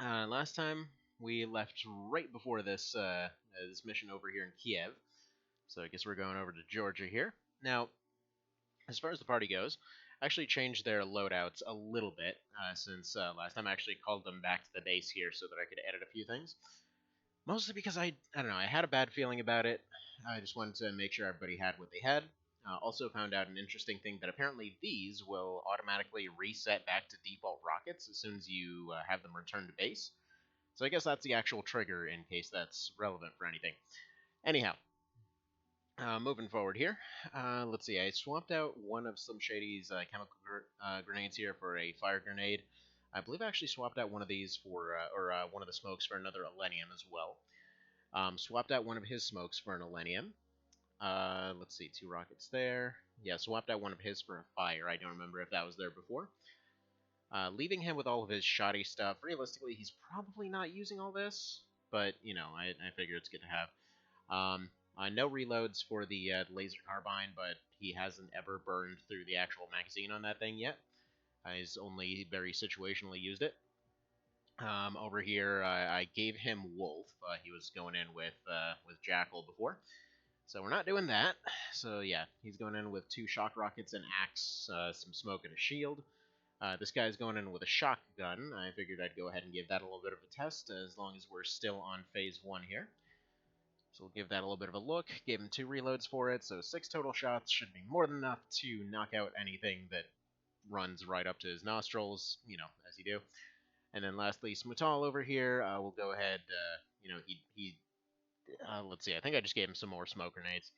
Last time we left right before this mission over here in Kiev, so I guess we're going over to Georgia here. Now, as far as the party goes, I actually changed their loadouts a little bit since last time I actually called them back to the base here so that I could edit a few things. Mostly because I don't know, I had a bad feeling about it. I just wanted to make sure everybody had what they had. Also found out an interesting thing that apparently these will automatically reset back to default rockets as soon as you have them return to base. So I guess that's the actual trigger in case that's relevant for anything. Anyhow, moving forward here, let's see. I swapped out one of Slim Shady's chemical grenades here for a fire grenade. I believe I actually swapped out one of these for, one of the smokes for another Elenium as well. Swapped out one of his smokes for an Elenium. Let's see, 2 rockets there. Yeah, swapped out one of his for a fire. I don't remember if that was there before. Leaving him with all of his shoddy stuff. Realistically, he's probably not using all this, but, you know, I figure it's good to have. No reloads for the laser carbine, but he hasn't ever burned through the actual magazine on that thing yet. He's only very situationally used it. Over here, I gave him Wolf. He was going in with Jackal before. So we're not doing that. So yeah, he's going in with 2 shock rockets, an axe, some smoke, and a shield. This guy's going in with a shotgun. I figured I'd go ahead and give that a little bit of a test, as long as we're still on phase 1 here. So we'll give that a little bit of a look. Gave him 2 reloads for it, so 6 total shots should be more than enough to knock out anything that runs right up to his nostrils, you know, as you do. And then lastly, Smutal over here, we'll go ahead, let's see, I think I just gave him some more smoke grenades.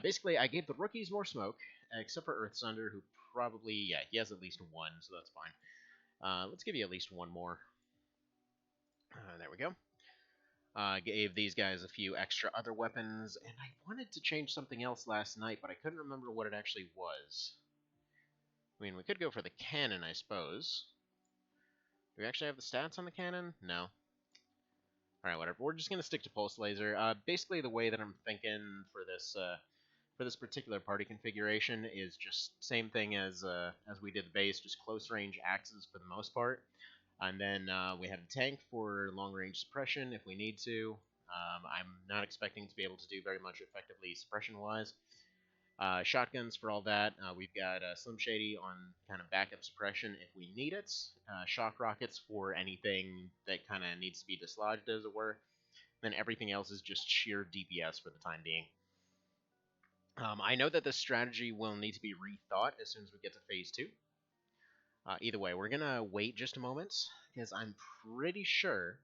Basically, I gave the rookies more smoke, except for Earth Sunder, who probably, yeah, he has at least 1, so that's fine. Let's give you at least 1 more. There we go. Gave these guys a few extra other weapons, and I wanted to change something else last night, but I couldn't remember what it actually was. I mean, we could go for the cannon, I suppose. Do we actually have the stats on the cannon? No. Alright, whatever. We're just going to stick to pulse laser. Basically, the way that I'm thinking for this particular party configuration is just same thing as we did the base, just close range axes for the most part. And then we have the tank for long-range suppression if we need to. I'm not expecting to be able to do very much effectively suppression-wise. Shotguns for all that. We've got Slim Shady on kind of backup suppression if we need it. Shock rockets for anything that kind of needs to be dislodged, as it were. Then everything else is just sheer DPS for the time being. I know that this strategy will need to be rethought as soon as we get to phase 2. Either way, we're going to wait just a moment, because I'm pretty sure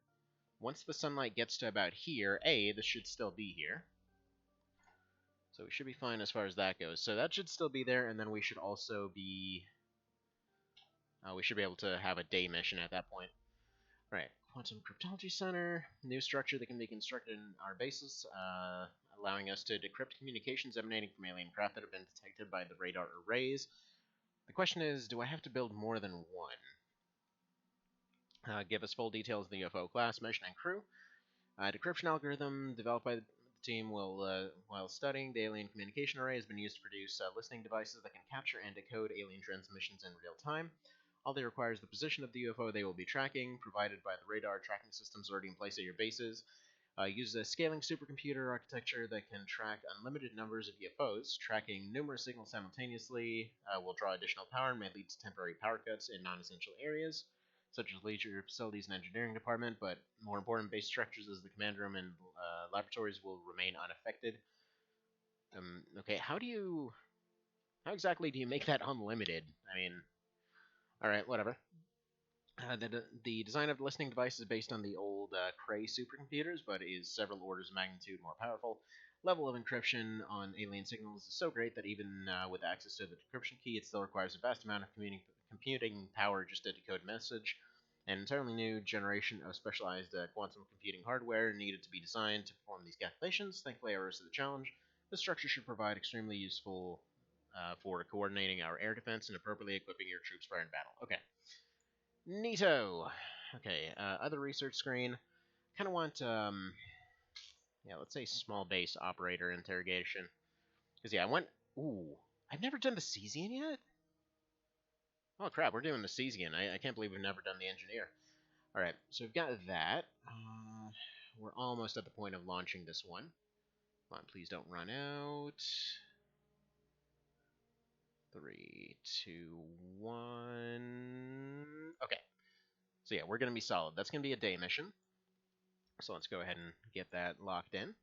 once the sunlight gets to about here, this should still be here. So we should be fine as far as that goes. So that should still be there, and then we should also be... we should be able to have a day mission at that point. Right, Quantum Cryptology Center, new structure that can be constructed in our bases, allowing us to decrypt communications emanating from alien craft that have been detected by the radar arrays. The question is, do I have to build more than one? Give us full details of the UFO class, mission, and crew. Decryption algorithm developed by the team will, while studying the alien communication array, has been used to produce listening devices that can capture and decode alien transmissions in real time. All they require is the position of the UFO they will be tracking, provided by the radar tracking systems already in place at your bases. Uses a scaling supercomputer architecture that can track unlimited numbers of UFOs. Tracking numerous signals simultaneously will draw additional power and may lead to temporary power cuts in non-essential areas, such as leisure facilities and engineering department, but more important, base structures as the command room and laboratories will remain unaffected. Okay, how exactly do you make that unlimited? I mean, alright, whatever. The design of the listening device is based on the old Cray supercomputers, but is several orders of magnitude more powerful. Level of encryption on alien signals is so great that even with access to the decryption key, it still requires a vast amount of computing power just to decode message. An entirely new generation of specialized quantum computing hardware needed to be designed to perform these calculations. Thankfully, I rose to the challenge. This structure should provide extremely useful for coordinating our air defense and appropriately equipping your troops for in battle. Okay. Neato! Okay, other research screen. Kind of want, yeah, let's say small base operator interrogation. Because, yeah, I want... Ooh, I've never done the Cesian yet? Oh, crap, we're doing the Cesian. I can't believe we've never done the engineer. Alright, so we've got that. We're almost at the point of launching this one. Come on, please don't run out. 3, 2, 1. Okay. So yeah, we're going to be solid. That's going to be a day mission. So let's go ahead and get that locked in.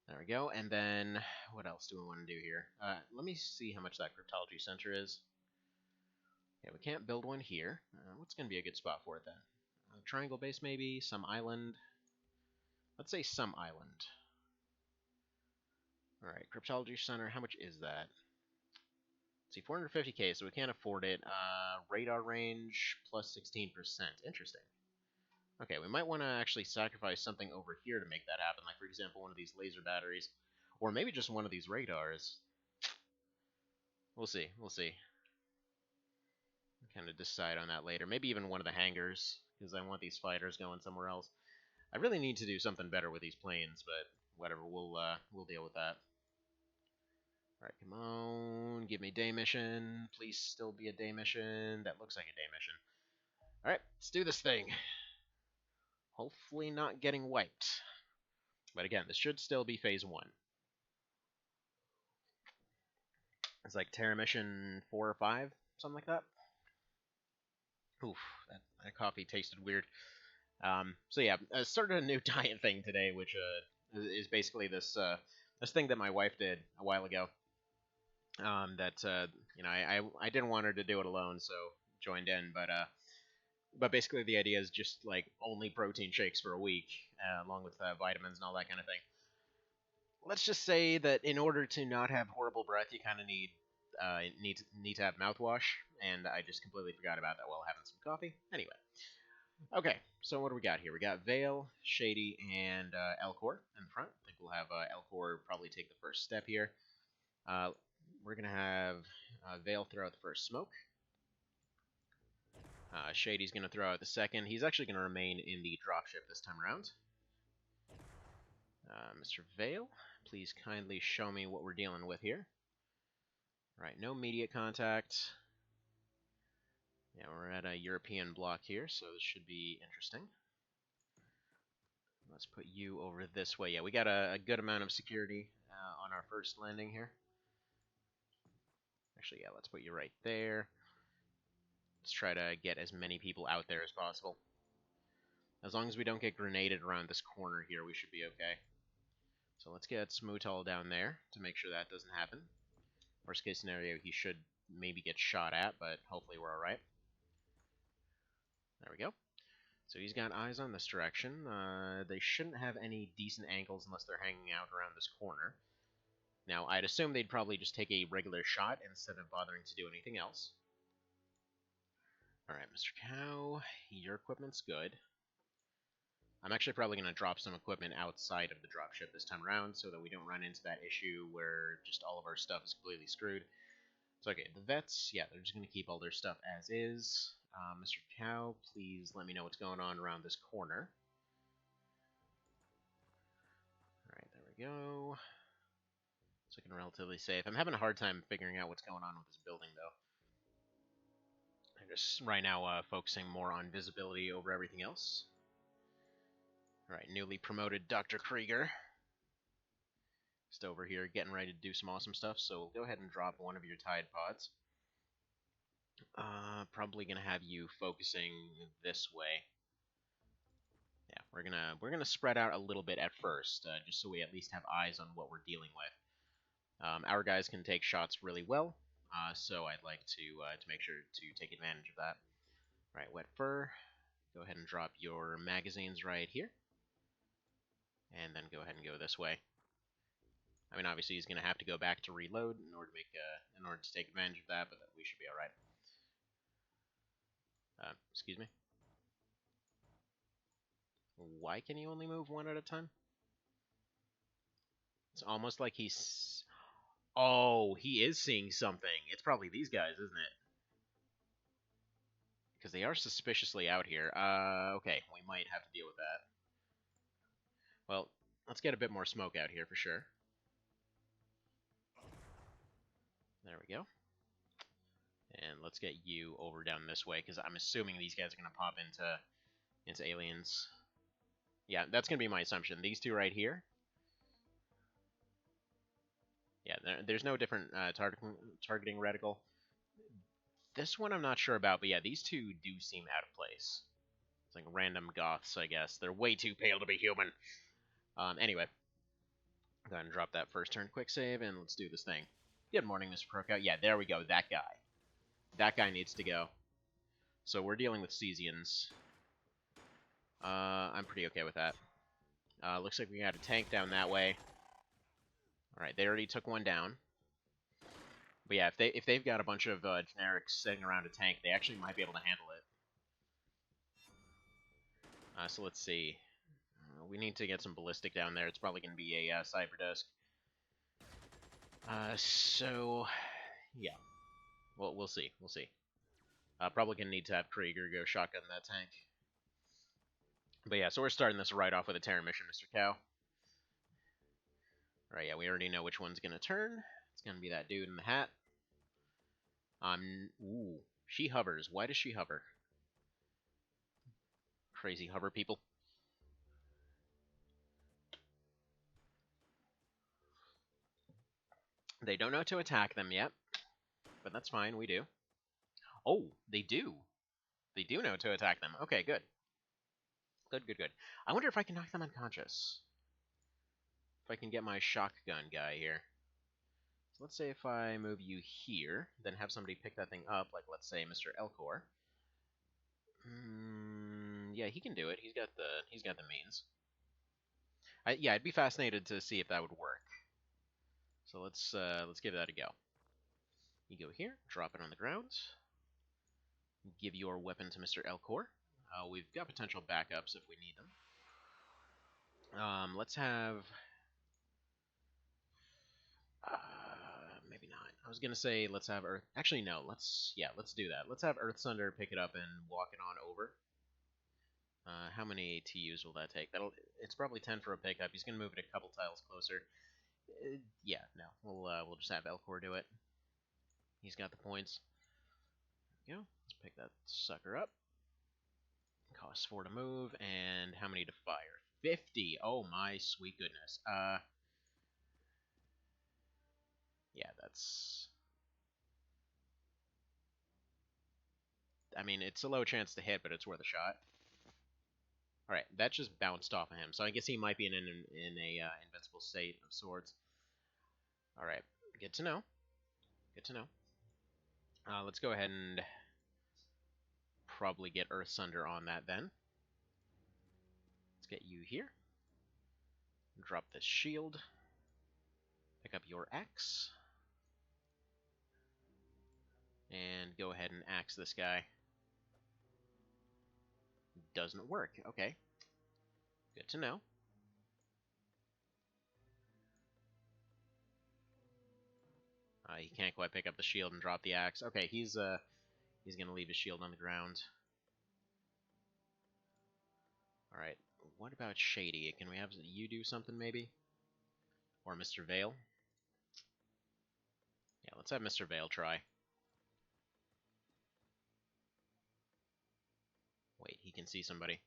There we go. And then, what else do we want to do here? Let me see how much that cryptology center is. Yeah, we can't build one here. What's going to be a good spot for it then? Triangle base maybe? Some island? Let's say some island. Alright, cryptology center, how much is that? Let's see, 450k, so we can't afford it. Radar range plus 16%. Interesting. Okay, we might want to actually sacrifice something over here to make that happen. Like, for example, one of these laser batteries. Or maybe just one of these radars. We'll see. We'll see. Kind of decide on that later. Maybe even one of the hangars, because I want these fighters going somewhere else. I really need to do something better with these planes, but whatever. We'll deal with that. Alright, come on. Give me day mission. Please still be a day mission. That looks like a day mission. Alright, let's do this thing. Hopefully not getting wiped. But again, this should still be phase 1. It's like Terra Mission 4 or 5, something like that. Oof, that coffee tasted weird. So yeah, I started a new diet thing today, which is basically this thing that my wife did a while ago. You know, I didn't want her to do it alone, so joined in. But basically the idea is just like only protein shakes for a week, along with vitamins and all that kind of thing. Let's just say that in order to not have horrible breath, you kind of need to have mouthwash, and I just completely forgot about that while having some coffee. Anyway, okay, so what do we got here? We got Vale, Shady, and Elcor in front. I think we'll have Elcor probably take the first step here. We're gonna have Vale throw out the first smoke. Shady's gonna throw out the second. He's actually gonna remain in the dropship this time around. Mr. Vale, please kindly show me what we're dealing with here. Right, no immediate contact. Yeah, we're at a European block here, so this should be interesting. Let's put you over this way. Yeah, we got a good amount of security on our first landing here. Actually, yeah, let's put you right there. Let's try to get as many people out there as possible. As long as we don't get grenaded around this corner here, we should be okay. So let's get Smoothall down there to make sure that doesn't happen. Worst case scenario, he should maybe get shot at, but hopefully we're alright. There we go. So he's got eyes on this direction. They shouldn't have any decent angles unless they're hanging out around this corner. Now, I'd assume they'd probably just take a regular shot instead of bothering to do anything else. Alright, Mr. Cow, your equipment's good. I'm actually probably going to drop some equipment outside of the dropship this time around so that we don't run into that issue where just all of our stuff is completely screwed. So okay, the vets, yeah, they're just going to keep all their stuff as is. Mr. Cow, please let me know what's going on around this corner. Alright, there we go. It's looking relatively safe. I'm having a hard time figuring out what's going on with this building, though. I'm just right now focusing more on visibility over everything else. Alright, newly promoted Dr. Krieger. Just over here getting ready to do some awesome stuff, so we'll go ahead and drop one of your Tide Pods. Probably gonna have you focusing this way. Yeah, we're gonna spread out a little bit at first, just so we at least have eyes on what we're dealing with. Our guys can take shots really well, so I'd like to make sure to take advantage of that. All right, Wet Fur, go ahead and drop your magazines right here, and then go ahead and go this way. I mean, obviously he's gonna have to go back to reload in order to take advantage of that, but we should be all right. Excuse me. Why can you only move one at a time? It's almost like he's... Oh, he is seeing something. It's probably these guys, isn't it? Because they are suspiciously out here. Okay, we might have to deal with that. Well, let's get a bit more smoke out here for sure. There we go. And let's get you over down this way, because I'm assuming these guys are going to pop into into aliens. Yeah, that's going to be my assumption. These two right here. Yeah, there's no different targeting reticle. This one I'm not sure about, but yeah, these two do seem out of place. It's like random goths, I guess. They're way too pale to be human. Anyway, go ahead and drop that first turn quick save, and let's do this thing. Good morning, Mr. Prokout. Yeah, there we go. That guy. That guy needs to go. So we're dealing with Cesians. I'm pretty okay with that. Looks like we got a tank down that way. Alright, they already took one down. But yeah, if they've got a bunch of generics sitting around a tank, they actually might be able to handle it. So let's see. We need to get some ballistic down there. It's probably going to be a cyber disc. So yeah, well, we'll see. We'll see. Probably going to need to have Krieger go shotgun that tank. But yeah, so we're starting this right off with a Terran mission, Mr. Cow. Alright, yeah, we already know which one's going to turn. It's going to be that dude in the hat. Ooh, she hovers. Why does she hover? Crazy hover people. They don't know to attack them yet, but that's fine, we do. Oh, they do. They do know to attack them. Okay, good. Good. I wonder if I can knock them unconscious. If I can get my shotgun guy here. So let's say if I move you here, then have somebody pick that thing up, like let's say Mr. Elcor. Yeah, he can do it. He's got the means. Yeah, I'd be fascinated to see if that would work. So let's give that a go. You go here, drop it on the ground. Give your weapon to Mr. Elcor. We've got potential backups if we need them. Let's have... maybe not. I was gonna say let's have Earth... Actually, no. Let's do that. Let's have Earthsunder pick it up and walk it on over. How many TUs will that take? It's probably 10 for a pickup. He's gonna move it a couple tiles closer. Yeah, no. We'll just have Elcor do it. He's got the points. There we go. Let's pick that sucker up. Costs 4 to move, and how many to fire? 50! Oh my sweet goodness. Yeah, that's... I mean, it's a low chance to hit, but it's worth a shot. Alright, that just bounced off of him, so I guess he might be in a invincible state of sorts. Alright, good to know. Good to know. Let's go ahead and probably get Earthsunder on that then. Let's get you here. Drop this shield. Pick up your axe. And go ahead and axe this guy. Doesn't work. Okay. Good to know. He can't quite pick up the shield and drop the axe. Okay, he's gonna leave his shield on the ground. Alright, what about Shady? Can we have you do something, maybe? Or Mr. Vale? Yeah, let's have Mr. Vale try. Wait, he can see somebody.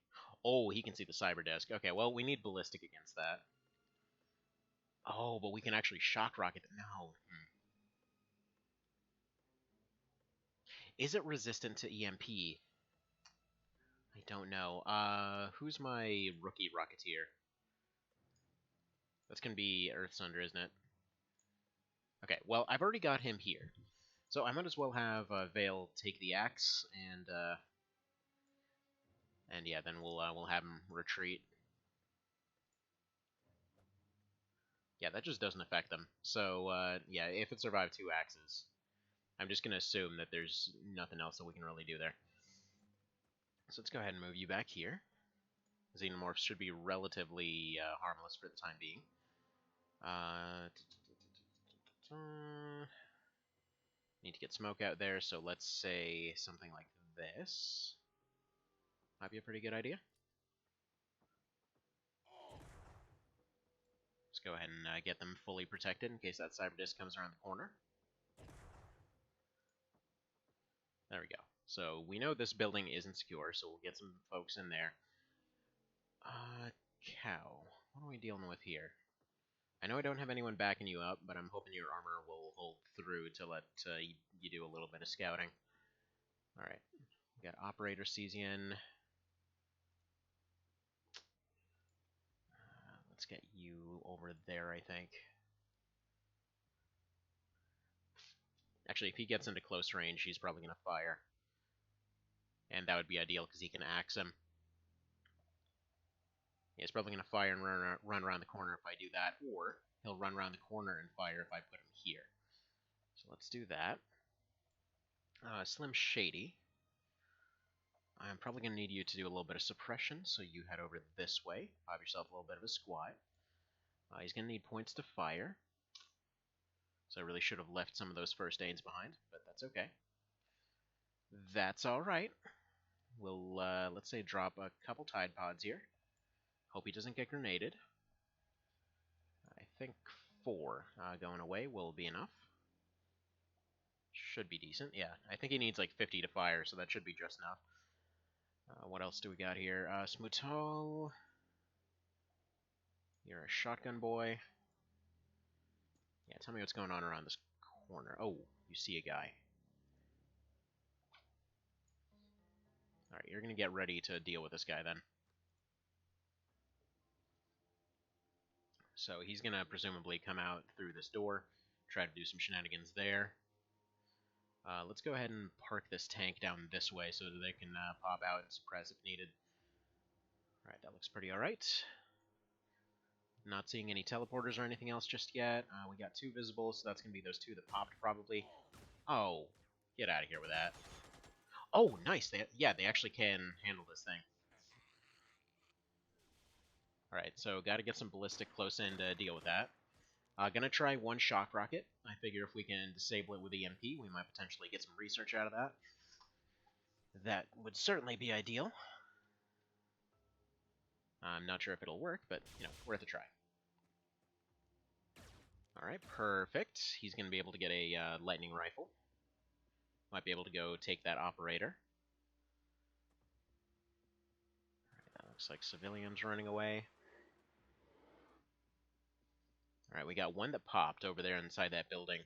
Oh, he can see the cyber desk. Okay, well, we need ballistic against that. Oh, but we can actually shock rocket them. No. Is it resistant to EMP? I don't know. Who's my rookie Rocketeer? That's gonna be Earthsunder, isn't it? Okay, well, I've already got him here. So I might as well have Vale take the axe, and yeah, then we'll have him retreat. Yeah, that just doesn't affect them. So, yeah, if it survived 2 axes, I'm just going to assume that there's nothing else that we can really do there. So let's go ahead and move you back here. Xenomorphs should be relatively harmless for the time being. Need to get smoke out there, so let's say something like this. Might be a pretty good idea. Let's go ahead and get them fully protected in case that cyber disc comes around the corner. There we go. So we know this building isn't secure, so we'll get some folks in there. Cow. What are we dealing with here? I know I don't have anyone backing you up, but I'm hoping your armor will hold through to let you do a little bit of scouting. Alright. We got Operator Cesian. Let's get you over there, I think. Actually, if he gets into close range, he's probably going to fire. And that would be ideal, because he can axe him. Yeah, he's probably going to fire and run around the corner if I do that, or he'll run around the corner and fire if I put him here. So let's do that. Slim Shady. I'm probably going to need you to do a little bit of suppression, so you head over this way. Pop yourself a little bit of a squat. He's going to need points to fire. So I really should have left some of those first aids behind, but that's okay. That's alright. We'll, let's say, drop a couple Tide Pods here. Hope he doesn't get grenaded. I think 4 going away will be enough. Should be decent, yeah. I think he needs like 50 to fire, so that should be just enough. What else do we got here? Smutal. You're a shotgun boy. Yeah, tell me what's going on around this corner. Oh, you see a guy. Alright, you're going to get ready to deal with this guy then. So he's going to presumably come out through this door, try to do some shenanigans there. Let's go ahead and park this tank down this way so that they can pop out and suppress if needed. Alright, that looks pretty alright. Not seeing any teleporters or anything else just yet. We got 2 visible, so that's going to be those 2 that popped probably. Oh, get out of here with that. Oh, nice. They actually can handle this thing. Alright, so got to get some ballistic close in to deal with that. Gonna try 1 shock rocket. I figure if we can disable it with EMP, we might potentially get some research out of that. That would certainly be ideal. I'm not sure if it'll work, but, you know, worth a try. Alright, perfect. He's going to be able to get a lightning rifle. Might be able to go take that operator. Alright, that looks like civilians running away. Alright, we got 1 that popped over there inside that building.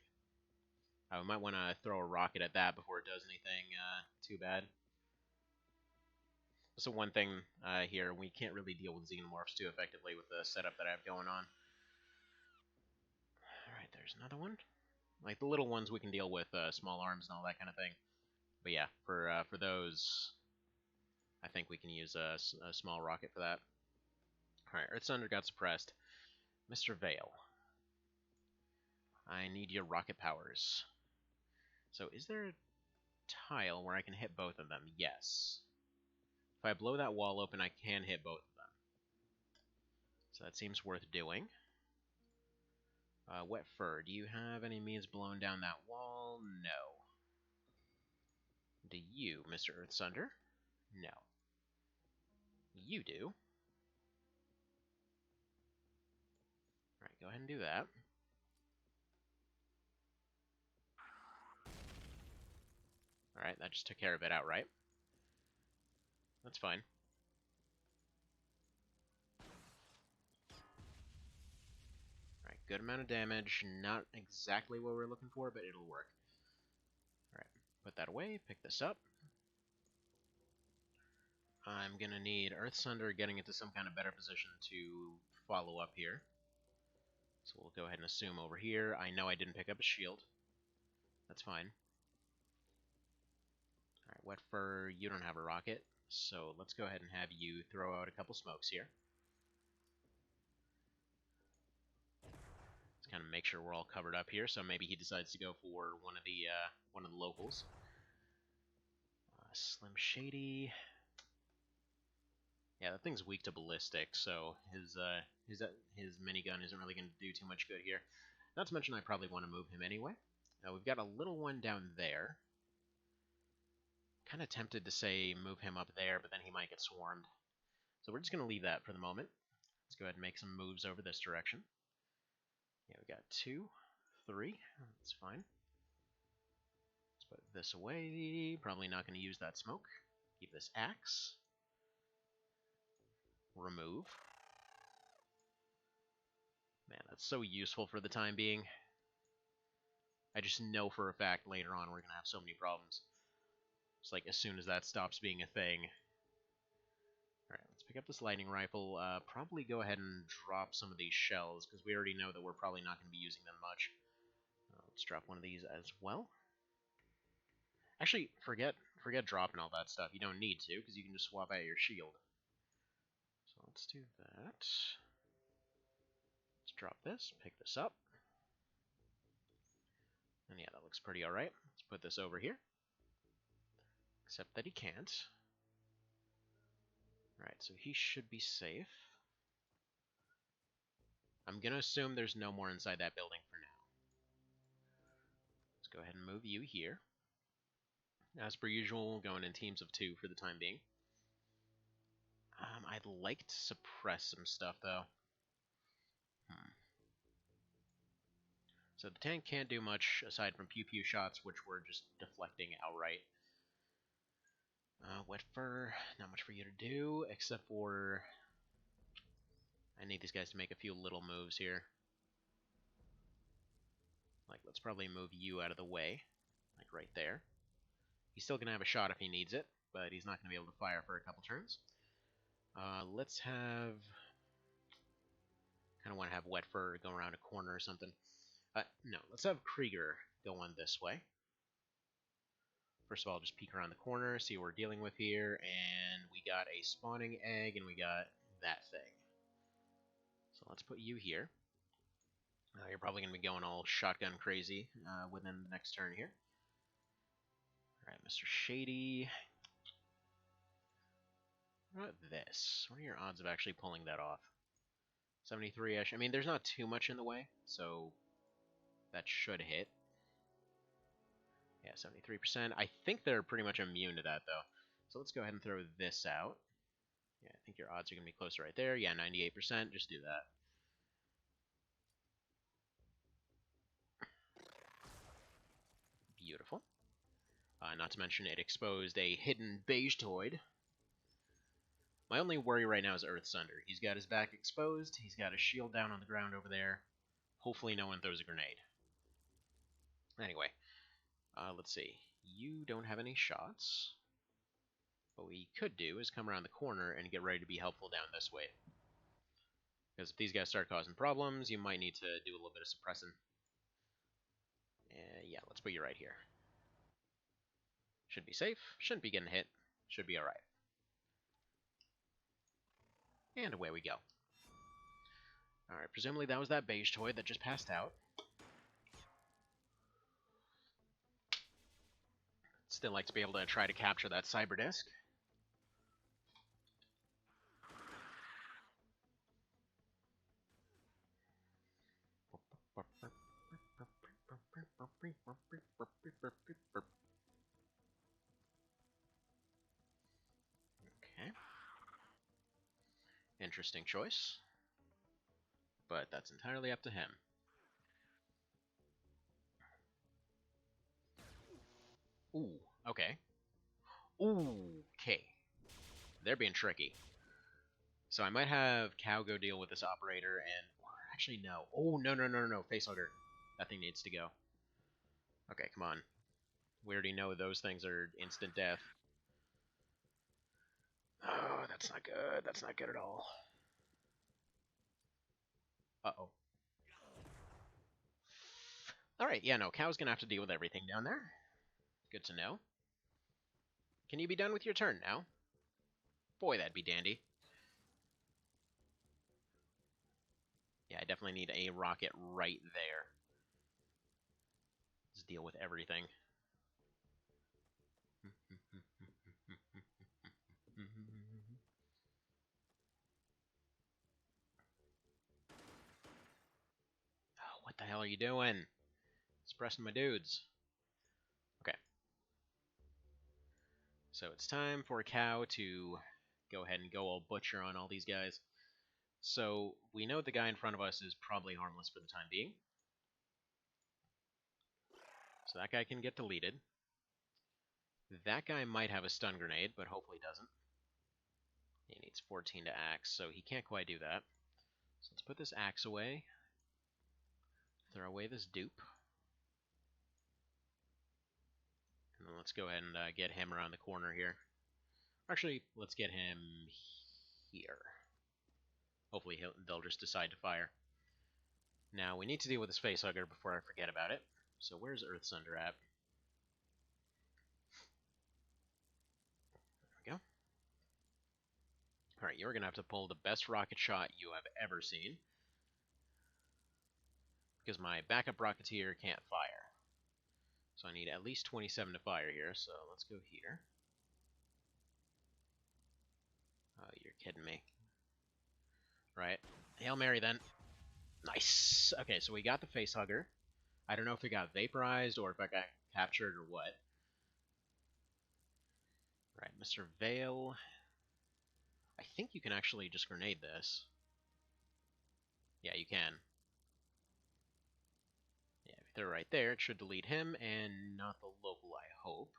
We might want to throw a rocket at that before it does anything too bad. So one thing here, we can't really deal with xenomorphs too effectively with the setup that I have going on. Alright, there's another one. Like, the little ones we can deal with small arms and all that kind of thing. But yeah, for those, I think we can use a small rocket for that. Alright, Earth Thunder got suppressed. Mr. Vale. I need your rocket powers. So is there a tile where I can hit both of them? Yes. If I blow that wall open, I can hit both of them. So that seems worth doing. Wet Fur, do you have any means blowing down that wall? No. Do you, Mr. Earth Thunder? No. You do. Alright, go ahead and do that. Alright, that just took care of it outright. That's fine. Alright, good amount of damage. Not exactly what we're looking for, but it'll work. Alright, put that away, pick this up. I'm gonna need Earth Thunder getting into some kind of better position to follow up here. So we'll go ahead and assume over here. I know I didn't pick up a shield. That's fine. Alright, Wet Fur, you don't have a rocket. So let's go ahead and have you throw out a couple smokes here. Let's kind of make sure we're all covered up here. So maybe he decides to go for one of the locals. Slim Shady. Yeah, that thing's weak to ballistic, so his minigun isn't really going to do too much good here. Not to mention I probably want to move him anyway. We've got a little one down there. Kind of tempted to say move him up there, but then he might get swarmed. So we're just going to leave that for the moment. Let's go ahead and make some moves over this direction. Yeah, we got 2, 3. That's fine. Let's put this away. Probably not going to use that smoke. Keep this axe. remove. Man, that's so useful for the time being. I just know for a fact later on we're going to have so many problems. It's like as soon as that stops being a thing. Alright, let's pick up this lightning rifle. Probably go ahead and drop some of these shells, because we already know that we're probably not going to be using them much. Let's drop one of these as well. Actually, forget dropping all that stuff. You don't need to, because you can just swap out your shield. So let's do that. Let's drop this, pick this up. And yeah, that looks pretty alright. Let's put this over here. Except that he can't. Alright, so he should be safe. I'm gonna assume there's no more inside that building for now. Let's go ahead and move you here. As per usual, going in teams of 2 for the time being. I'd like to suppress some stuff, though. So the tank can't do much aside from pew-pew shots, which we're just deflecting outright. Wet fur, not much for you to do, except for... I need these guys to make a few little moves here. Like, let's probably move you out of the way. Like, right there. He's still going to have a shot if he needs it, but he's not going to be able to fire for a couple turns. Let's have... kind of want to have Wet Fur go around a corner or something. No, let's have Krieger go on this way. First of all, just peek around the corner, see what we're dealing with here, and we got a spawning egg, and we got that thing. So let's put you here. You're probably going to be going all shotgun crazy within the next turn here. Alright, Mr. Shady. What about this? What are your odds of actually pulling that off? 73-ish. I mean, there's not too much in the way, so that should hit. Yeah, 73%. I think they're pretty much immune to that, though. So let's go ahead and throw this out. Yeah, I think your odds are going to be closer right there. Yeah, 98%. Just do that. Beautiful. Not to mention it exposed a hidden beige-toid. My only worry right now is Earth Sunder. He's got his back exposed. He's got his shield down on the ground over there. Hopefully no one throws a grenade. Anyway, let's see. You don't have any shots. What we could do is come around the corner and get ready to be helpful down this way. Because if these guys start causing problems, you might need to do a little bit of suppressing. Yeah, let's put you right here. Should be safe. Shouldn't be getting hit. Should be alright. And away we go. Alright, presumably that was that beige-toid that just passed out. Still like to be able to try to capture that cyber disc. Okay. Interesting choice. But that's entirely up to him. Ooh, okay. Ooh, okay. They're being tricky. So I might have Cow go deal with this operator and... Or actually, no. Oh, no. Facehugger. That thing needs to go. Okay, come on. We already know those things are instant death. Oh, that's not good. That's not good at all. Uh-oh. Alright, yeah, no. Cow's gonna have to deal with everything down there. Good to know. Can you be done with your turn now? Boy, that'd be dandy. Yeah, I definitely need a rocket right there. Let's deal with everything. Oh, what the hell are you doing? Suppressing my dudes. Okay. So it's time for a Cow to go ahead and go all butcher on all these guys. So we know the guy in front of us is probably harmless for the time being. So that guy can get deleted. That guy might have a stun grenade, but hopefully doesn't. He needs 14 to axe, so he can't quite do that. So let's put this axe away. Throw away this dupe. And then let's go ahead and get him around the corner here. Actually, let's get him here. Hopefully they'll just decide to fire. Now, we need to deal with this facehugger before I forget about it. So where's Earthsunder at? There we go. Alright, you're going to have to pull the best rocket shot you have ever seen. Because my backup rocketeer can't fire. So I need at least 27 to fire here, so let's go here. Oh, you're kidding me. Right. Hail Mary then. Nice! Okay, so we got the facehugger. I don't know if it got vaporized or if I got captured or what. Right, Mr. Vale. I think you can actually just grenade this. Yeah, you can. Yeah, if you throw it right there, it should delete him and not the local, I hope.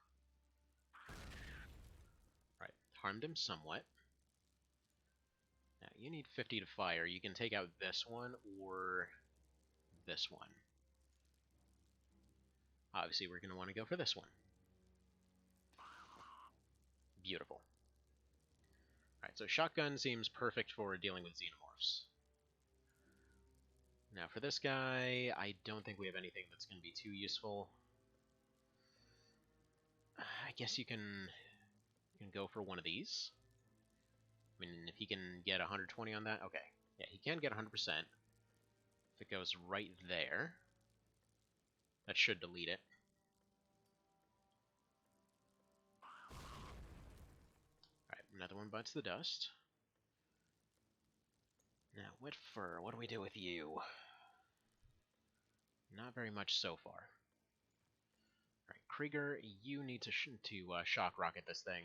Right, harmed him somewhat. Now, you need 50 to fire. You can take out this one or this one. Obviously, we're going to want to go for this one. Beautiful. Alright, so shotgun seems perfect for dealing with xenomorphs. Now for this guy, I don't think we have anything that's going to be too useful. I guess you can go for one of these. I mean, if he can get 120 on that, okay. Yeah, he can get 100%. If it goes right there, that should delete it. Alright, another one bites the dust. Now, Whitfur, what do we do with you? Not very much so far. Alright, Krieger, you need to shock rocket this thing.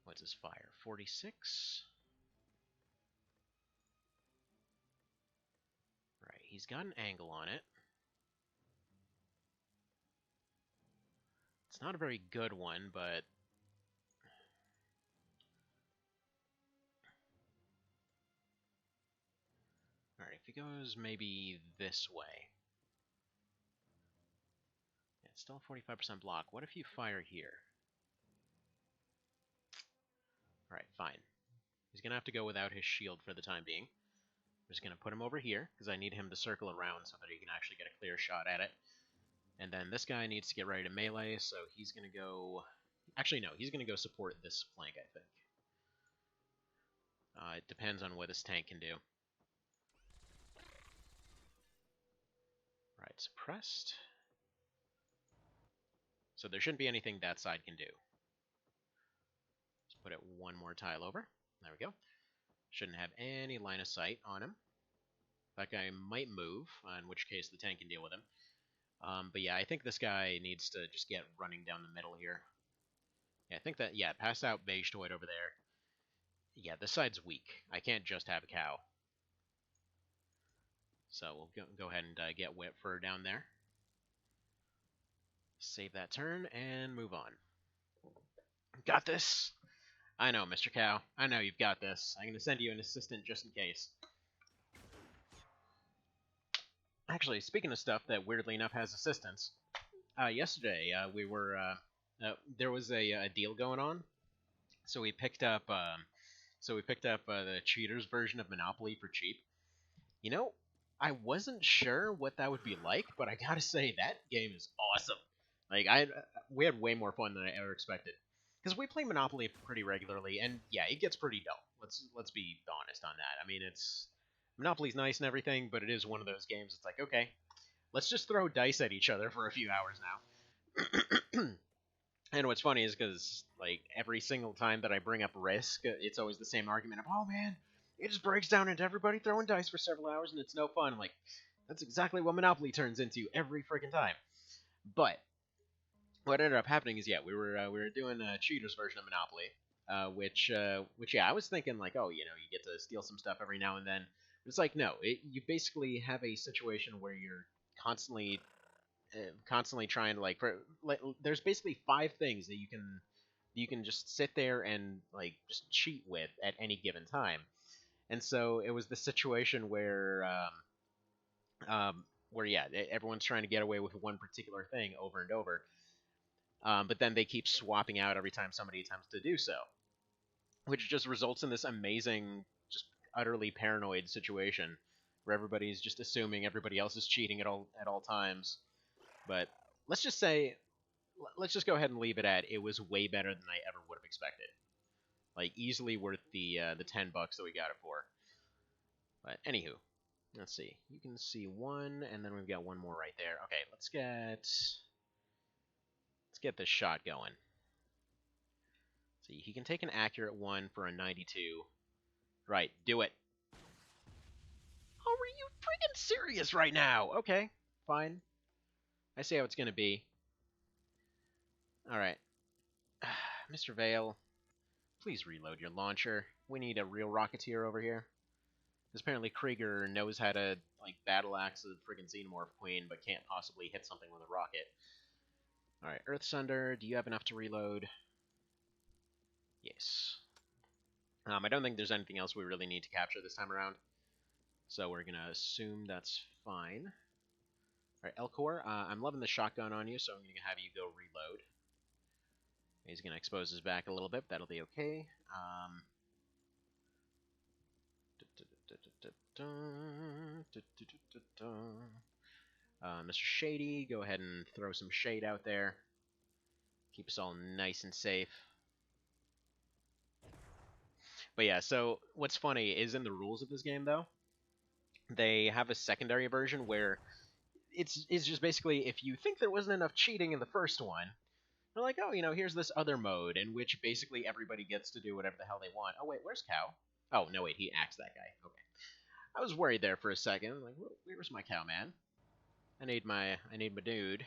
What's his fire? 46? Right, he's got an angle on it. It's not a very good one, but... Alright, if he goes maybe this way. Yeah, it's still 45% block. What if you fire here? Alright, fine. He's going to have to go without his shield for the time being. I'm just going to put him over here, because I need him to circle around so that he can actually get a clear shot at it. And then this guy needs to get ready to melee, so he's going to go... Actually, no, he's going to go support this flank, I think. It depends on what this tank can do. Right, suppressed. So there shouldn't be anything that side can do. Let's put it one more tile over. There we go. Shouldn't have any line of sight on him. That guy might move, in which case the tank can deal with him. But yeah, I think this guy needs to just get running down the middle here. Yeah, I think that, yeah, pass out Beige Toid over there. Yeah, this side's weak. I can't just have a cow. So we'll go ahead and get Whitfur down there. Save that turn and move on. Got this! I know, Mr. Cow. I know you've got this. I'm going to send you an assistant just in case. Actually, speaking of stuff that weirdly enough has assistants, yesterday we were there was a deal going on, so we picked up the cheaters version of Monopoly for cheap. You know, I wasn't sure what that would be like, but I gotta say that game is awesome. Like we had way more fun than I ever expected. Because we play Monopoly pretty regularly, and yeah, it gets pretty dull. Let's be honest on that. I mean, Monopoly's nice and everything, but it is one of those games. It's like, okay, let's just throw dice at each other for a few hours now. And what's funny is because like every single time that I bring up Risk, it's always the same argument of, oh man, it just breaks down into everybody throwing dice for several hours and it's no fun. I'm like, that's exactly what Monopoly turns into every freaking time. But what ended up happening is, yeah, we were doing a cheaters version of Monopoly, which yeah, I was thinking like, oh, you get to steal some stuff every now and then. But it's like, no, you basically have a situation where you're constantly constantly trying to there's basically 5 things that you can just sit there and like just cheat with at any given time. And so it was the situation where yeah, everyone's trying to get away with one particular thing over and over, but then they keep swapping out every time somebody attempts to do so, which just results in this amazing, just utterly paranoid situation where everybody's just assuming everybody else is cheating at all times. But let's just say, let's just go ahead and leave it at it was way better than I ever would have expected. Like easily worth the $10 that we got it for. But anywho, let's see. You can see one, and then we've got one more right there. Okay, let's get this shot going. See, he can take an accurate one for a 92. Right, do it. Oh, are you freaking serious right now? Okay, fine. I see how it's gonna be. All right, Mr. Vale, please reload your launcher. We need a real rocketeer over here. Because apparently Krieger knows how to like battle axe the friggin' Xenomorph Queen, but can't possibly hit something with a rocket. Alright, Earth Sunder, do you have enough to reload? Yes. I don't think there's anything else we really need to capture this time around. So we're gonna assume that's fine. Alright, Elcor, I'm loving the shotgun on you, so I'm gonna have you go reload. He's gonna expose his back a little bit, that'll be okay. Mr. Shady, go ahead and throw some shade out there. Keep us all nice and safe. But yeah, so what's funny is in the rules of this game, though, they have a secondary version where it's just basically if you think there wasn't enough cheating in the first one, they're like, oh, here's this other mode in which basically everybody gets to do whatever the hell they want. Oh, wait, where's Cow? Oh, no, wait, he axed that guy. Okay. I was worried there for a second. Like, where's my cow, man? I need my dude.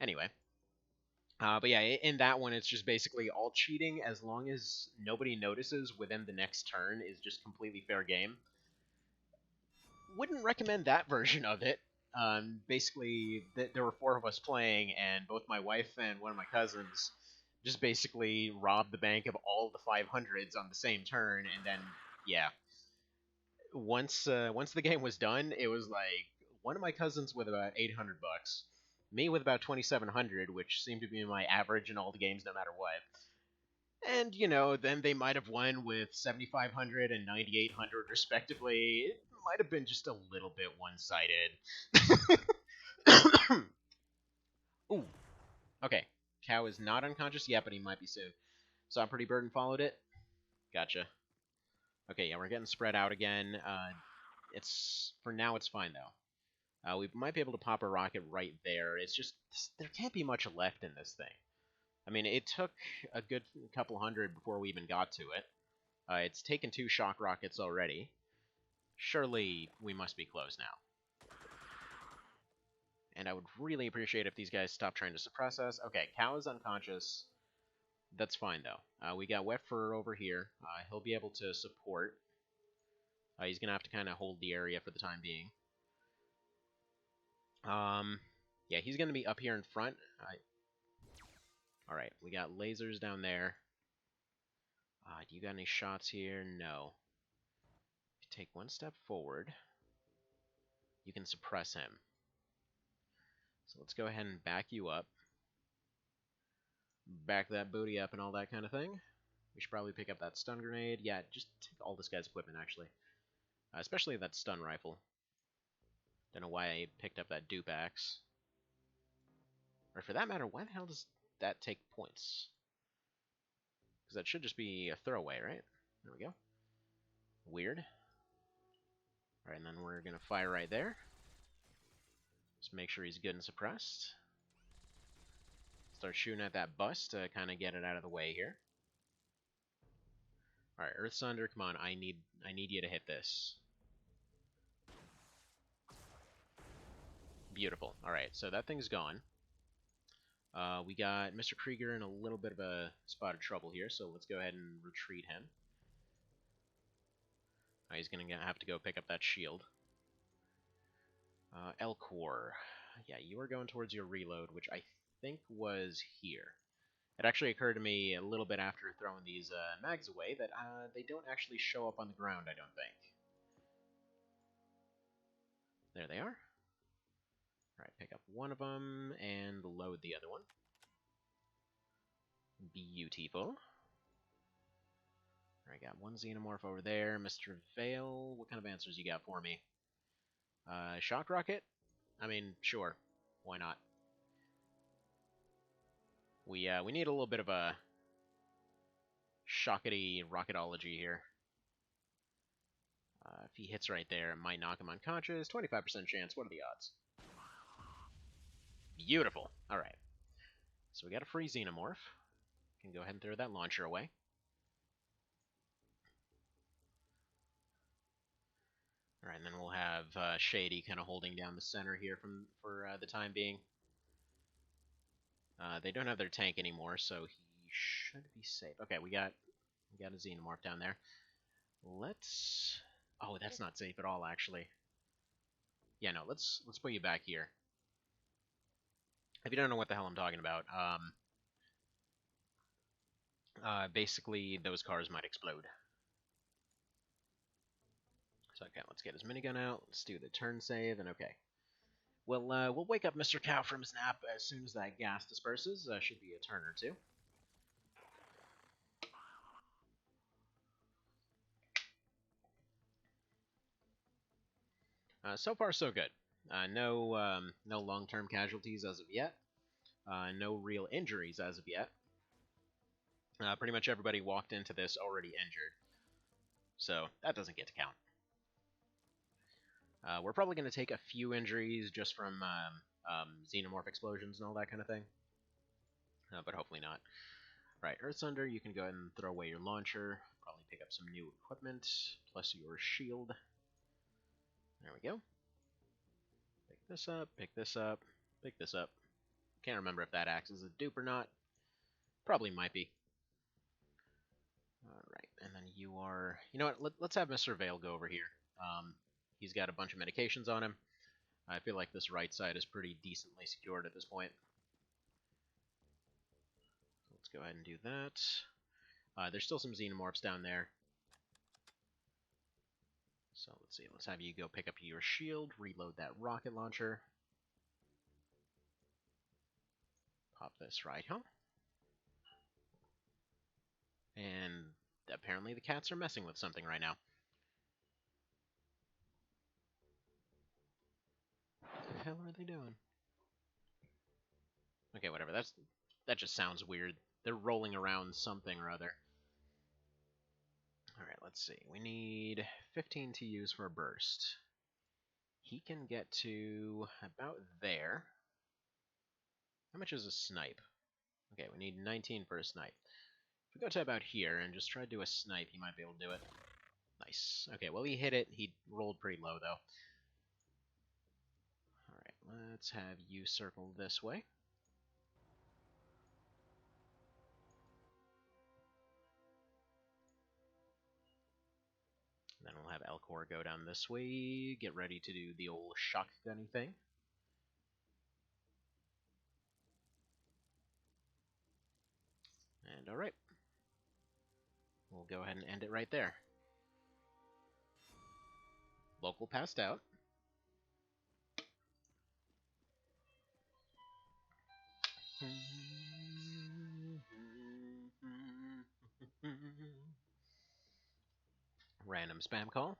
Anyway. But yeah, in that one, it's just basically all cheating as long as nobody notices within the next turn is just completely fair game. Wouldn't recommend that version of it. Basically, there were 4 of us playing, and both my wife and one of my cousins just basically robbed the bank of all the 500s on the same turn, and then, yeah. Once the game was done, it was like one of my cousins with about $800, me with about 2,700, which seemed to be my average in all the games, no matter what. And then they might have won with 7,500 and 9,800 respectively. It might have been just a little bit one-sided. Ooh. Okay. Cow is not unconscious yet, but he might be soon. Saw Pretty Bird and followed it. Gotcha. Okay, yeah, we're getting spread out again. For now, it's fine, though. We might be able to pop a rocket right there. It's just, there can't be much left in this thing. I mean, it took a good couple hundred before we even got to it. It's taken 2 shock rockets already. Surely we must be close now. And I would really appreciate if these guys stop trying to suppress us. Okay, Cow is unconscious. That's fine, though. We got Wet Fur over here. He'll be able to support. He's going to have to kind of hold the area for the time being. Yeah, he's going to be up here in front. Alright, we got lasers down there. Do you got any shots here? No. If you take 1 step forward, you can suppress him. So let's go ahead and back you up. Back that booty up and all that kind of thing. We should probably pick up that stun grenade. Yeah, just take all this guy's equipment, actually. Especially that stun rifle. Don't know why I picked up that dupe axe. Or for that matter, why the hell does that take points? Because that should just be a throwaway, right? There we go. Weird. Alright, and then we're going to fire right there. Just make sure he's good and suppressed. Start shooting at that bus to kind of get it out of the way here. Alright, Earth Sunder, come on, I need you to hit this. Beautiful. Alright, so that thing's gone. We got Mr. Krieger in a little bit of a spot of trouble here, so let's go ahead and retreat him. He's going to have to go pick up that shield. Elcor. Yeah, you are going towards your reload, which I think was here. It actually occurred to me a little bit after throwing these mags away that they don't actually show up on the ground, I don't think. There they are. Alright, pick up one of them and load the other one. Beautiful. Alright, got one xenomorph over there. Mr. Vale, what kind of answers you got for me? Shock rocket? I mean, sure. Why not? We need a little bit of a shockety rocketology here. If he hits right there, it might knock him unconscious. 25% chance. What are the odds? Beautiful. Alright. So we got a free xenomorph. Can go ahead and throw that launcher away. Alright, and then we'll have Shady kind of holding down the center here for the time being. They don't have their tank anymore, so he should be safe. Okay, we got a xenomorph down there. Let's... Oh, that's not safe at all, actually. Yeah, no, let's put you back here. If you don't know what the hell I'm talking about, basically those cars might explode. So okay, let's get his minigun out. Let's do the turn save, and okay. We'll wake up Mr. Cow from his nap as soon as that gas disperses. Should be a turn or two. So far, so good. No long-term casualties as of yet. No real injuries as of yet. Pretty much everybody walked into this already injured. So that doesn't get to count. We're probably going to take a few injuries just from xenomorph explosions and all that kind of thing. But hopefully not. Right, Earthsunder, you can go ahead and throw away your launcher. Probably pick up some new equipment, plus your shield. There we go. Pick this up, pick this up, pick this up. Can't remember if that acts as a dupe or not. Probably might be. Alright, and then you are... You know what, let's have Mr. Vale go over here. He's got a bunch of medications on him. I feel like this right side is pretty decently secured at this point. Let's go ahead and do that. There's still some xenomorphs down there. So let's see, let's have you go pick up your shield, reload that rocket launcher. Pop this right, huh? And apparently the cats are messing with something right now. What the hell are they doing? Okay, whatever, that just sounds weird. They're rolling around something or other. Alright, let's see. We need 15 to use for a burst. He can get to about there. How much is a snipe? Okay, we need 19 for a snipe. If we go to about here and just try to do a snipe, he might be able to do it. Nice. Okay, well, he hit it. He rolled pretty low, though. Alright, let's have you circle this way. Then we'll have Elcor go down this way, get ready to do the old shotgunny thing. And alright. We'll go ahead and end it right there. Local passed out. Random spam call.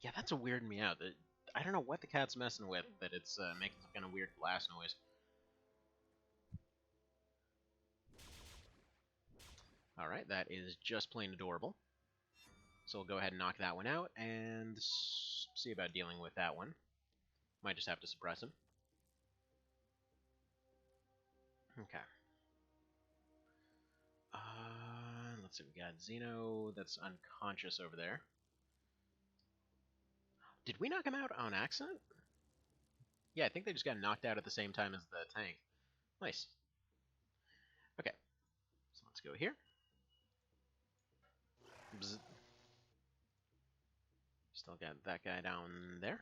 Yeah, that's a weirding me out. I don't know what the cat's messing with, but it's making some kind of weird blast noise. Alright, that is just plain adorable. So we'll go ahead and knock that one out, and see about dealing with that one. Might just have to suppress him. Okay. Let's see, we got Xeno that's unconscious over there. Did we knock him out on accident? Yeah, I think they just got knocked out at the same time as the tank. Nice. Okay. So let's go here. Bzz. Still got that guy down there.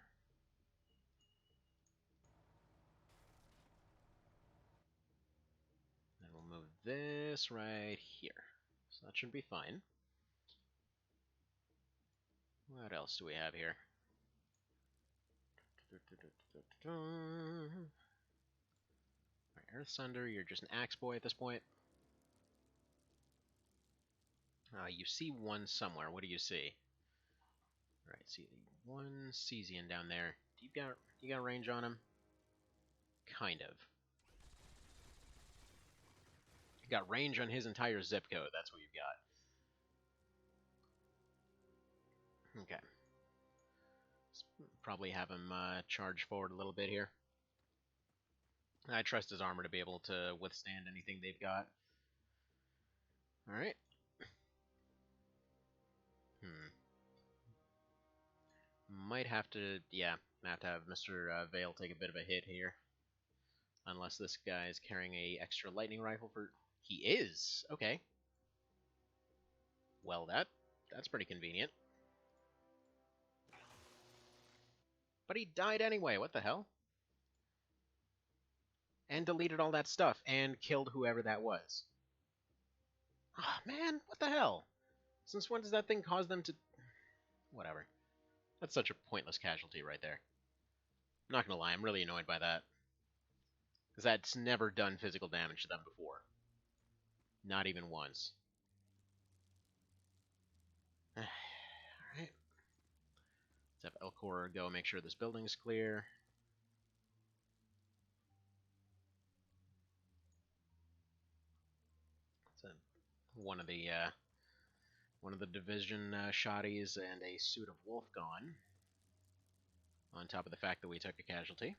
this right here. So that should be fine. What else do we have here? Right, Earth Sunder, you're just an axe boy at this point. You see one somewhere. What do you see? All right, see one Cesian down there. You got range on him? Kind of. You got range on his entire zip code. That's what you've got. Okay. Let's probably have him charge forward a little bit here. I trust his armor to be able to withstand anything they've got. All right. Might have to, yeah, have Mr. Vale take a bit of a hit here. Unless this guy is carrying a extra lightning rifle for... He is! Okay. Well, that's pretty convenient. But he died anyway, what the hell? And deleted all that stuff, and killed whoever that was. Ah, oh, man, what the hell? Since when does that thing cause them to... Whatever. That's such a pointless casualty right there. I'm not gonna lie, I'm really annoyed by that. Because that's never done physical damage to them before. Not even once. Alright. Let's have Elcor go make sure this building's clear. It's one of the division shotties and a suit of wolf gone. On top of the fact that we took a casualty.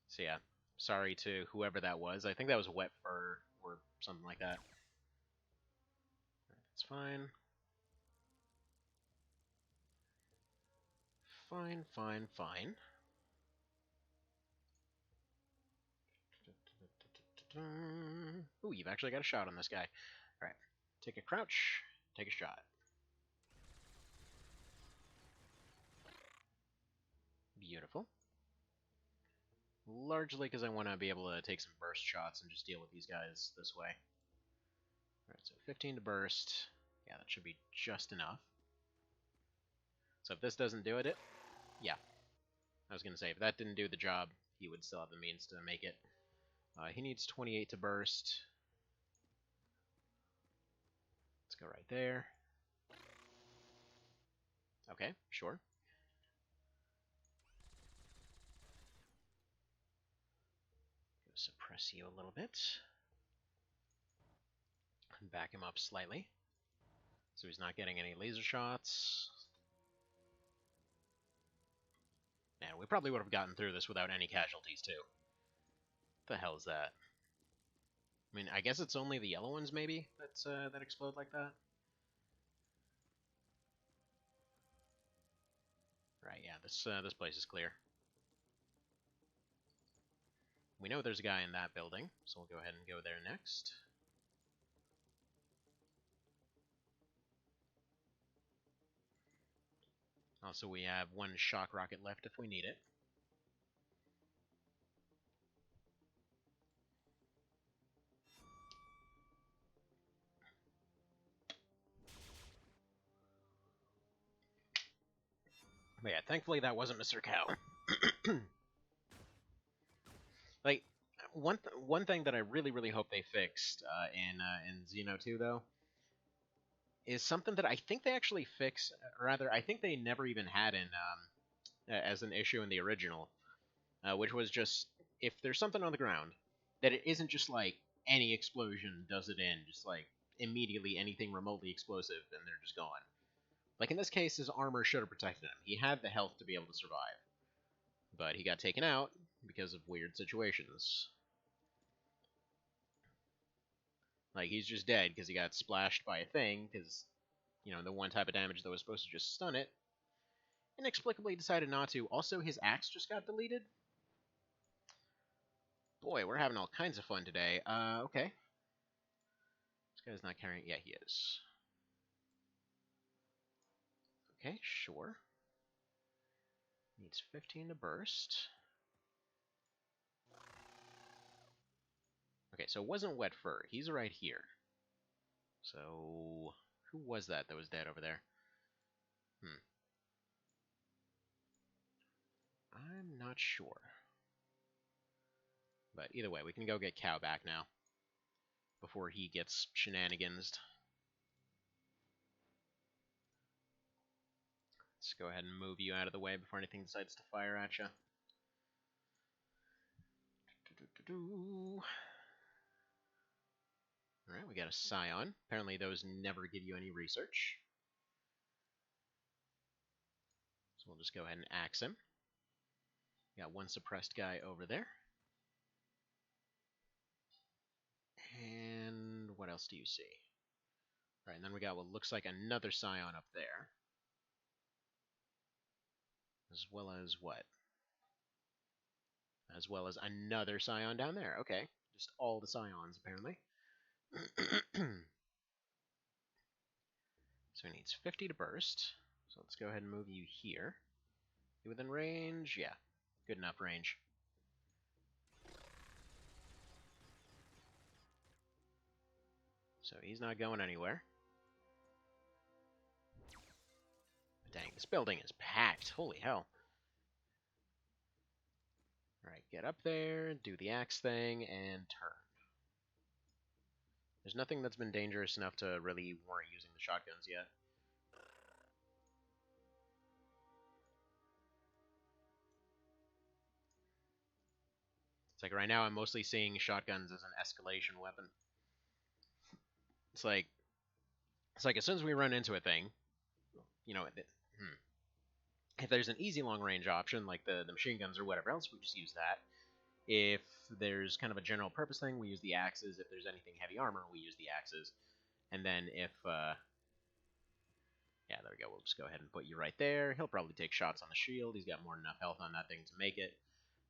So yeah, sorry to whoever that was. I think that was Wet Fur or something like that. That's fine. Fine, fine, fine. Ooh, you've actually got a shot on this guy. Alright, take a crouch, take a shot. Beautiful. Largely because I want to be able to take some burst shots and just deal with these guys this way. Alright, so 15 to burst. Yeah, that should be just enough. So if this doesn't do it, yeah. I was going to say, if that didn't do the job, he would still have the means to make it. He needs 28 to burst. Let's go right there. Okay, sure. Go suppress you a little bit. And back him up slightly. So he's not getting any laser shots. Man, we probably would have gotten through this without any casualties, too. What the hell is that? I mean, I guess it's only the yellow ones, maybe, that explode like that? Right, yeah, this place is clear. We know there's a guy in that building, so we'll go ahead and go there next. Also, we have one shock rocket left if we need it. But yeah, thankfully that wasn't Mr. Cow. Like, one thing that I really hope they fixed in Xeno 2, though, is something that I think they actually fixed, or rather, I think they never even had in as an issue in the original, which was just, if there's something on the ground, that it isn't just like any explosion does it in, just like immediately anything remotely explosive and they're just gone. Like in this case, his armor should have protected him. He had the health to be able to survive. But he got taken out because of weird situations. Like, he's just dead because he got splashed by a thing, because, you know, the one type of damage that was supposed to just stun it, inexplicably decided not to. Also, his axe just got deleted. Boy, we're having all kinds of fun today. Okay. This guy's not carrying... Yeah, he is. Okay, sure. Needs 15 to burst. Okay, so it wasn't Wet Fur. He's right here. So, who was that was dead over there? I'm not sure. But either way, we can go get Cow back now. Before he gets shenanigansed. Let's go ahead and move you out of the way before anything decides to fire at you. Alright, we got a Scion. Apparently those never give you any research. So we'll just go ahead and axe him. Got one suppressed guy over there. And what else do you see? Alright, and then we got what looks like another Scion up there. As well as what? As well as another Scion down there. Okay, just all the Scions, apparently. So he needs 50 to burst. So let's go ahead and move you here. You within range? Yeah, good enough range. So he's not going anywhere. Dang, this building is packed. Holy hell. Alright, get up there, do the axe thing, and turn. There's nothing that's been dangerous enough to really warrant using the shotguns yet. It's like right now I'm mostly seeing shotguns as an escalation weapon. It's like as soon as we run into a thing, you know, if there's an easy long range option like the machine guns or whatever else, we just use that. If there's kind of a general purpose thing, we use the axes. If there's anything heavy armor, we use the axes. And then if, yeah, there we go. We'll just go ahead and put you right there. He'll probably take shots on the shield. He's got more than enough health on that thing to make it.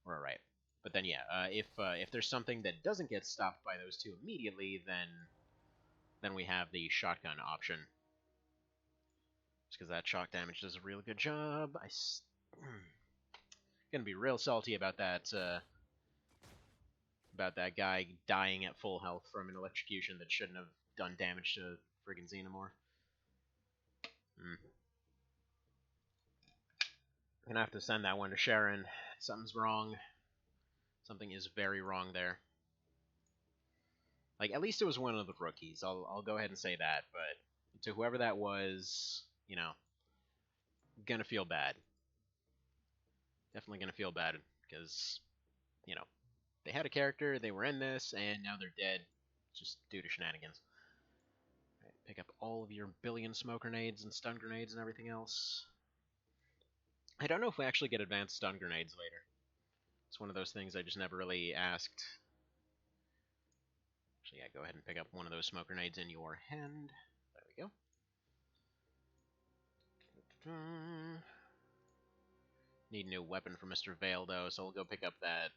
We're alright. But then, yeah, if there's something that doesn't get stopped by those two immediately, then we have the shotgun option. Just because that shock damage does a real good job. Gonna be real salty about that, guy dying at full health from an electrocution that shouldn't have done damage to friggin' Xenomorph. I'm gonna have to send that one to Sharon. Something's wrong. Something is very wrong there. Like, at least it was one of the rookies. I'll go ahead and say that, but to whoever that was, you know, gonna feel bad. Definitely gonna feel bad, because, you know, they had a character, they were in this, and now they're dead, just due to shenanigans. Right, pick up all of your billion smoke grenades and stun grenades and everything else. I don't know if we actually get advanced stun grenades later. It's one of those things I just never really asked. So yeah, go ahead and pick up one of those smoke grenades in your hand. There we go. Need a new weapon for Mr. Vale, though, so we'll go pick up that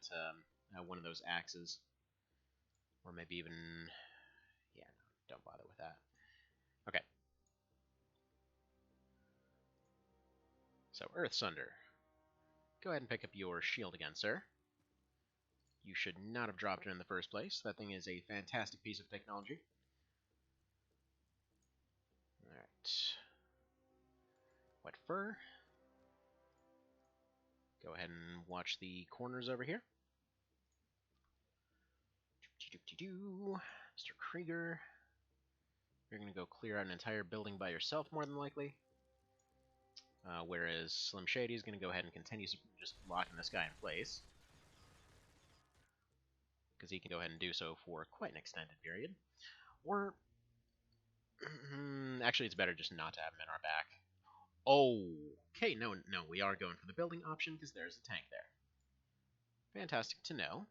one of those axes. Or maybe even... yeah, no, don't bother with that. Okay. So, Earth Sunder. Go ahead and pick up your shield again, sir. You should not have dropped it in the first place. That thing is a fantastic piece of technology. Alright. Wet Fur. Go ahead and watch the corners over here. Mr. Krieger. You're going to go clear out an entire building by yourself, more than likely. Whereas Slim Shady is going to go ahead and continue just locking this guy in place. Because he can go ahead and do so for quite an extended period. Or... actually, it's better just not to have him in our back. Okay, no, we are going for the building option because there's a tank there. Fantastic to know.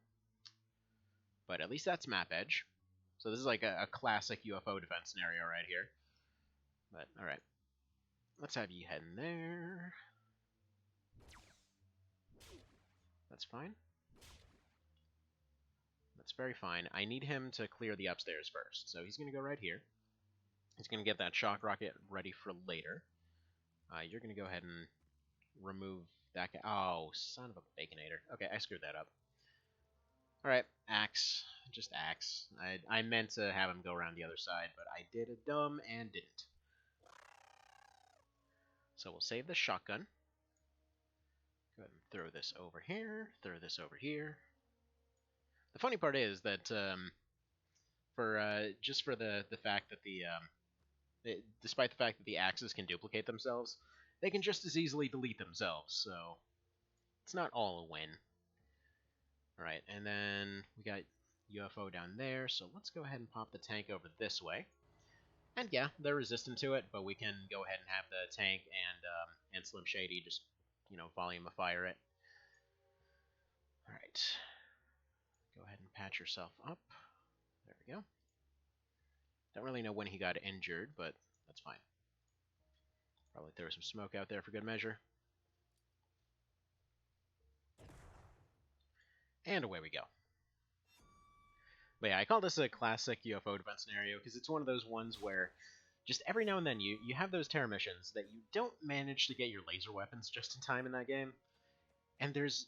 But at least that's map edge. So this is like a classic UFO defense scenario right here. But, alright. Let's have you head in there. That's fine. That's very fine. I need him to clear the upstairs first. So he's going to go right here. He's going to get that shock rocket ready for later. You're going to go ahead and remove that guy. Oh, son of a baconator. Okay, I screwed that up. Alright, axe. Just axe. I meant to have him go around the other side, but I did a dumb and didn't. So we'll save the shotgun. Go ahead and throw this over here. Throw this over here. The funny part is that just for the fact that despite the fact that the axes can duplicate themselves, they can just as easily delete themselves. So it's not all a win. All right, and then we got UFO down there. So let's go ahead and pop the tank over this way. And yeah, they're resistant to it, but we can go ahead and have the tank and Slim Shady just volume of fire it. All right, go ahead and patch yourself up. There we go. Don't really know when he got injured, but that's fine. Probably throw some smoke out there for good measure. And away we go. But yeah, I call this a classic UFO defense scenario because it's one of those ones where just every now and then you have those terror missions that you don't manage to get your laser weapons just in time in that game. And there's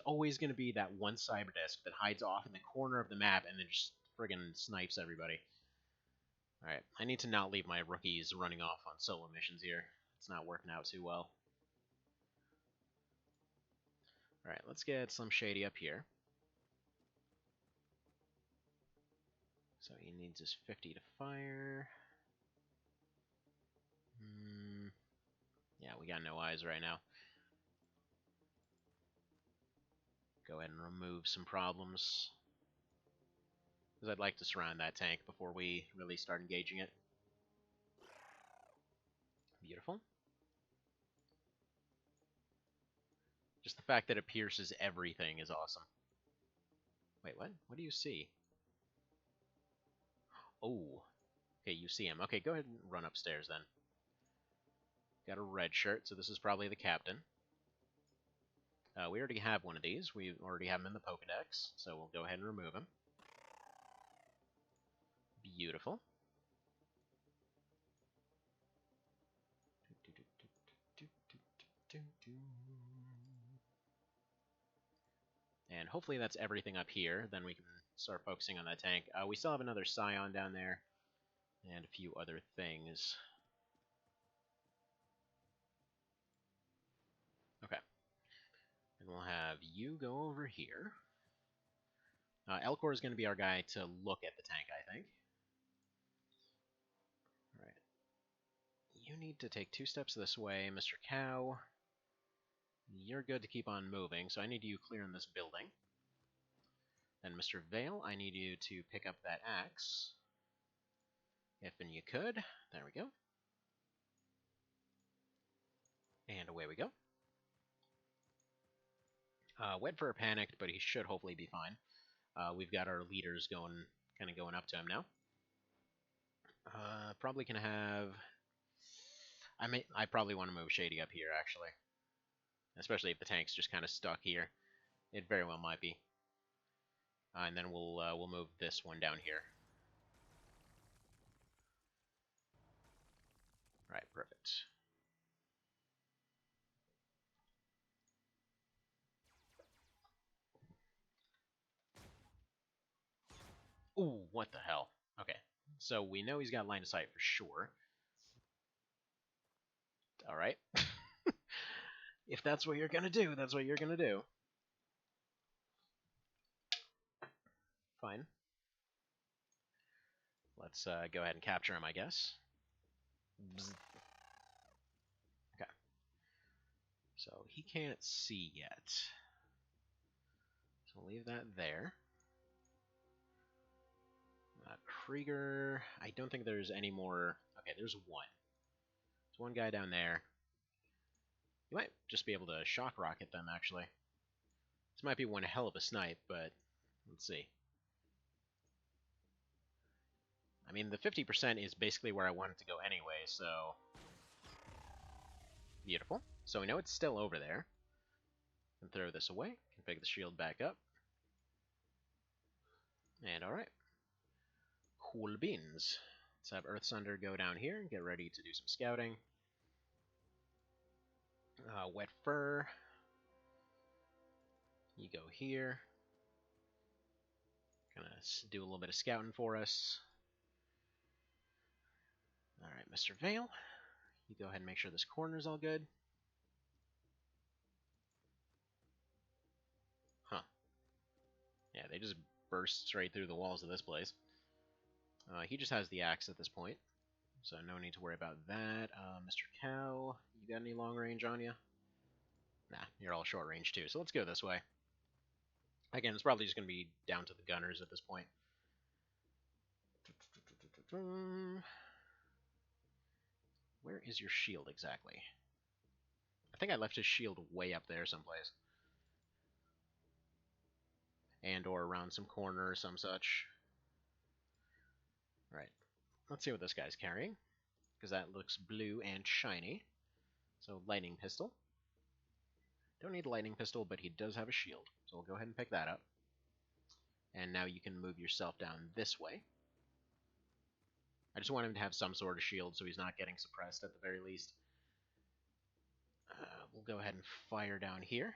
always going to be that one cyber disc that hides off in the corner of the map and then just friggin' snipes everybody. Alright, I need to not leave my rookies running off on solo missions here. It's not working out too well. Alright, let's get Slim Shady up here. So he needs his 50 to fire. Yeah, we got no eyes right now. Go ahead and remove some problems. Because I'd like to surround that tank before we really start engaging it. Beautiful. Just the fact that it pierces everything is awesome. Wait, what? What do you see? Oh. Okay, you see him. Okay, go ahead and run upstairs then. Got a red shirt, so this is probably the captain. We already have one of these. We already have him in the Pokedex, so we'll go ahead and remove him. Beautiful. And hopefully that's everything up here. Then we can start focusing on that tank. We still have another Scion down there, and a few other things. Okay. And we'll have you go over here. Elcor is going to be our guy to look at the tank, I think. Alright. You need to take 2 steps this way, Mr. Cow. You're good to keep on moving, so I need you clearing this building. Then Mr. Vale, I need you to pick up that axe. If and you could. There we go. And away we go. Wedfur panicked, but he should hopefully be fine. We've got our leaders kind of going up to him now. Probably can have... I probably want to move Shady up here, actually. Especially if the tank's just kind of stuck here. It very well might be. And then we'll move this one down here. Alright, perfect. Ooh, what the hell? Okay, so we know he's got line of sight for sure. Alright. If that's what you're gonna do, that's what you're gonna do. Fine. Let's go ahead and capture him, I guess. Bzz. Okay. So he can't see yet. So we'll leave that there. Krieger, I don't think there's any more. Okay, there's one. There's one guy down there. You might just be able to shock rocket them, actually. This might be one hell of a snipe, but let's see. I mean, the 50% is basically where I want it to go anyway, so... Beautiful. So we know it's still over there. And throw this away. Configure the shield back up. And alright. Cool beans. Let's have Earthsunder go down here and get ready to do some scouting. Wet fur. You go here. Gonna do a little bit of scouting for us. Alright, Mr. Vale. You go ahead and make sure this corner's all good. Huh. Yeah, they just burst straight through the walls of this place. He just has the axe at this point, so no need to worry about that. Mr. Cow, you got any long range on you? Nah, you're all short range too, so let's go this way. Again, it's probably just going to be down to the gunners at this point. Where is your shield exactly? I think I left his shield way up there someplace. And or around some corner or some such. Right. Let's see what this guy's carrying, because that looks blue and shiny. So, lightning pistol. Don't need a lightning pistol, but he does have a shield, so we'll go ahead and pick that up. And now you can move yourself down this way. I just want him to have some sort of shield so he's not getting suppressed at the very least. We'll go ahead and fire down here.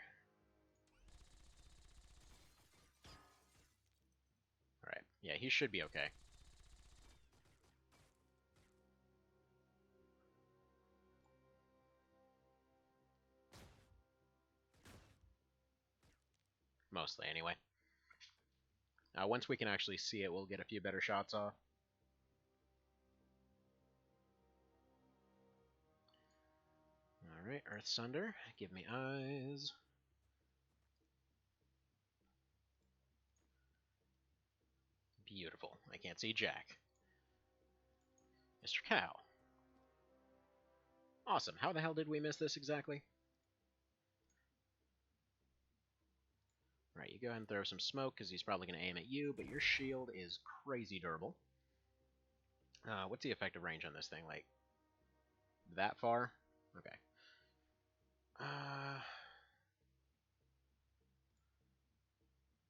Alright, yeah, he should be okay. Mostly, anyway. Once we can actually see it, we'll get a few better shots off. Alright, Earth Sunder, give me eyes. Beautiful. I can't see Jack. Mr. Cow. Awesome. How the hell did we miss this exactly? Right, you go ahead and throw some smoke, because he's probably going to aim at you, but your shield is crazy durable. What's the effective range on this thing? Like, that far? Okay.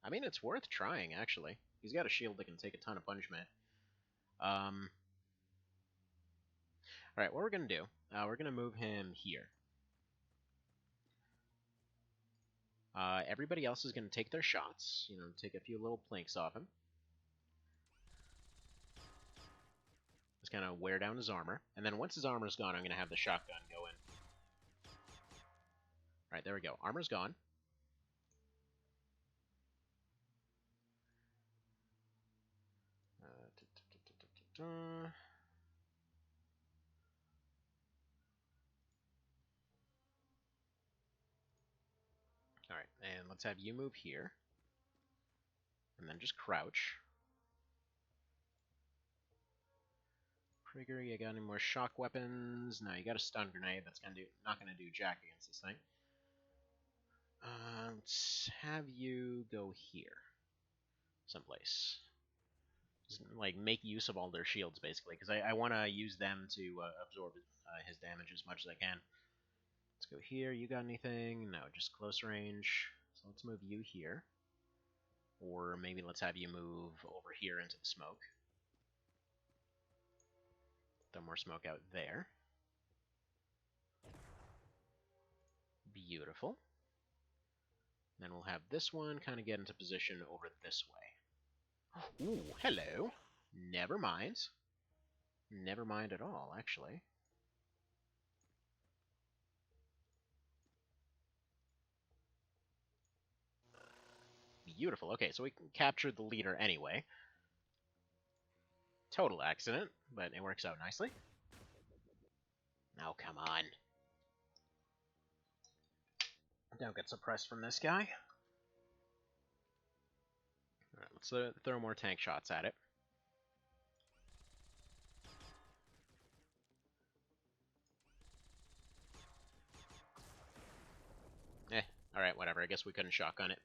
I mean, it's worth trying, actually. He's got a shield that can take a ton of punishment. Alright, what we're going to do, we're going to move him here. Everybody else is going to take their shots, you know, take a few little planks off him. Just kind of wear down his armor. And then once his armor's gone, I'm going to have the shotgun go in. Alright, there we go. Armor's gone. Alright, and let's have you move here. And then just crouch. Trigger, you got any more shock weapons? No, you got a stun grenade. That's not gonna do jack against this thing. Let's have you go here. Someplace. Just, like, make use of all their shields, basically, because I want to use them to absorb his damage as much as I can. Let's go here. You got anything? No, just close range. So let's move you here. Or maybe let's have you move over here into the smoke. Throw more smoke out there. Beautiful. Then we'll have this one kind of get into position over this way. Ooh, hello. Never mind. Never mind at all, actually. Beautiful. Okay, so we can capture the leader anyway. Total accident, but it works out nicely. Now, come on. Don't get suppressed from this guy. Alright, let's throw more tank shots at it. Alright, whatever. I guess we couldn't shotgun it.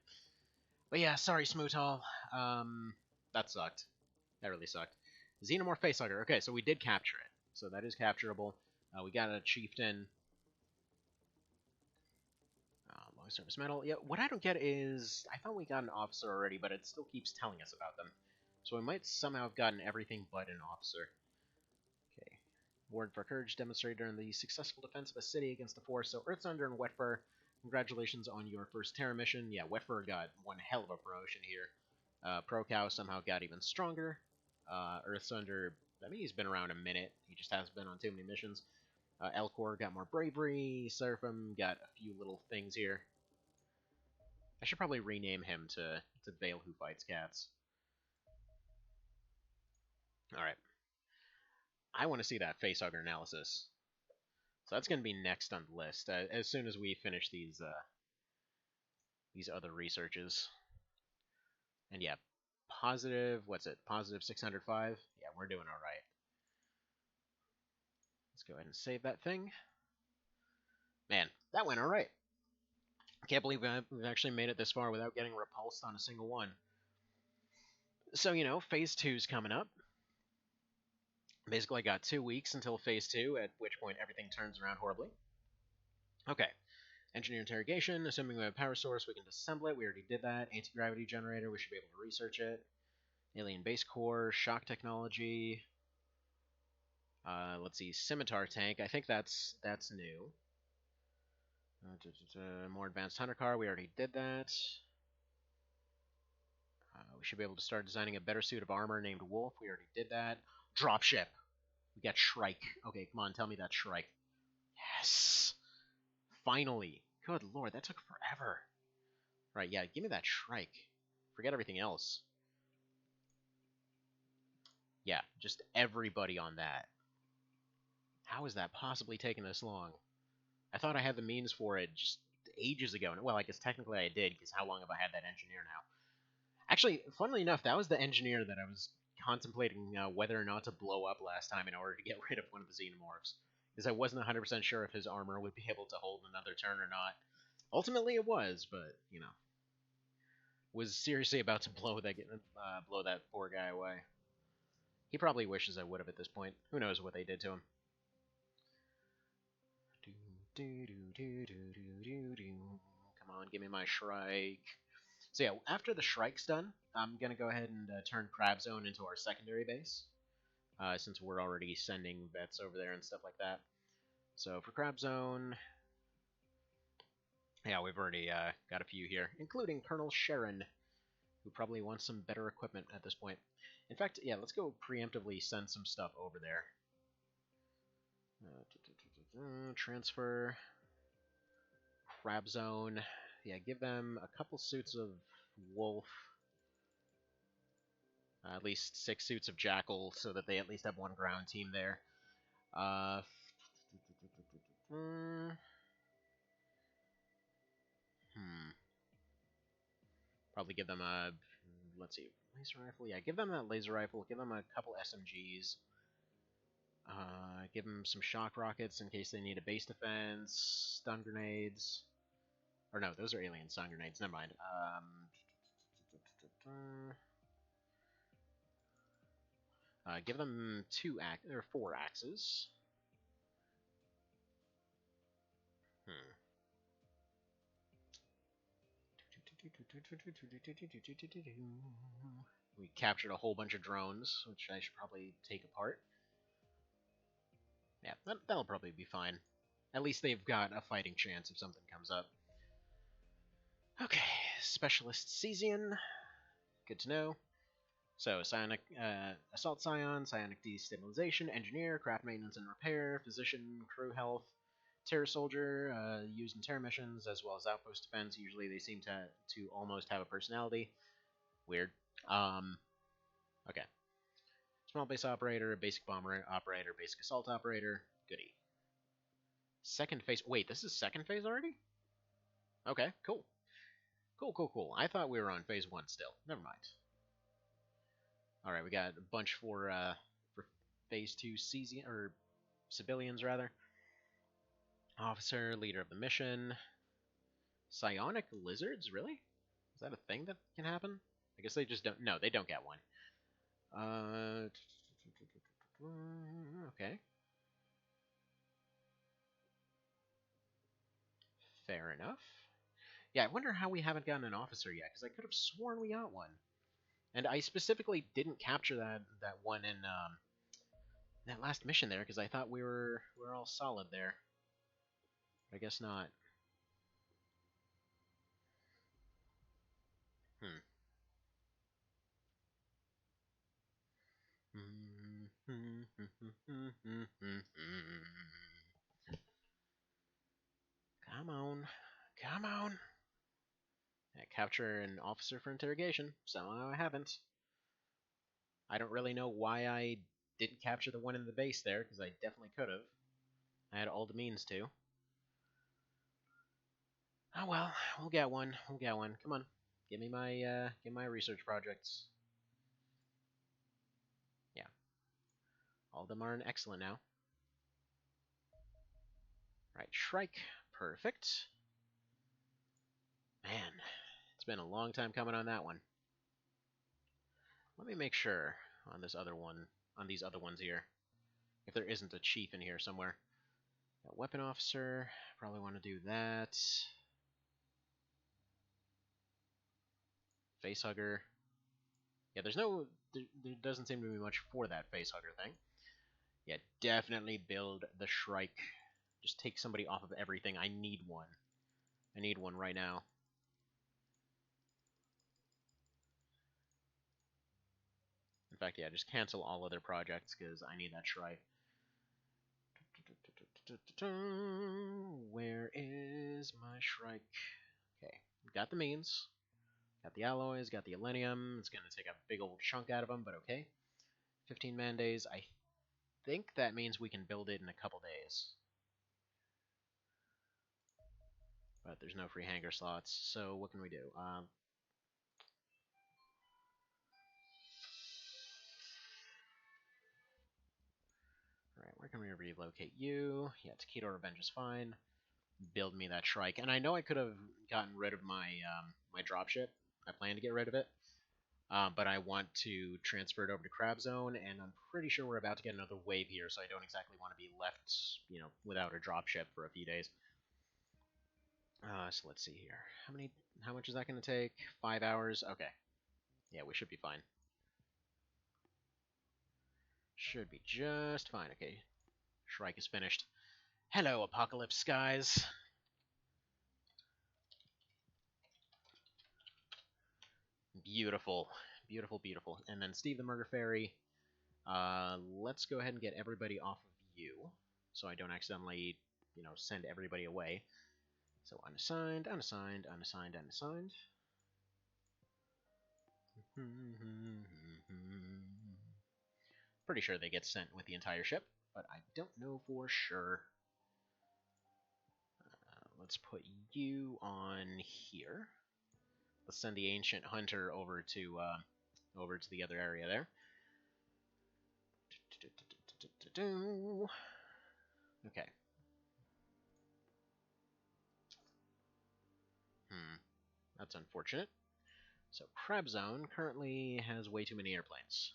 But yeah, sorry, Smoothall. That sucked. That really sucked. Xenomorph Facehugger. Okay, so we did capture it. So that is capturable. We got a chieftain. Long service medal. Yeah, what I don't get is... I thought we got an officer already, but it still keeps telling us about them. So we might somehow have gotten everything but an officer. Okay. Award for courage demonstrated during the successful defense of a city against the force. So Earthsunder and Wetfur, congratulations on your first Terra mission. Yeah, Wetfur got one hell of a promotion here. Pro-Cow somehow got even stronger. Earthsunder, I mean, he's been around a minute. He just hasn't been on too many missions. Elcor got more bravery. Seraphim got a few little things here. I should probably rename him to Vale Who Fights Cats. Alright. I want to see that facehugger analysis. So that's going to be next on the list, as soon as we finish these other researches. And yeah, positive, what's it, positive 605? Yeah, we're doing alright. Let's go ahead and save that thing. Man, that went alright. I can't believe we've actually made it this far without getting repulsed on a single one. So, you know, Phase 2's coming up. Basically, I got 2 weeks until Phase 2, at which point everything turns around horribly. Okay. Engineer interrogation. Assuming we have a power source, we can disassemble it. We already did that. Anti-gravity generator. We should be able to research it. Alien base core. Shock technology. Let's see. Scimitar tank. I think that's new. More advanced hunter car. We already did that. We should be able to start designing a better suit of armor named Wolf. We already did that. Dropship. We got Shrike. Okay, come on. Tell me that's Shrike. Yes. Finally. Good lord, that took forever. Right, yeah, give me that Shrike. Forget everything else. Yeah, just everybody on that. How is that possibly taking this long? I thought I had the means for it just ages ago. Well, I guess technically I did, because how long have I had that engineer now? Actually, funnily enough, that was the engineer that I was contemplating whether or not to blow up last time in order to get rid of one of the xenomorphs. Because I wasn't 100% sure if his armor would be able to hold another turn or not. Ultimately it was, but, you know. Was seriously about to blow that poor guy away. He probably wishes I would have at this point. Who knows what they did to him. Come on, give me my Shrike. So yeah, after the Shrike's done, I'm going to go ahead and turn Crab Zone into our secondary base. Since we're already sending vets over there and stuff like that. So for Crab Zone, yeah, we've already got a few here, including Colonel Sharon, who probably wants some better equipment at this point. In fact, yeah, let's go preemptively send some stuff over there. Transfer. Crab Zone. Yeah, give them a couple suits of Wolf. At least 6 suits of Jackal, so that they at least have one ground team there. Probably give them a, let's see, laser rifle. Yeah, give them that laser rifle. Give them a couple SMGs. Give them some shock rockets in case they need a base defense. Stun grenades. Or no, those are alien stun grenades. Never mind. Give them 4 axes. We captured a whole bunch of drones, which I should probably take apart. Yeah, that'll probably be fine. At least they've got a fighting chance if something comes up. Okay, Specialist Cesian. Good to know. So, psionic, Assault Scion, Psionic Destabilization, Engineer, Craft Maintenance and Repair, Physician, Crew Health, Terror Soldier, used in terror missions, as well as Outpost Defense. Usually they seem to almost have a personality. Weird. Okay. Small Base Operator, Basic Bomber Operator, Basic Assault Operator. Goody. Second phase. Wait, this is second phase already? Okay, cool. Cool. I thought we were on phase 1 still. Never mind. Alright, we got a bunch for phase 2 or civilians, rather. Officer, leader of the mission. Psionic lizards, really? Is that a thing that can happen? I guess they just don't. No, they don't get one. Okay. Fair enough. Yeah, I wonder how we haven't gotten an officer yet, because I could have sworn we got one. And I specifically didn't capture that one that last mission there, because I thought we were all solid there. But I guess not. Hmm. Come on. Come on. Yeah, capture an officer for interrogation. Somehow I haven't. I don't really know why I didn't capture the one in the base there, because I definitely could have. I had all the means to. Oh well, we'll get one. We'll get one. Come on. Give my research projects. Yeah. All of them are excellent now. Right, Shrike. Perfect. Man, it's been a long time coming on that one. Let me make sure on this other one, on these other ones here, if there isn't a chief in here somewhere. Got weapon officer, probably want to do that. Facehugger. Yeah, there doesn't seem to be much for that facehugger thing. Yeah, definitely build the Shrike. Just take somebody off of everything. I need one. I need one right now. In fact, yeah, just cancel all other projects because I need that Shrike. Where is my Shrike? Okay, got the means. Got the alloys, got the alenium. It's going to take a big old chunk out of them, but okay. 15 man days. I think that means we can build it in a couple days. But there's no free hangar slots, so what can we do? Alright, where can we relocate you? Yeah, Takedo Revenge is fine. Build me that Shrike. And I know I could have gotten rid of my my dropship. I plan to get rid of it. But I want to transfer it over to Crab Zone, and I'm pretty sure we're about to get another wave here, so I don't exactly want to be left, without a dropship for a few days. So let's see here. How much is that going to take? 5 hours? Okay. Yeah, we should be fine. Should be just fine. Okay. Shrike is finished. Hello, Apocalypse Skies. Beautiful. Beautiful, beautiful. And then Steve the Murder Fairy. Let's go ahead and get everybody off of you, so I don't accidentally, send everybody away. So unassigned, unassigned, unassigned, unassigned. Pretty sure they get sent with the entire ship, but I don't know for sure. Let's put you on here. Let's send the Ancient Hunter over to the other area there. Okay. That's unfortunate. So Crab Zone currently has way too many airplanes.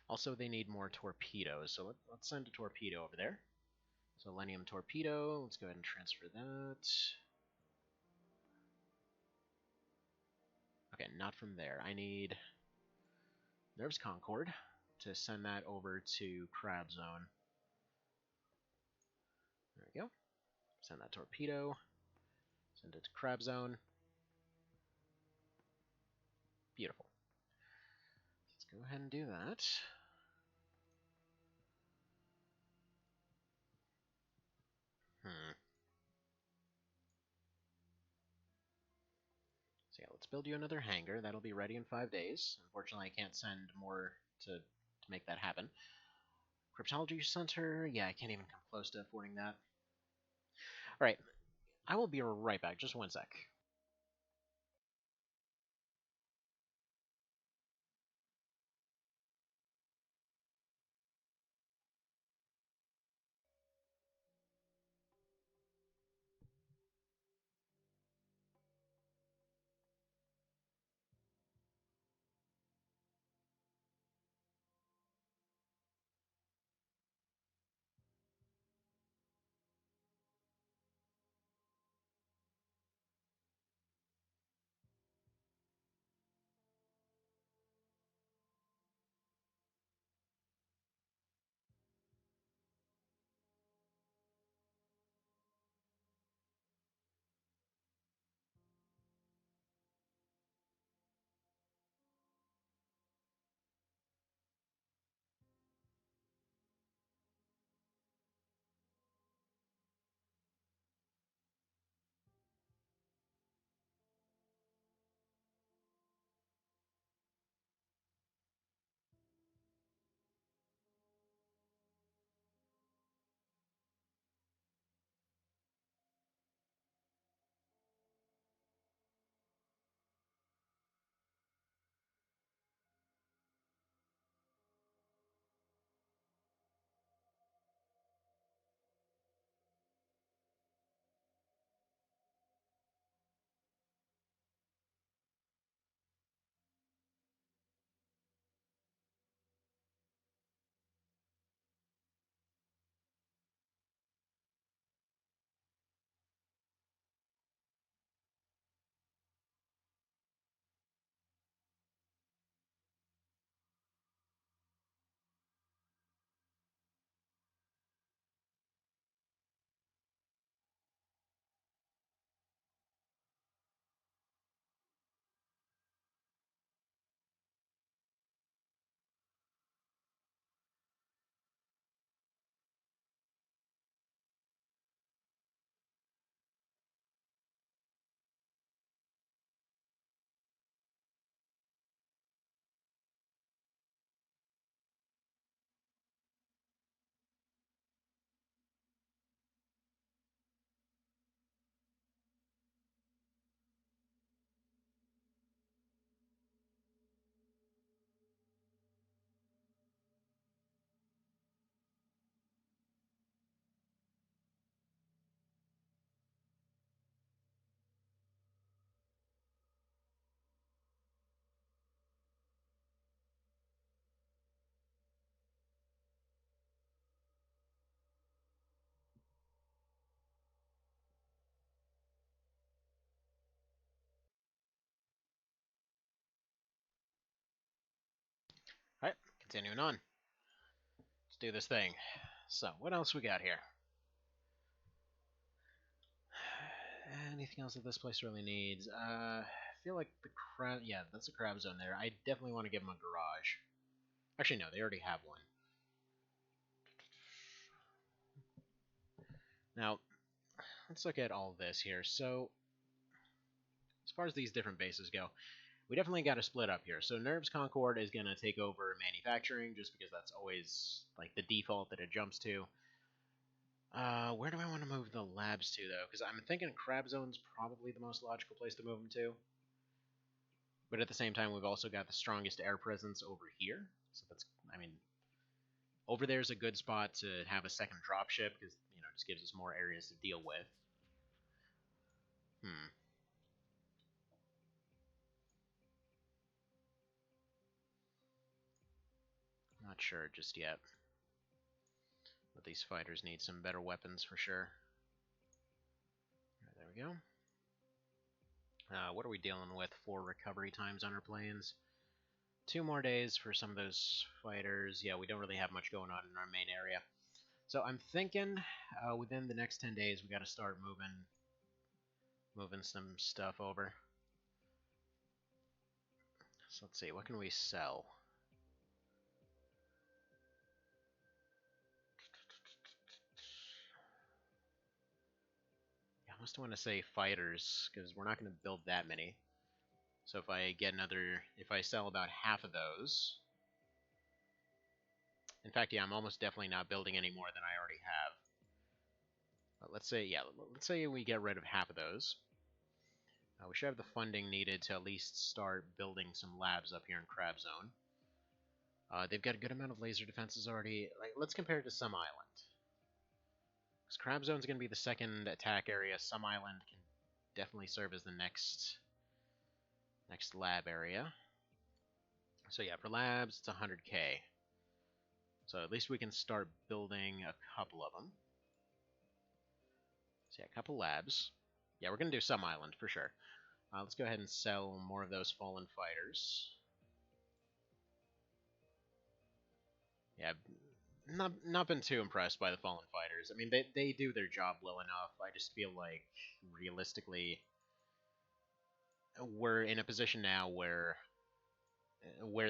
Also, they need more torpedoes, so let's send a torpedo over there. So Selenium Torpedo, let's go ahead and transfer that. Okay, not from there. I need Nerves Concord to send that over to Crab Zone. There we go. Send that torpedo. Send it to Crab Zone. Beautiful. Let's go ahead and do that. So yeah, let's build you another hangar. That'll be ready in 5 days. Unfortunately, I can't send more to make that happen. Cryptology Center, yeah, I can't even come close to affording that. Alright, I will be right back. Just one sec. Continuing on. Let's do this thing. So, what else we got here? Anything else that this place really needs? I feel like the crab... Yeah, that's a crab zone there. I definitely want to give them a garage. Actually, no, they already have one. Now, let's look at all this here. So, as far as these different bases go, we definitely got to split up here. So Nerves Concord is going to take over manufacturing, just because that's always like the default that it jumps to. Where do I want to move the labs to, though? Because I'm thinking Crab Zone's probably the most logical place to move them to. But at the same time, we've also got the strongest air presence over here. So that's, I mean, over there's a good spot to have a second dropship, because, you know, it just gives us more areas to deal with. Not sure just yet. But these fighters need some better weapons for sure. Right, there we go. What are we dealing with for recovery times on our planes? 2 more days for some of those fighters. Yeah, we don't really have much going on in our main area. So I'm thinking within the next 10 days we got to start moving some stuff over. So let's see, what can we sell? I almost want to say fighters, because we're not going to build that many. So if I get another, if I sell about half of those, in fact, yeah, I'm almost definitely not building any more than I already have. But let's say, yeah, let's say we get rid of half of those. We should have the funding needed to at least start building some labs up here in Crab Zone. They've got a good amount of laser defenses already. Like, let's compare it to Some Island. Because Crab Zone's going to be the second attack area. Some Island can definitely serve as the next lab area. So yeah, for labs, it's 100k. So at least we can start building a couple of them. So yeah, a couple labs. Yeah, we're going to do Some Island for sure. Let's go ahead and sell more of those fallen fighters. Yeah, not been too impressed by the fallen fighters. I mean, they do their job well enough. I just feel like, realistically, we're in a position now where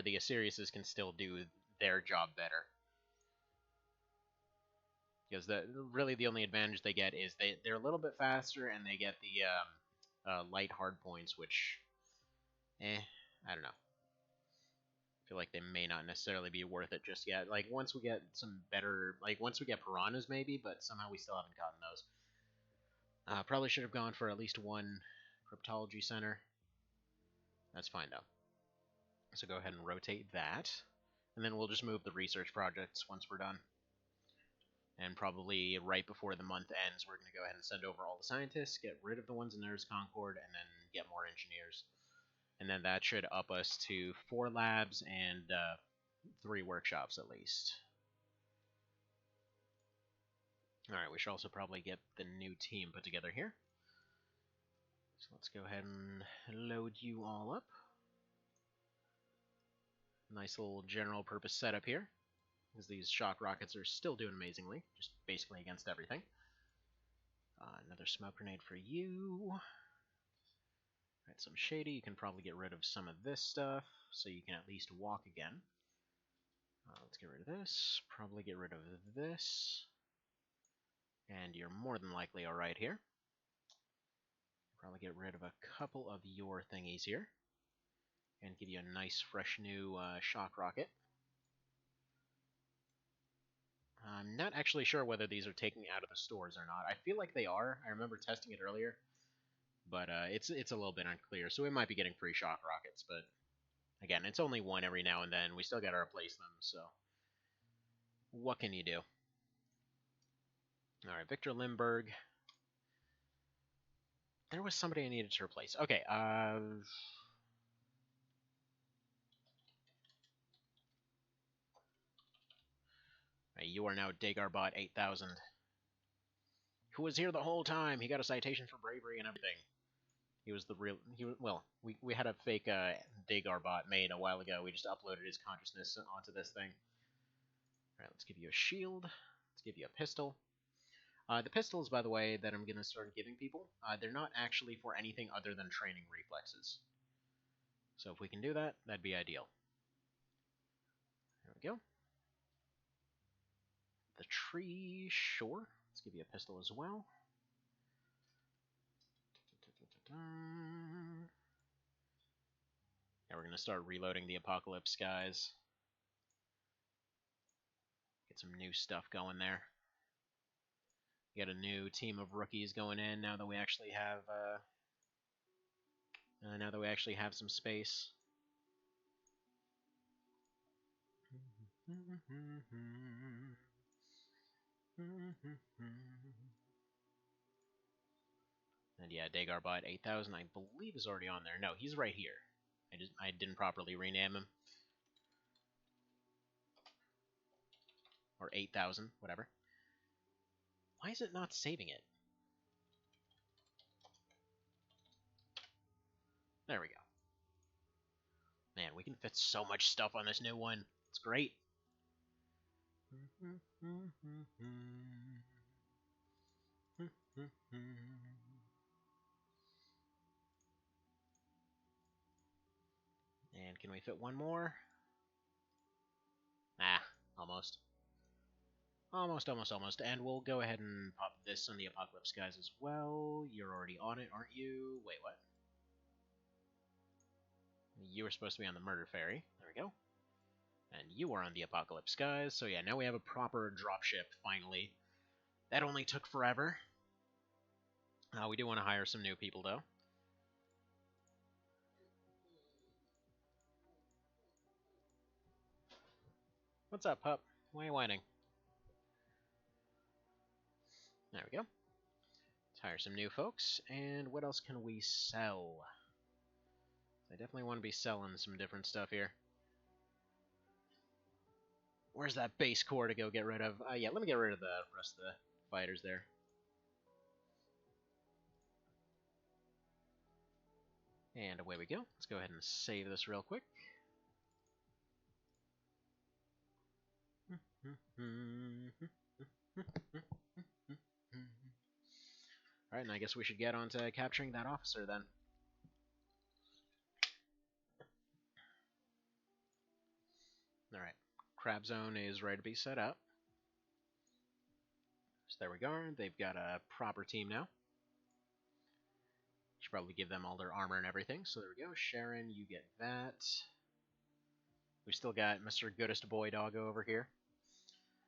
the Asiriuses can still do their job better. Because really the only advantage they get is they're a little bit faster, and they get the light hard points, which, I don't know. I feel like they may not necessarily be worth it just yet. Like, once we get some better, like, once we get piranhas maybe, but somehow we still haven't gotten those. Probably should have gone for at least one cryptology center. That's fine, though. So go ahead and rotate that. And then we'll just move the research projects once we're done. And probably right before the month ends, we're going to go ahead and send over all the scientists, get rid of the ones in Nerves Concord, and then get more engineers. And then that should up us to 4 labs and 3 workshops at least. Alright, we should also probably get the new team put together here. So let's go ahead and load you all up. Nice little general purpose setup here, because these shock rockets are still doing amazingly, just basically against everything. Another smoke grenade for you. Alright, some shady. You can probably get rid of some of this stuff, so you can at least walk again. Let's get rid of this. Probably get rid of this. And you're more than likely alright here. Probably get rid of a couple of your thingies here. And give you a nice, fresh new shock rocket. I'm not actually sure whether these are taking out of the stores or not. I feel like they are. I remember testing it earlier. But it's a little bit unclear. So we might be getting free shock rockets. But again, it's only one every now and then. We still got to replace them. So what can you do? Alright, Victor Limburg. There was somebody I needed to replace. Okay, you are now Dagarbot 8000. Who was here the whole time? He got a citation for bravery and everything. He was the real. Well, we had a fake Dagar bot made a while ago. We just uploaded his consciousness onto this thing. All right, let's give you a shield. Let's give you a pistol. The pistols, by the way, that I'm gonna start giving people, they're not actually for anything other than training reflexes. So if we can do that, that'd be ideal. There we go. The tree, sure. Let's give you a pistol as well. Yeah, we're gonna start reloading the apocalypse, guys. Get some new stuff going there. Get a new team of rookies going in now that we actually have some space. And yeah, Dagarbot 8000, I believe, is already on there. No, he's right here. I didn't properly rename him. Or 8000, whatever. Why is it not saving it? There we go. Man, we can fit so much stuff on this new one. It's great. And can we fit one more? Ah, almost. Almost. And we'll go ahead and pop this on the Apocalypse guys as well. You're already on it, aren't you? Wait, what? You were supposed to be on the Murder Ferry. There we go. And you are on the Apocalypse guys. So yeah, now we have a proper dropship, finally. That only took forever. We do want to hire some new people, though. What's up, pup? Why are you whining? There we go. Let's hire some new folks. And what else can we sell? I definitely want to be selling some different stuff here. Where's that base core to go get rid of? Yeah, let me get rid of the rest of the fighters there. And away we go. Let's go ahead and save this real quick. Alright, and I guess we should get on to capturing that officer then. Alright, Crab Zone is ready to be set up. So there we go. They've got a proper team now. Should probably give them all their armor and everything. So there we go. Sharon, you get that. We still got Mr. Goodest Boy Doggo over here.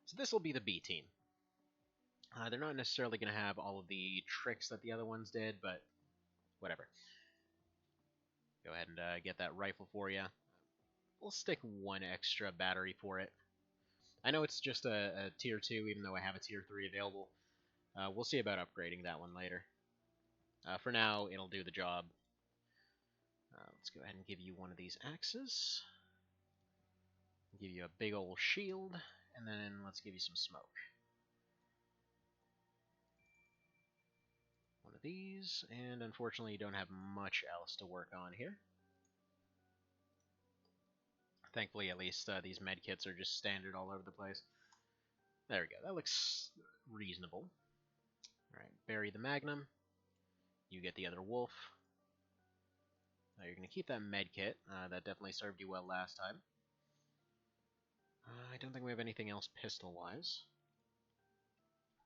So this will be the B team. They're not necessarily going to have all of the tricks that the other ones did, but whatever. Go ahead and get that rifle for you. We'll stick one extra battery for it. I know it's just a tier 2, even though I have a tier 3 available. We'll see about upgrading that one later. For now, it'll do the job. Let's go ahead and give you one of these axes. Give you a big old shield, and then let's give you some smoke. One of these, and unfortunately you don't have much else to work on here. Thankfully, at least these medkits are just standard all over the place. There we go. That looks reasonable. Alright, bury the Magnum. You get the other wolf. Now you're going to keep that medkit. That definitely served you well last time. I don't think we have anything else pistol-wise.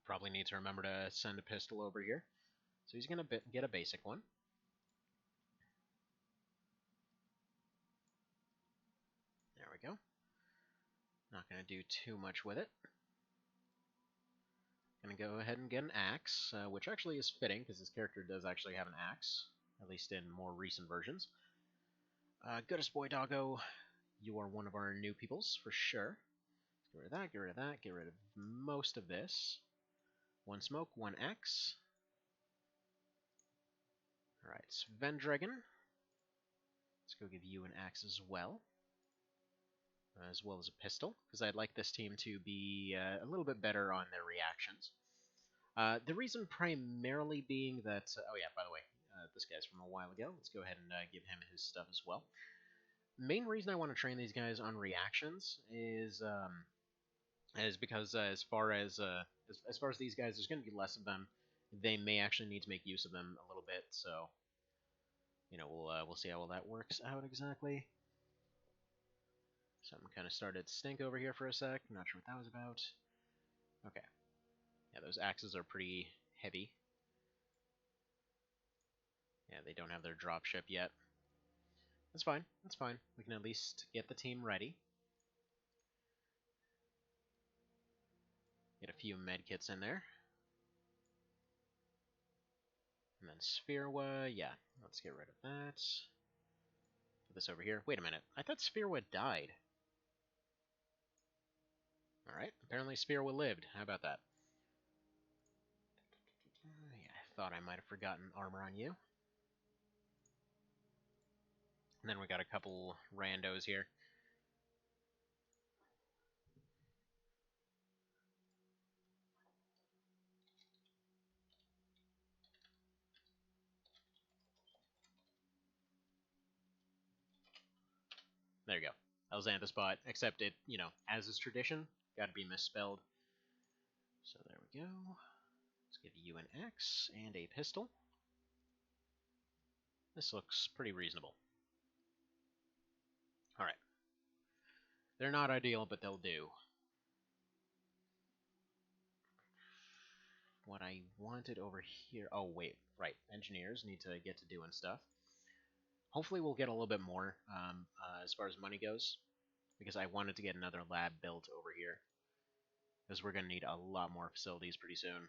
Probably need to remember to send a pistol over here. So he's going to get a basic one. There we go. Not going to do too much with it. Going to go ahead and get an axe, which actually is fitting because this character does actually have an axe, at least in more recent versions. Goodest Boy Doggo, you are one of our new peoples for sure. Get rid of that, get rid of that, get rid of most of this. One smoke, one axe. Alright, Svendragon. Let's go give you an axe as well as a pistol, because I'd like this team to be a little bit better on their reactions. The reason primarily being that... oh yeah, by the way, this guy's from a while ago. Let's go ahead and give him his stuff as well. Main reason I want to train these guys on reactions is because as far as these guys, there's going to be less of them. They may actually need to make use of them a little bit, so we'll see how well that works out exactly. Something kind of started to stink over here for a sec. Not sure what that was about. Okay. Yeah, those axes are pretty heavy. Yeah, they don't have their dropship yet. That's fine. That's fine. We can at least get the team ready. Get a few medkits in there. And then Spherewa, yeah, let's get rid of that. Put this over here. Wait a minute. I thought Spherewa died. Alright, apparently Spherewa lived. How about that? Yeah, I thought I might have forgotten armor on you. And then we got a couple randos here. There you go. That was Anthispot, except it, as is tradition, gotta be misspelled. So there we go. Let's give you an axe and a pistol. This looks pretty reasonable. Alright. They're not ideal, but they'll do. What I wanted over here... Oh, wait. Right. Engineers need to get to doing stuff. Hopefully we'll get a little bit more as far as money goes, because I wanted to get another lab built over here, because we're going to need a lot more facilities pretty soon.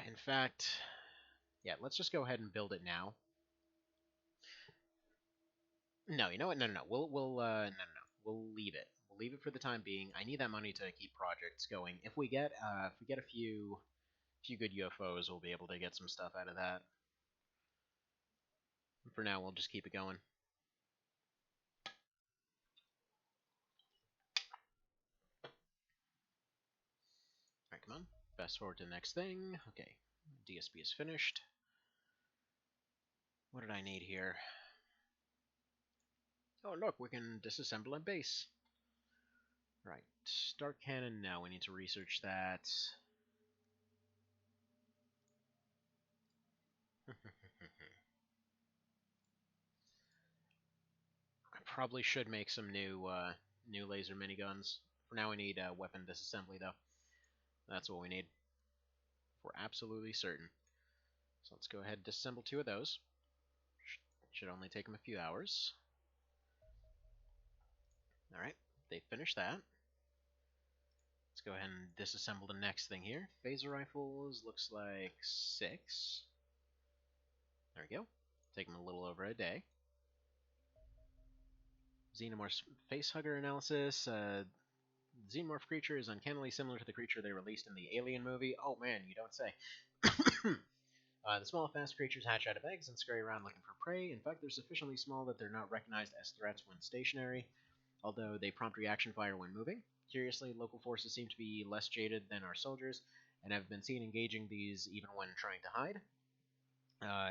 In fact, yeah, let's just go ahead and build it now. No, you know what? No. We'll leave it. We'll leave it for the time being. I need that money to keep projects going. If we get a few good UFOs, we'll be able to get some stuff out of that. For now, we'll just keep it going. Alright, come on. Fast forward to the next thing. Okay, DSP is finished. What did I need here? Oh, look, we can disassemble a base. Right, start cannon now. We need to research that. I probably should make some new laser miniguns. For now, we need weapon disassembly, though. That's what we need. We're absolutely certain. So let's go ahead and disassemble 2 of those. Should only take them a few hours. Alright, they finished that. Let's go ahead and disassemble the next thing here. Phaser rifles, looks like 6. There we go. Take them a little over a day. Xenomorph facehugger analysis. Xenomorph creature is uncannily similar to the creature they released in the Alien movie. Oh man, you don't say. The small, fast creatures hatch out of eggs and scurry around looking for prey. In fact, they're sufficiently small that they're not recognized as threats when stationary, although they prompt reaction fire when moving. Curiously, local forces seem to be less jaded than our soldiers, and have been seen engaging these even when trying to hide.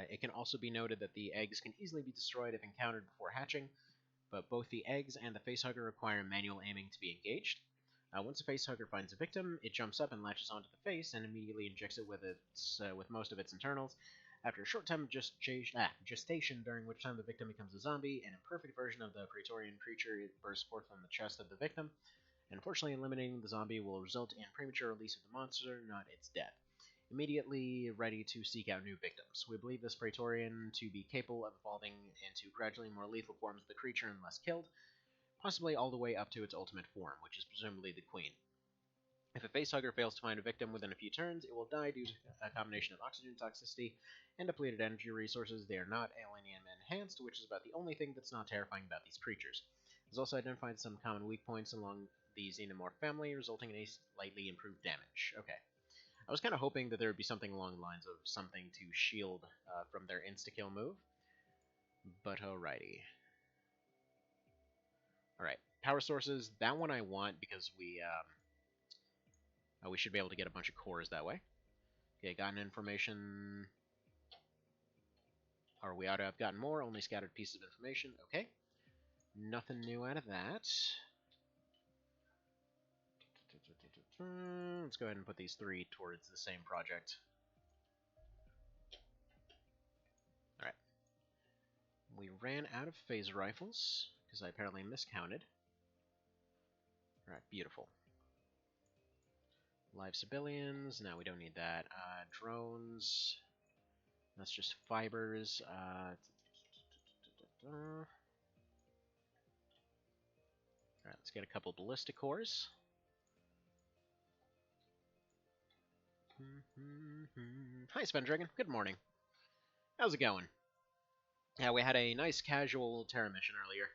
It can also be noted that the eggs can easily be destroyed if encountered before hatching, but both the eggs and the facehugger require manual aiming to be engaged. Once a facehugger finds a victim, it jumps up and latches onto the face and immediately injects it with most of its internals. After a short time of gestation, during which time the victim becomes a zombie, an imperfect version of the Praetorian creature bursts forth from the chest of the victim. And unfortunately, eliminating the zombie will result in premature release of the monster, not its death. Immediately ready to seek out new victims. We believe this Praetorian to be capable of evolving into gradually more lethal forms of the creature unless killed, possibly all the way up to its ultimate form, which is presumably the queen. If a facehugger fails to find a victim within a few turns, it will die due to a combination of oxygen toxicity and depleted energy resources. They are not alien enhanced, which is about the only thing that's not terrifying about these creatures. There's also identified some common weak points along the Xenomorph family, resulting in a slightly improved damage. Okay. I was kind of hoping that there would be something along the lines of something to shield from their insta-kill move, but alrighty. Alright, power sources, that one I want because we should be able to get a bunch of cores that way. Okay, gotten information. Or we ought to have gotten more, only scattered pieces of information. Okay. Nothing new out of that. Let's go ahead and put these 3 towards the same project. Alright. We ran out of phaser rifles, because I apparently miscounted. Alright, beautiful. Live civilians, no, we don't need that. Drones, that's just fibers. Alright, let's get a couple ballistic cores. Hi, Spuddening. Good morning. How's it going? Yeah, we had a nice casual Terra mission earlier.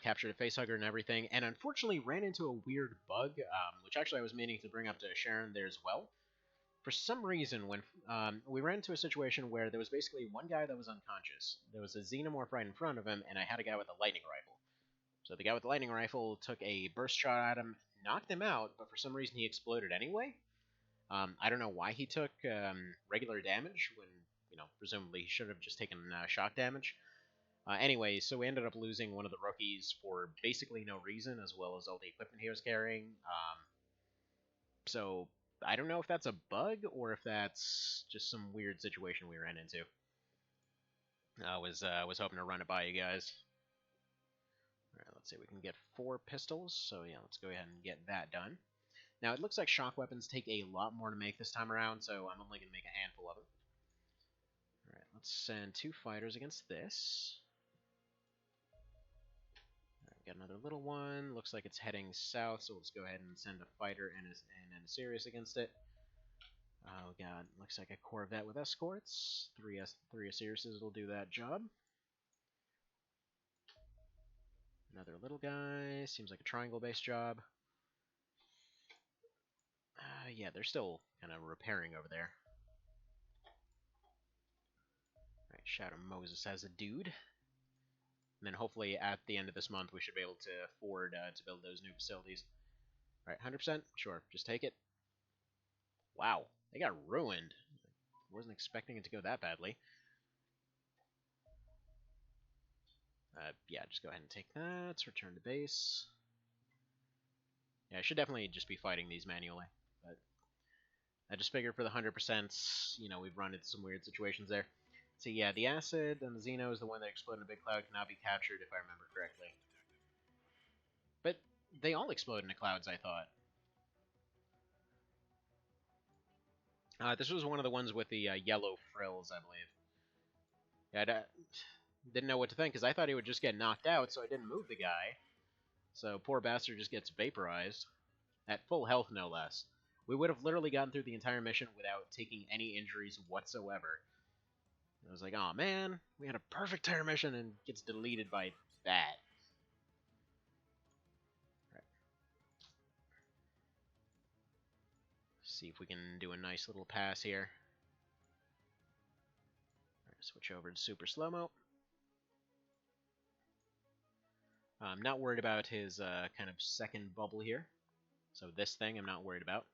Captured a facehugger and everything, and unfortunately ran into a weird bug, which actually I was meaning to bring up to Sharon there as well. For some reason, when we ran into a situation where there was basically one guy that was unconscious, there was a xenomorph right in front of him, and I had a guy with a lightning rifle. So the guy with the lightning rifle took a burst shot at him, knocked him out, but for some reason he exploded anyway. I don't know why he took regular damage when, presumably he should have just taken shock damage. Anyway, so we ended up losing one of the rookies for basically no reason, as well as all the equipment he was carrying. So I don't know if that's a bug or if that's just some weird situation we ran into. I was hoping to run it by you guys. Alright, let's see, we can get 4 pistols, so yeah, let's go ahead and get that done. Now, it looks like shock weapons take a lot more to make this time around, so I'm only going to make a handful of them. Alright, let's send 2 fighters against this. Alright, got another little one. Looks like it's heading south, so let's go ahead and send a fighter and a Sirius against it. We got, looks like a Corvette with escorts. 3 Siriuses will do that job. Another little guy. Seems like a triangle-based job. Yeah, they're still kind of repairing over there. Alright, Shadow Moses has a dude. And then hopefully at the end of this month we should be able to afford to build those new facilities. Alright, 100%? Sure, just take it. Wow, they got ruined. Wasn't expecting it to go that badly. Yeah, just go ahead and take that. Let's return to base. Yeah, I should definitely just be fighting these manually. But I just figured for the 100%, we've run into some weird situations there. So yeah, the acid and the Xeno is the one that exploded in a big cloud, cannot be captured if I remember correctly. But they all explode into clouds, I thought. This was one of the ones with the yellow frills, I believe. Yeah, didn't know what to think, because I thought he would just get knocked out, so I didn't move the guy. So poor bastard just gets vaporized. At full health, no less. We would have literally gotten through the entire mission without taking any injuries whatsoever. I was like, oh man, we had a perfect Terra mission and gets deleted by that. Right. See if we can do a nice little pass here. Right, switch over to super slow-mo. I'm not worried about his kind of second bubble here. So this thing I'm not worried about.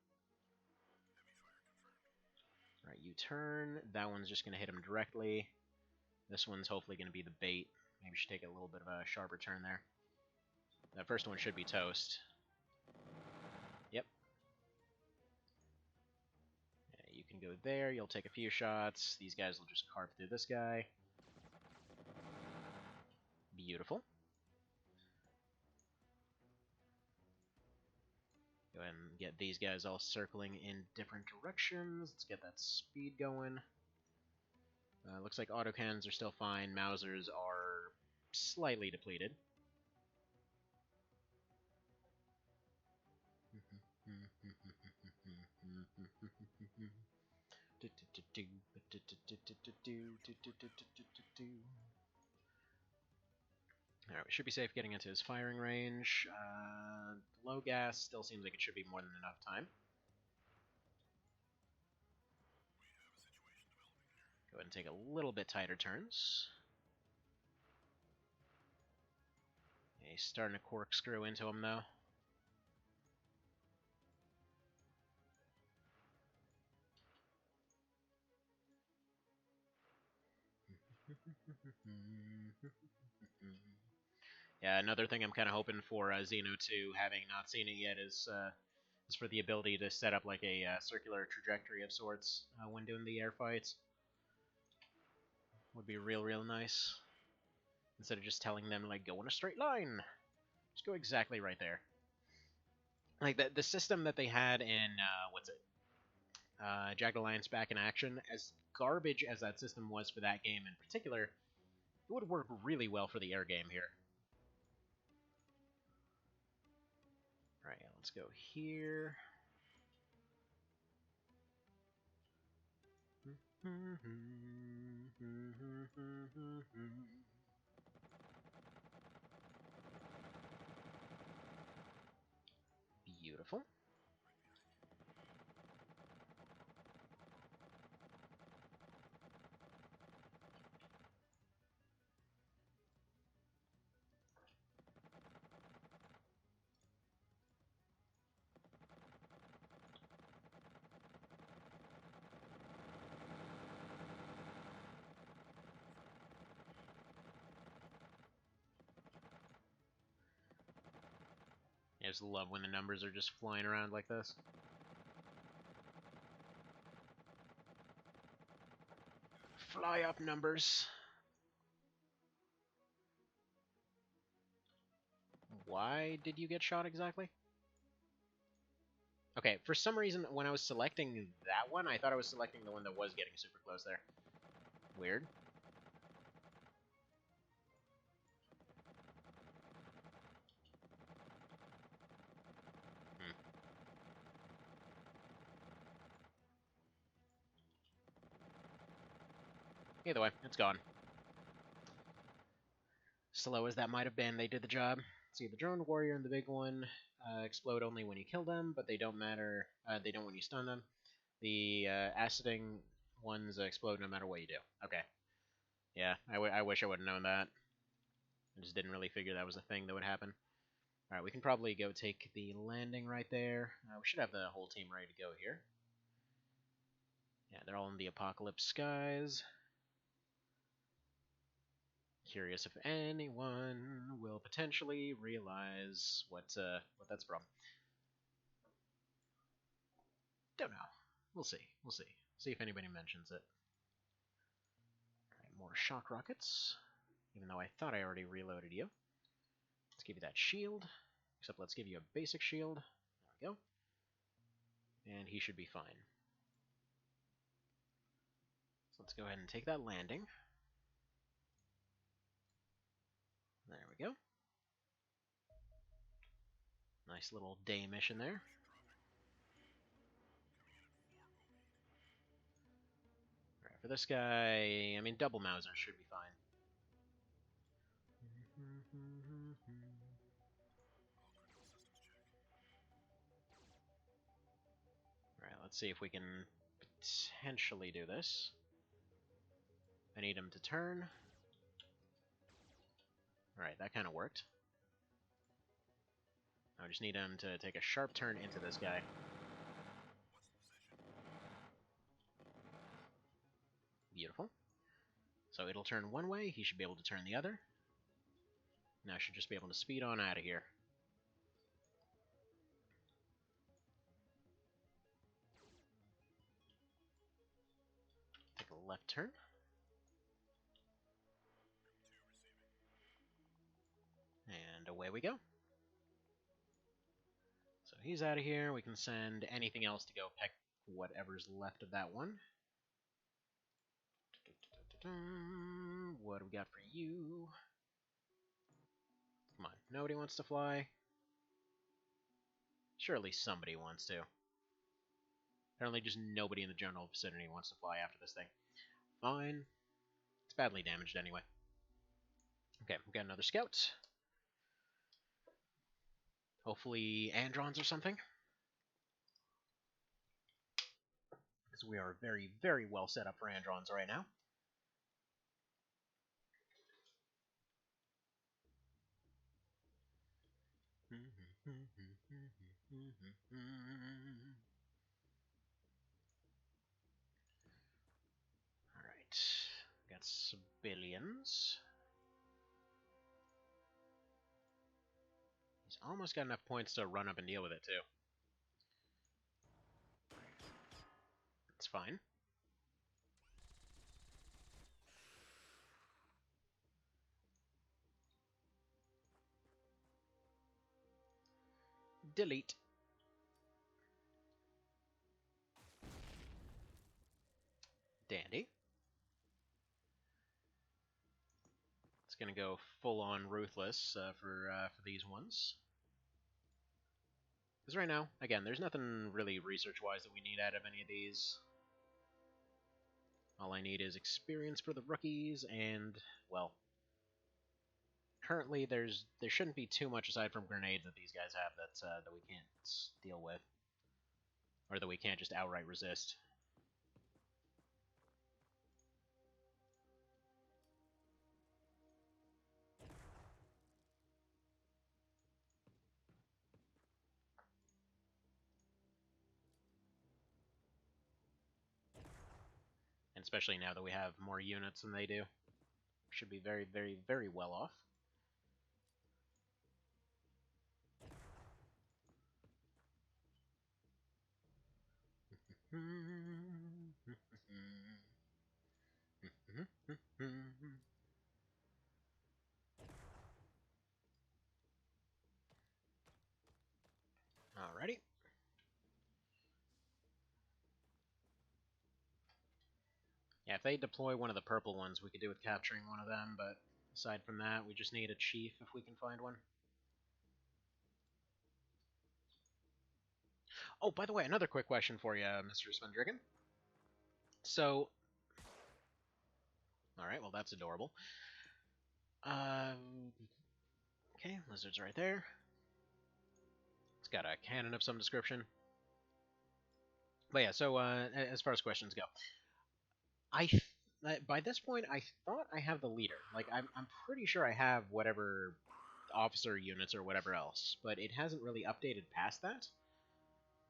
Alright, U-turn. That one's just going to hit him directly. This one's hopefully going to be the bait. Maybe we should take a little bit of a sharper turn there. That first one should be toast. Yep. Yeah, you can go there. You'll take a few shots. These guys will just carve through this guy. Beautiful. Go ahead and get these guys all circling in different directions. Let's get that speed going. Looks like autocannons are still fine. Mausers are slightly depleted. Alright, we should be safe getting into his firing range. Low gas still seems like it should be more than enough time. Go ahead and take a little bit tighter turns. Yeah, he's starting to corkscrew into him, though. Yeah, another thing I'm kind of hoping for Xeno 2, having not seen it yet, is for the ability to set up like a circular trajectory of sorts when doing the air fights. Would be real nice. Instead of just telling them, like, go in a straight line. Just go exactly right there. Like, the system that they had in, Jagged Alliance Back in Action, as garbage as that system was for that game in particular, it would work really well for the air game here. Alright, let's go here. Beautiful. I just love when the numbers are just flying around like this. Fly up, numbers. Why did you get shot exactly? Okay, for some reason, when I was selecting that one, I thought I was selecting the one that was getting super close there. Weird. Either way, it's gone. Slow as that might have been, they did the job. See, the drone warrior and the big one explode only when you kill them, but they don't matter. They don't when you stun them. The aciding ones explode no matter what you do. Okay. Yeah, I wish I would have known that. I just didn't really figure that was a thing that would happen. Alright, we can probably go take the landing right there. We should have the whole team ready to go here. Yeah, they're all in the apocalypse skies. Curious if anyone will potentially realize what that's from. Don't know. We'll see. We'll see. See if anybody mentions it. Alright, more shock rockets. Even though I thought I already reloaded you. Let's give you that shield. Except let's give you a basic shield. There we go. And he should be fine. So let's go ahead and take that landing. There we go. Nice little day mission there. Alright, for this guy, I mean, double Mauser should be fine. Alright, let's see if we can potentially do this. I need him to turn. Alright, that kind of worked. I just need him to take a sharp turn into this guy. Beautiful. So it'll turn one way, he should be able to turn the other. Now I should just be able to speed on out of here. Take a left turn. And away we go. So he's out of here. We can send anything else to go peck whatever's left of that one. What do we got for you? Come on, nobody wants to fly? Surely somebody wants to. Apparently just nobody in the general vicinity wants to fly after this thing. Fine. It's badly damaged anyway. Okay, we've got another scout. Hopefully Androns or something. Because we are very well set up for Androns right now. Alright. Got billions. He's almost got enough points to run up and deal with it, too. It's fine. Delete. Dandy. It's gonna go full-on ruthless for these ones. Because right now, again, there's nothing really research-wise that we need out of any of these. All I need is experience for the rookies, and, well, currently there shouldn't be too much aside from grenades that these guys have that we can't deal with, or that we can't just outright resist. And especially now that we have more units than they do, should be very, very, very well off. Alrighty. Yeah, if they deploy one of the purple ones, we could do with capturing one of them, but aside from that, we just need a chief if we can find one. Oh, by the way, another quick question for you, Mr. Spuddening. So, alright, well that's adorable. Okay, lizard's right there. It's got a cannon of some description. But yeah, so as far as questions go, by this point I thought I have the leader. Like I'm pretty sure I have whatever officer units or whatever else, but it hasn't really updated past that.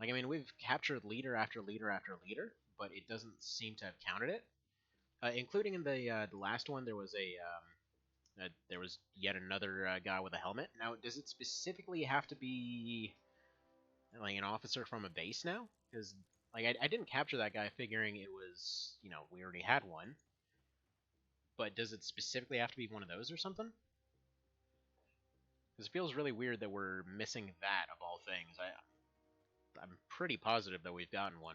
Like I mean, we've captured leader after leader after leader, but it doesn't seem to have counted it. Including in the last one, there was there was yet another guy with a helmet. Now, does it specifically have to be like an officer from a base now? Because like I didn't capture that guy figuring it was, you know, we already had one. But does it specifically have to be one of those or something? Because it feels really weird that we're missing that of all things. I'm pretty positive that we've gotten one.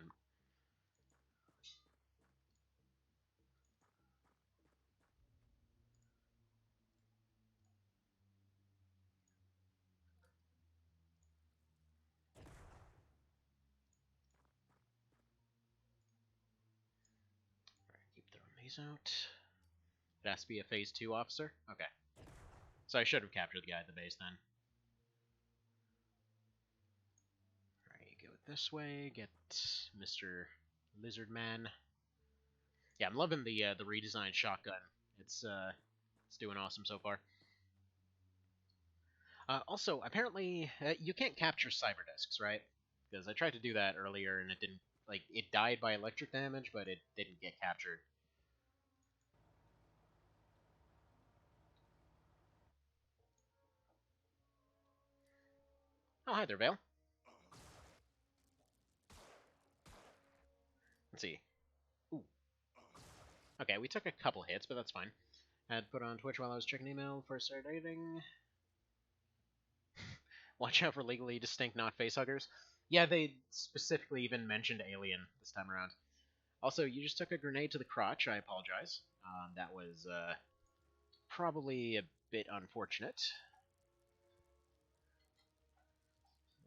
Alright, keep throwing these out. It has to be a phase 2 officer? Okay. So I should have captured the guy at the base then. Alright, go this way, get Mr. Lizard Man. Yeah, I'm loving the redesigned shotgun. It's doing awesome so far. Also, apparently, you can't capture cyber discs, right? Because I tried to do that earlier and it didn't. Like, it died by electric damage, but it didn't get captured. Oh, hi there, Vale. Let's see. Ooh. Okay, we took a couple hits, but that's fine. I had put on Twitch while I was checking email before I started editing. Watch out for legally distinct not facehuggers. Yeah, they specifically even mentioned alien this time around. Also, you just took a grenade to the crotch. I apologize. That was probably a bit unfortunate.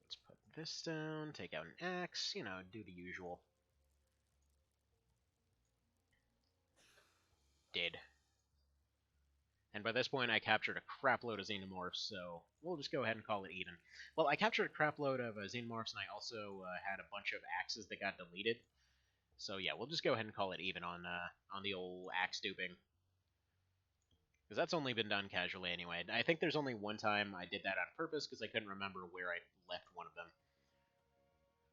Let's put this down, take out an axe, you know, do the usual. Did. And by this point, I captured a crapload of xenomorphs, so we'll just go ahead and call it even. Well, I captured a crapload of xenomorphs, and I also had a bunch of axes that got deleted. So yeah, we'll just go ahead and call it even on the old axe duping. Because that's only been done casually anyway. I think there's only one time I did that on purpose, because I couldn't remember where I left one of them.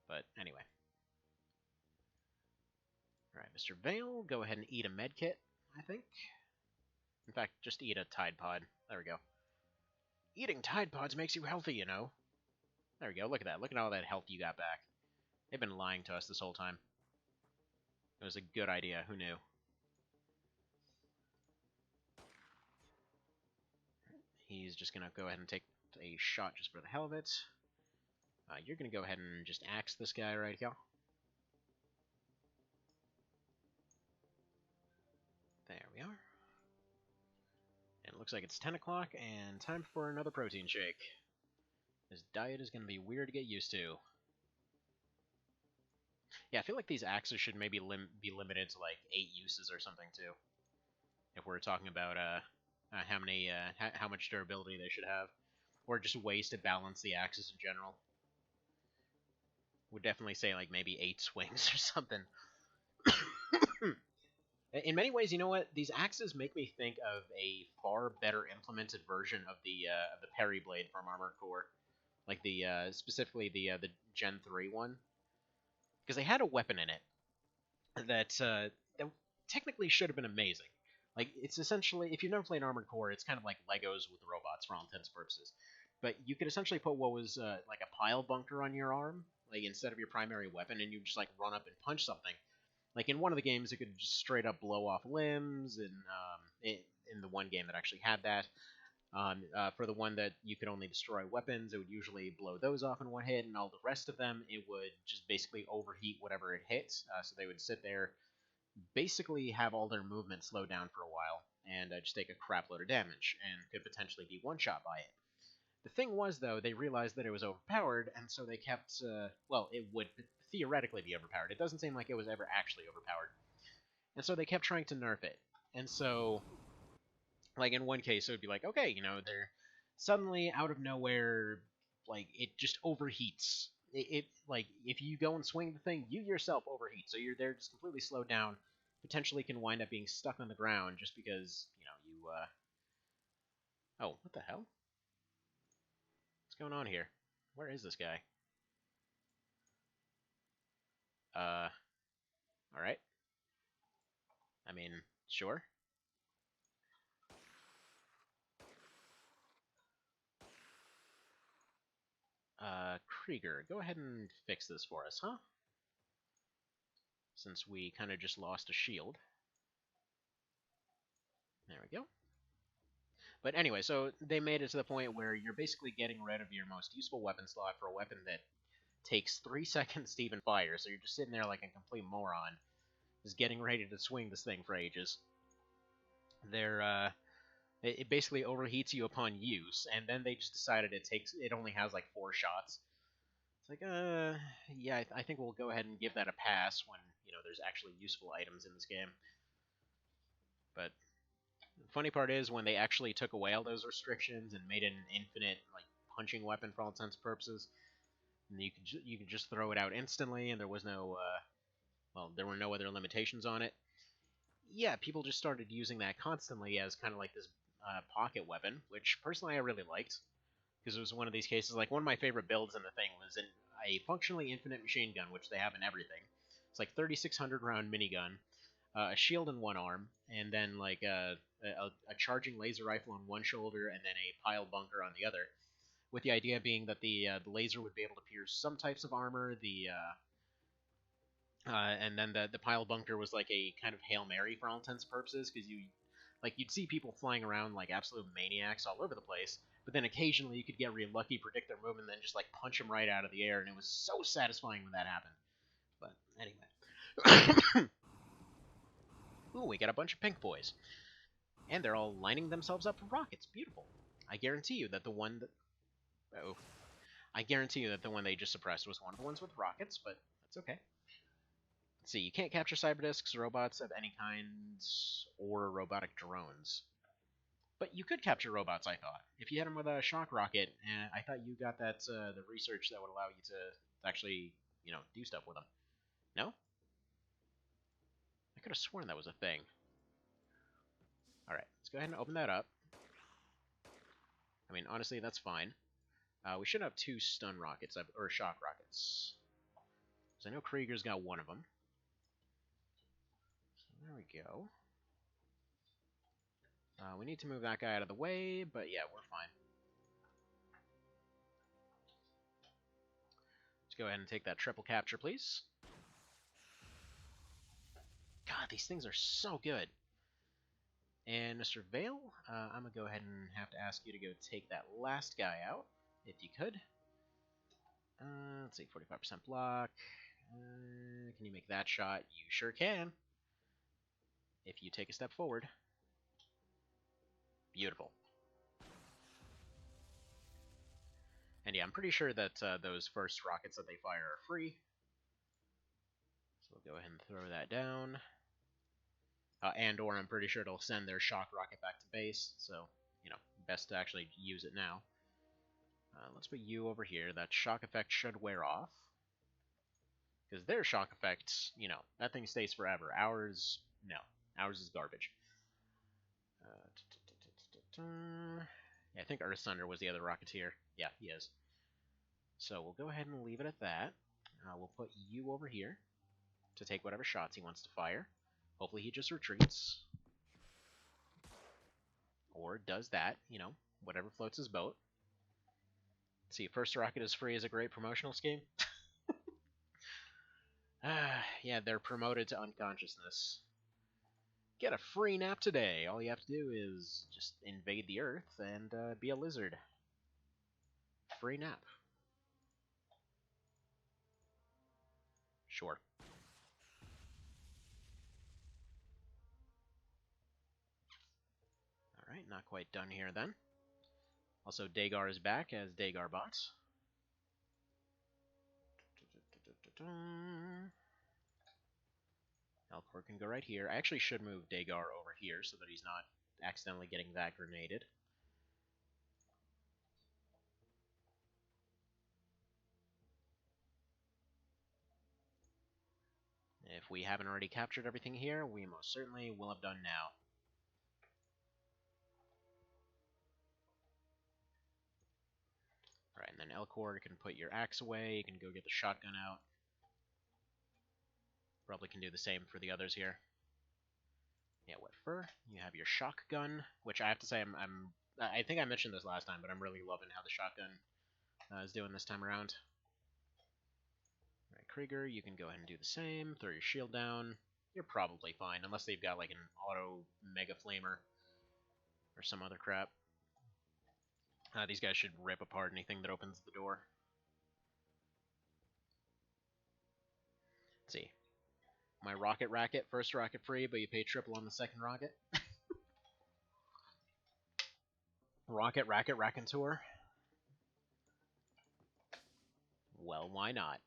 But anyway. Alright, Mr. Vale, go ahead and eat a medkit, I think. In fact, just eat a Tide Pod. There we go. Eating Tide Pods makes you healthy, you know. There we go. Look at that. Look at all that health you got back. They've been lying to us this whole time. It was a good idea. Who knew? He's just going to go ahead and take a shot just for the hell of it. You're going to go ahead and just axe this guy right here. There we are. And it looks like it's 10 o'clock and time for another protein shake. This diet is going to be weird to get used to. Yeah, I feel like these axes should maybe be limited to like 8 uses or something too. If we're talking about how much durability they should have, or just ways to balance the axes in general. Would definitely say like maybe 8 swings or something. In many ways, you know what? These axes make me think of a far better implemented version of the parry blade from Armored Core, like the specifically the Gen 3 one, because they had a weapon in it that technically should have been amazing. Like, it's essentially, if you've never played Armored Core, it's kind of like Legos with robots for all intents and purposes. But you could essentially put what was like a pile bunker on your arm, like instead of your primary weapon, and you just like run up and punch something. Like in one of the games, it could just straight up blow off limbs, and in the one game that actually had that. For the one that you could only destroy weapons, it would usually blow those off in one hit, and all the rest of them, it would just basically overheat whatever it hit. So they would sit there, basically have all their movement slowed down for a while, and just take a crap load of damage, and could potentially be one-shot by it. The thing was, though, they realized that it was overpowered, and so they kept, well, it would theoretically be overpowered. It doesn't seem like it was ever actually overpowered. And so they kept trying to nerf it. And so, like, in one case, it would be like, okay, you know, they're suddenly, out of nowhere, like, it just overheats. Like, if you go and swing the thing, you yourself overheat. So you're there just completely slowed down, potentially can wind up being stuck on the ground just because, you know, you, oh, what the hell? What's going on here? Where is this guy? Alright. I mean, sure. Krieger, go ahead and fix this for us, huh? Since we kind of just lost a shield. There we go. But anyway, so they made it to the point where you're basically getting rid of your most useful weapon slot for a weapon that takes 3 seconds to even fire, so you're just sitting there like a complete moron, just getting ready to swing this thing for ages. It basically overheats you upon use, and then they just decided it only has like 4 shots. It's like, yeah, I think we'll go ahead and give that a pass when, you know, there's actually useful items in this game. But the funny part is when they actually took away all those restrictions and made it an infinite, like, punching weapon for all intents and purposes, and you could just throw it out instantly, and there was no, well, there were no other limitations on it. Yeah, people just started using that constantly as kind of like this pocket weapon, which personally I really liked. Because it was one of these cases, like one of my favorite builds in the thing was a functionally infinite machine gun, which they have in everything. It's like 3,600 round minigun, a shield in one arm, and then like a charging laser rifle on one shoulder, and then a pile bunker on the other. With the idea being that the laser would be able to pierce some types of armor, and then the pile bunker was like a kind of Hail Mary for all intents and purposes, because you'd see people flying around like absolute maniacs all over the place, but then occasionally you could get real lucky, predict their movement, and then just like punch them right out of the air, and it was so satisfying when that happened. But anyway. Ooh, we got a bunch of pink boys. And they're all lining themselves up for rockets. Beautiful. I guarantee you that the one that... Oh. I guarantee you that the one they just suppressed was one of the ones with rockets, but that's okay. Let's see, you can't capture cyberdisks, robots of any kind, or robotic drones. But you could capture robots, I thought. If you hit them with a shock rocket, I thought you got that the research that would allow you to actually, you know, do stuff with them. No? I could have sworn that was a thing. Alright, let's go ahead and open that up. I mean, honestly, that's fine. We should have 2 stun rockets, or shock rockets. So I know Krieger's got one of them. So there we go. We need to move that guy out of the way, but yeah, we're fine. Let's go ahead and take that triple capture, please. God, these things are so good. And Mr. Vale, I'm going to go ahead and have to ask you to go take that last guy out, if you could. Let's see, 45% block. Can you make that shot? You sure can. If you take a step forward. Beautiful. And yeah, I'm pretty sure that those first rockets that they fire are free. So we'll go ahead and throw that down. And/or I'm pretty sure it'll send their shock rocket back to base. So, you know, best to actually use it now. Let's put you over here. That shock effect should wear off. Because their shock effect, you know, that thing stays forever. Ours, no. Ours is garbage. Yeah, I think Earth Thunder was the other Rocketeer. Yeah, he is. So we'll go ahead and leave it at that. We'll put you over here to take whatever shots he wants to fire. Hopefully he just retreats. Or does that, you know, whatever floats his boat. Let's see, first rocket is free is a great promotional scheme. Yeah, they're promoted to unconsciousness. Get a free nap today. All you have to do is just invade the Earth and be a lizard. Free nap. Sure. Alright, not quite done here then. Also, Dagar is back as Dagar Bot. Elcor can go right here. I actually should move Dagar over here so that he's not accidentally getting that grenaded. If we haven't already captured everything here, we most certainly will have done now. Alright, and then Elcor can put your axe away, you can go get the shotgun out. Probably can do the same for the others here. Yeah, Wet Fur, you have your shotgun, which I have to say I think I mentioned this last time, but I'm really loving how the shotgun is doing this time around. Alright, Krieger, you can go ahead and do the same, throw your shield down. You're probably fine, unless they've got like an auto mega flamer or some other crap. These guys should rip apart anything that opens the door. Let's see. My rocket racket, first rocket free, but you pay triple on the second rocket. Rocket racket raconteur. Well, why not?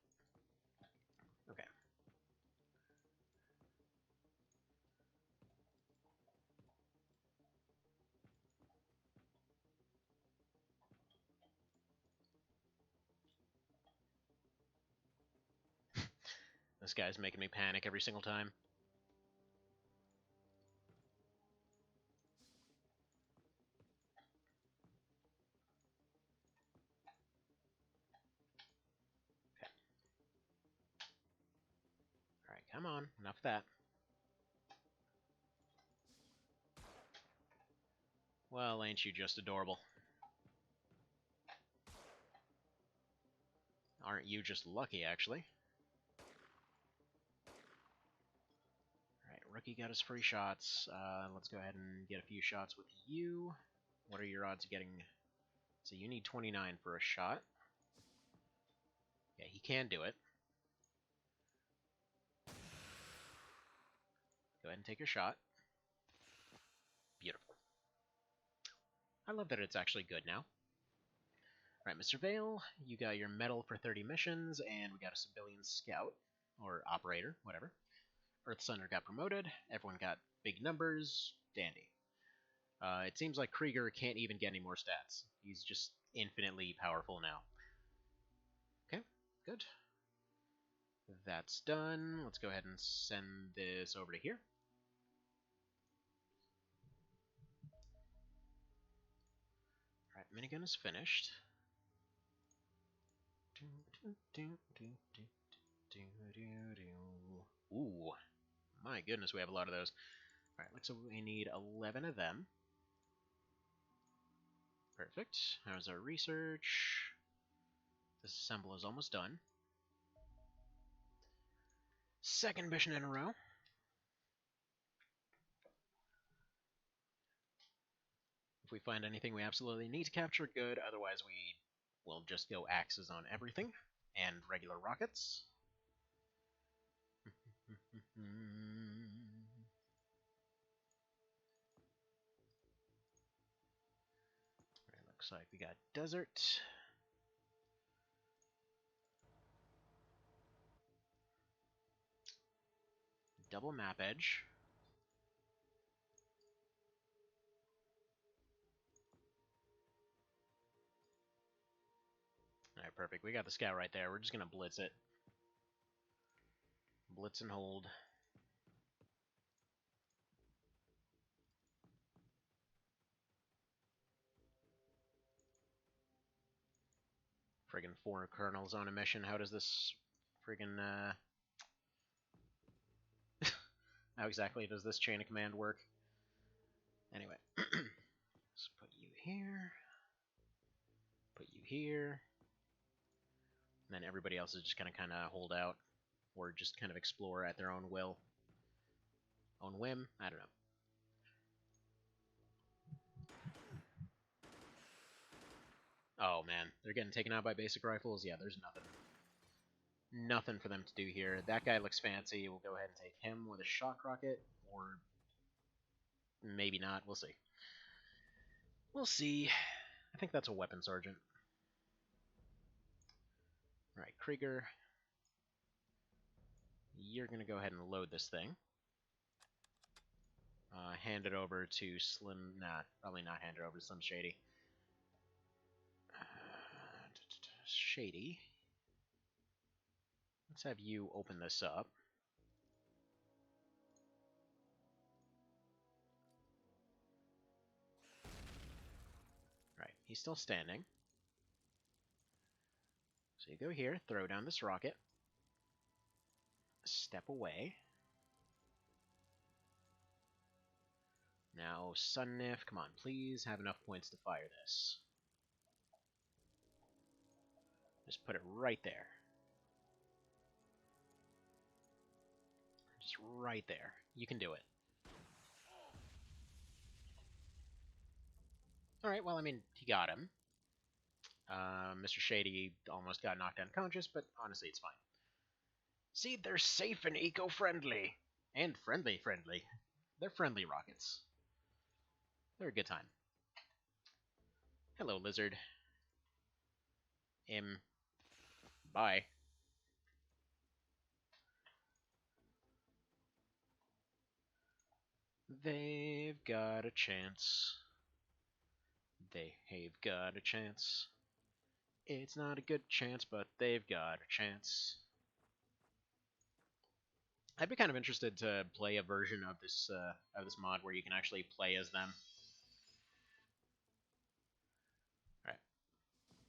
Okay. This guy's making me panic every single time. Okay. Alright, come on. Enough of that. Well, ain't you just adorable? Aren't you just lucky, actually? Alright, Rookie got his free shots. Let's go ahead and get a few shots with you. What are your odds of getting... So you need 29 for a shot. Yeah, he can do it. Go ahead and take your shot. Beautiful. I love that it's actually good now. Alright, Mr. Vale, you got your medal for 30 missions, and we got a civilian scout, or operator, whatever. Earth Thunder got promoted, everyone got big numbers, dandy. It seems like Krieger can't even get any more stats. He's just infinitely powerful now. Okay, good. That's done. Let's go ahead and send this over to here. Alright, minigun is finished. Ooh, my goodness, we have a lot of those. Alright, looks like we need 11 of them. Perfect. How's our research? Disassemble is almost done. Second mission in a row. If we find anything we absolutely need to capture, good. Otherwise, we will just go axes on everything and regular rockets. Looks like we got desert. Double map edge. Alright, perfect. We got the scout right there. We're just gonna blitz it. Blitz and hold. Friggin' 4 colonels on a mission. How does this friggin' how exactly does this chain of command work? Anyway. Let's put you here. Put you here. And then everybody else is just gonna kinda hold out. Or just kind of explore at their own will. Own whim? I don't know. Oh man, they're getting taken out by basic rifles? Yeah, there's nothing for them to do here. That guy looks fancy. We'll go ahead and take him with a shock rocket, or maybe not. We'll see. We'll see. I think that's a weapon sergeant. Alright, Krieger. You're going to go ahead and load this thing. Hand it over to Slim. Nah, probably not hand it over to Slim Shady. Shady. Let's have you open this up. Right, he's still standing. So you go here, throw down this rocket. Step away. Now, Sunnif, come on, please have enough points to fire this. Just put it right there. Just right there. You can do it. Alright, well, I mean, he got him. Mr. Shady almost got knocked unconscious, but honestly, it's fine. See, they're safe and eco-friendly. And friendly. They're friendly rockets. They're a good time. Hello, lizard. Bye. They've got a chance. They've got a chance. It's not a good chance, but they've got a chance. I'd be kind of interested to play a version of this mod where you can actually play as them. Alright.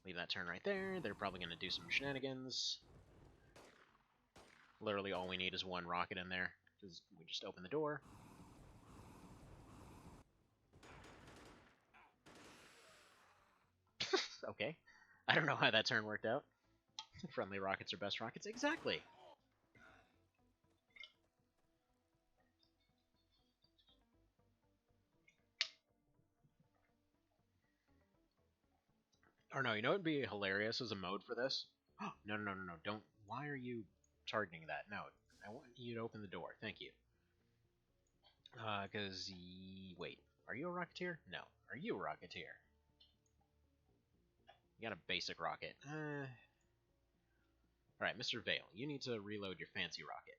Leave that turn right there. They're probably going to do some shenanigans. Literally all we need is one rocket in there, because we just open the door. Okay. I don't know how that turn worked out. Friendly rockets are best rockets. Exactly. Or no, you know what would be hilarious as a mode for this? No, don't. Why are you targeting that? No, I want you to open the door. Thank you. Wait, are you a Rocketeer? No. Are you a Rocketeer? You got a basic rocket. Alright, Mr. Vale, you need to reload your fancy rocket.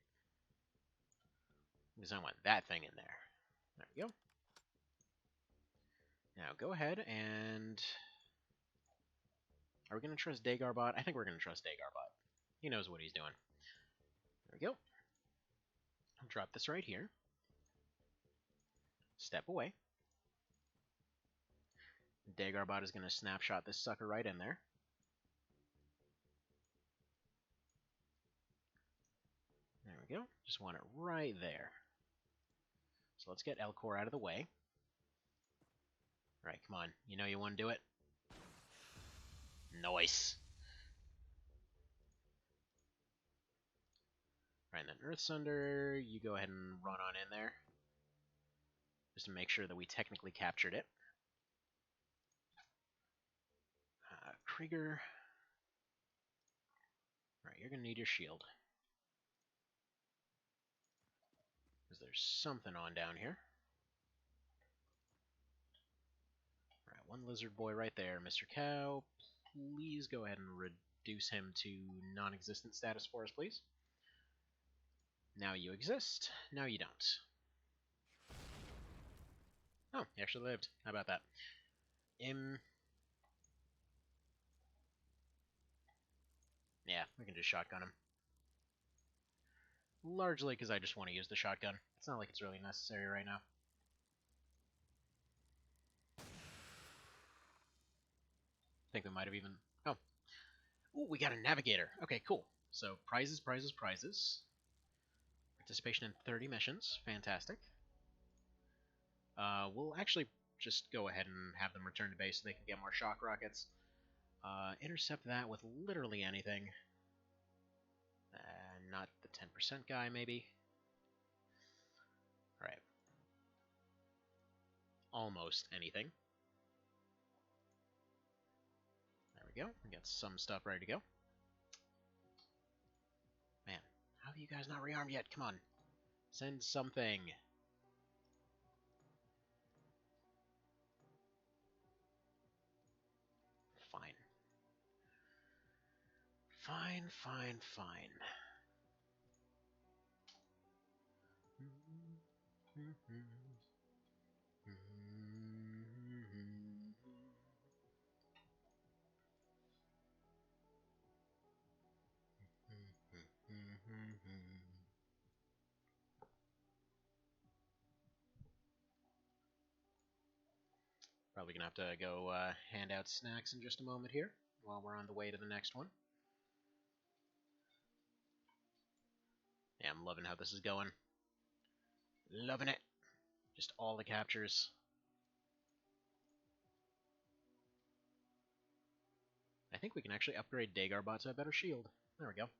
Because I want that thing in there. There we go. Now go ahead and... Are we going to trust Dagarbot? I think we're going to trust Dagarbot. He knows what he's doing. There we go. I'll drop this right here. Step away. Dagarbot is going to snapshot this sucker right in there. There we go. Just want it right there. So let's get Elcor out of the way. Alright, come on. You know you want to do it? Nice. Right, and then Earth Sunder, you go ahead and run on in there. Just to make sure that we technically captured it. Krieger. Alright, you're going to need your shield. Because there's something on down here. Alright, one lizard boy right there. Mr. Cow, please go ahead and reduce him to non-existent status for us, please. Now you exist. Now you don't. Oh, he actually lived. How about that? Yeah, we can just shotgun him. Largely because I just want to use the shotgun. It's not like it's really necessary right now. I think we might have even... Oh. Ooh, we got a navigator. Okay, cool. So, prizes, prizes, prizes. Participation in 30 missions. Fantastic. We'll actually just go ahead and have them return to base so they can get more shock rockets. Intercept that with literally anything. Not the 10% guy, maybe. Alright. Almost anything. There we go. We got some stuff ready to go. Man, how have you guys not rearmed yet? Come on. Send something. Fine. Fine, fine, fine. Probably gonna have to go hand out snacks in just a moment here while we're on the way to the next one. Yeah, I'm loving how this is going. Loving it. Just all the captures. I think we can actually upgrade Dagarbot to a better shield. There we go.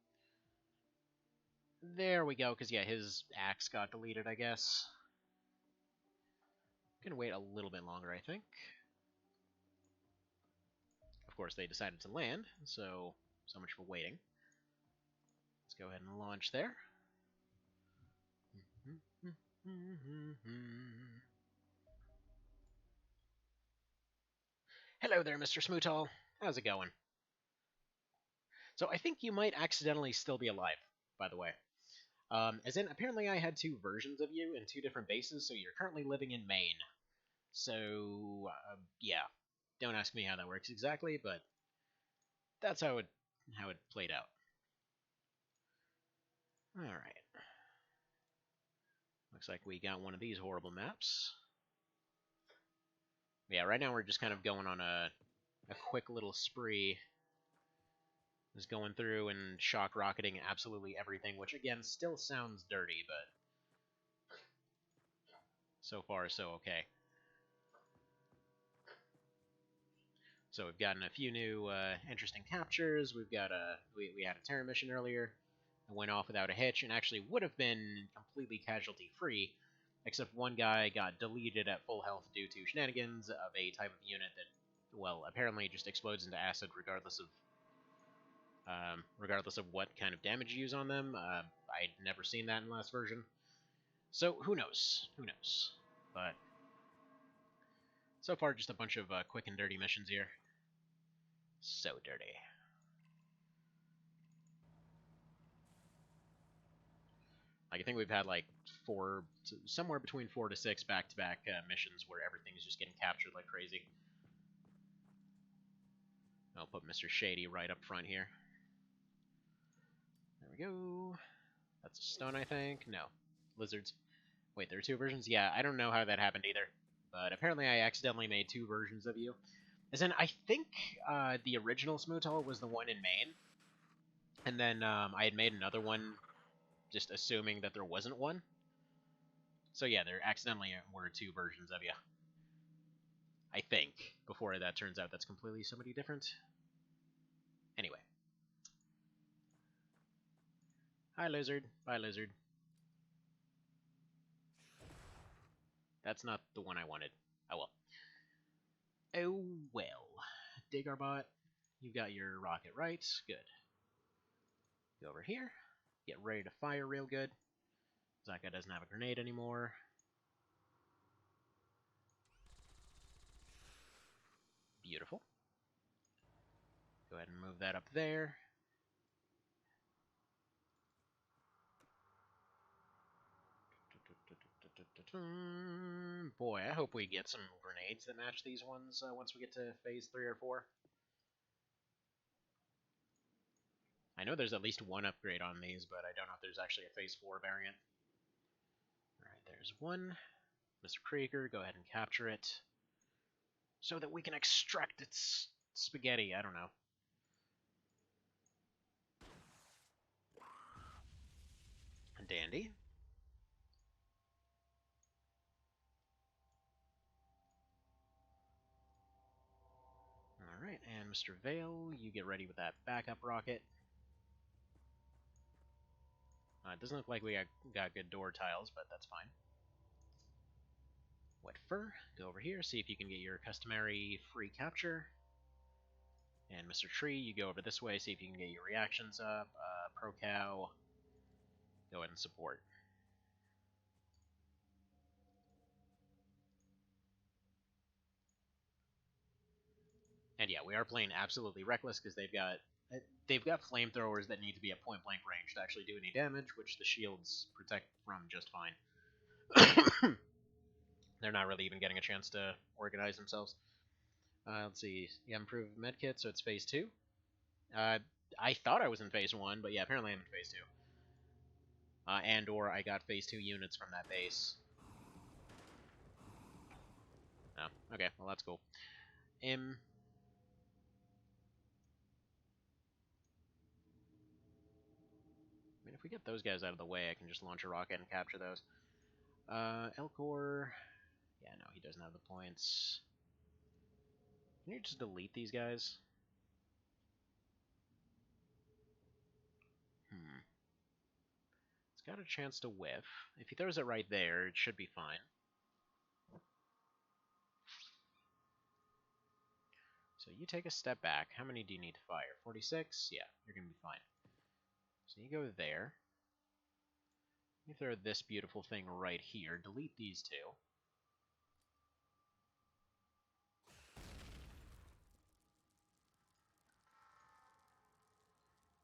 There we go, because yeah, his axe got deleted, I guess. Gonna wait a little bit longer, I think. Of course, they decided to land, so much for waiting. Let's go ahead and launch there. Hello there, Mr. Smootall. How's it going? So I think you might accidentally still be alive, by the way. As in, apparently I had two versions of you in two different bases, so you're currently living in Maine. So, yeah. Don't ask me how that works exactly, but that's how it played out. Alright. Looks like we got one of these horrible maps. Yeah, right now we're just kind of going on a quick little spree. Just going through and shock rocketing absolutely everything, which again still sounds dirty, but so far so okay. So we've gotten a few new interesting captures. We've got we had a Terra mission earlier that went off without a hitch and actually would have been completely casualty free, except one guy got deleted at full health due to shenanigans of a type of unit that, well, apparently just explodes into acid regardless of what kind of damage you use on them. I'd never seen that in the last version, so who knows? Who knows? But so far, just a bunch of quick and dirty missions here. So dirty. Like, I think we've had like somewhere between 4 to 6 back-to-back missions where everything's just getting captured like crazy. I'll put Mr. Shady right up front here. There we go. That's a stone, I think. No. Lizards. Wait, there are two versions? Yeah, I don't know how that happened either. But apparently I accidentally made two versions of you. As in, I think the original Smoothall was the one in Maine. And then I had made another one just assuming that there wasn't one. So yeah, there accidentally were two versions of you. I think. Before that turns out that's completely somebody different. Hi, lizard. Bye, lizard. That's not the one I wanted. Oh well. Oh well. Digarbot, you've got your rocket right. Good. Go over here. Get ready to fire real good. That guy doesn't have a grenade anymore. Beautiful. Go ahead and move that up there. Boy, I hope we get some grenades that match these ones once we get to phase 3 or 4. I know there's at least one upgrade on these, but I don't know if there's actually a phase 4 variant. Alright, there's one. Mr. Krieger, go ahead and capture it. So that we can extract its spaghetti, I don't know. Dandy. Alright, and Mr. Vale, you get ready with that backup rocket. It doesn't look like we got good door tiles, but that's fine. Wet Fur, go over here, see if you can get your customary free capture. And Mr. Tree, you go over this way, see if you can get your reactions up. Pro Cow, go ahead and support. And yeah, we are playing absolutely reckless because they've got flamethrowers that need to be at point blank range to actually do any damage, which the shields protect from just fine. They're not really even getting a chance to organize themselves. Let's see. Yeah, improved medkit, so it's phase 2. I thought I was in phase 1, but yeah, apparently I'm in phase 2. And/or I got phase 2 units from that base. Oh, okay, well that's cool. I mean, if we get those guys out of the way, I can just launch a rocket and capture those. Elcor, yeah, no, he doesn't have the points. Can you just delete these guys? It's got a chance to whiff. If he throws it right there, it should be fine. So you take a step back. How many do you need to fire? 46? Yeah, you're going to be fine. So you go there. You throw this beautiful thing right here. Delete these two.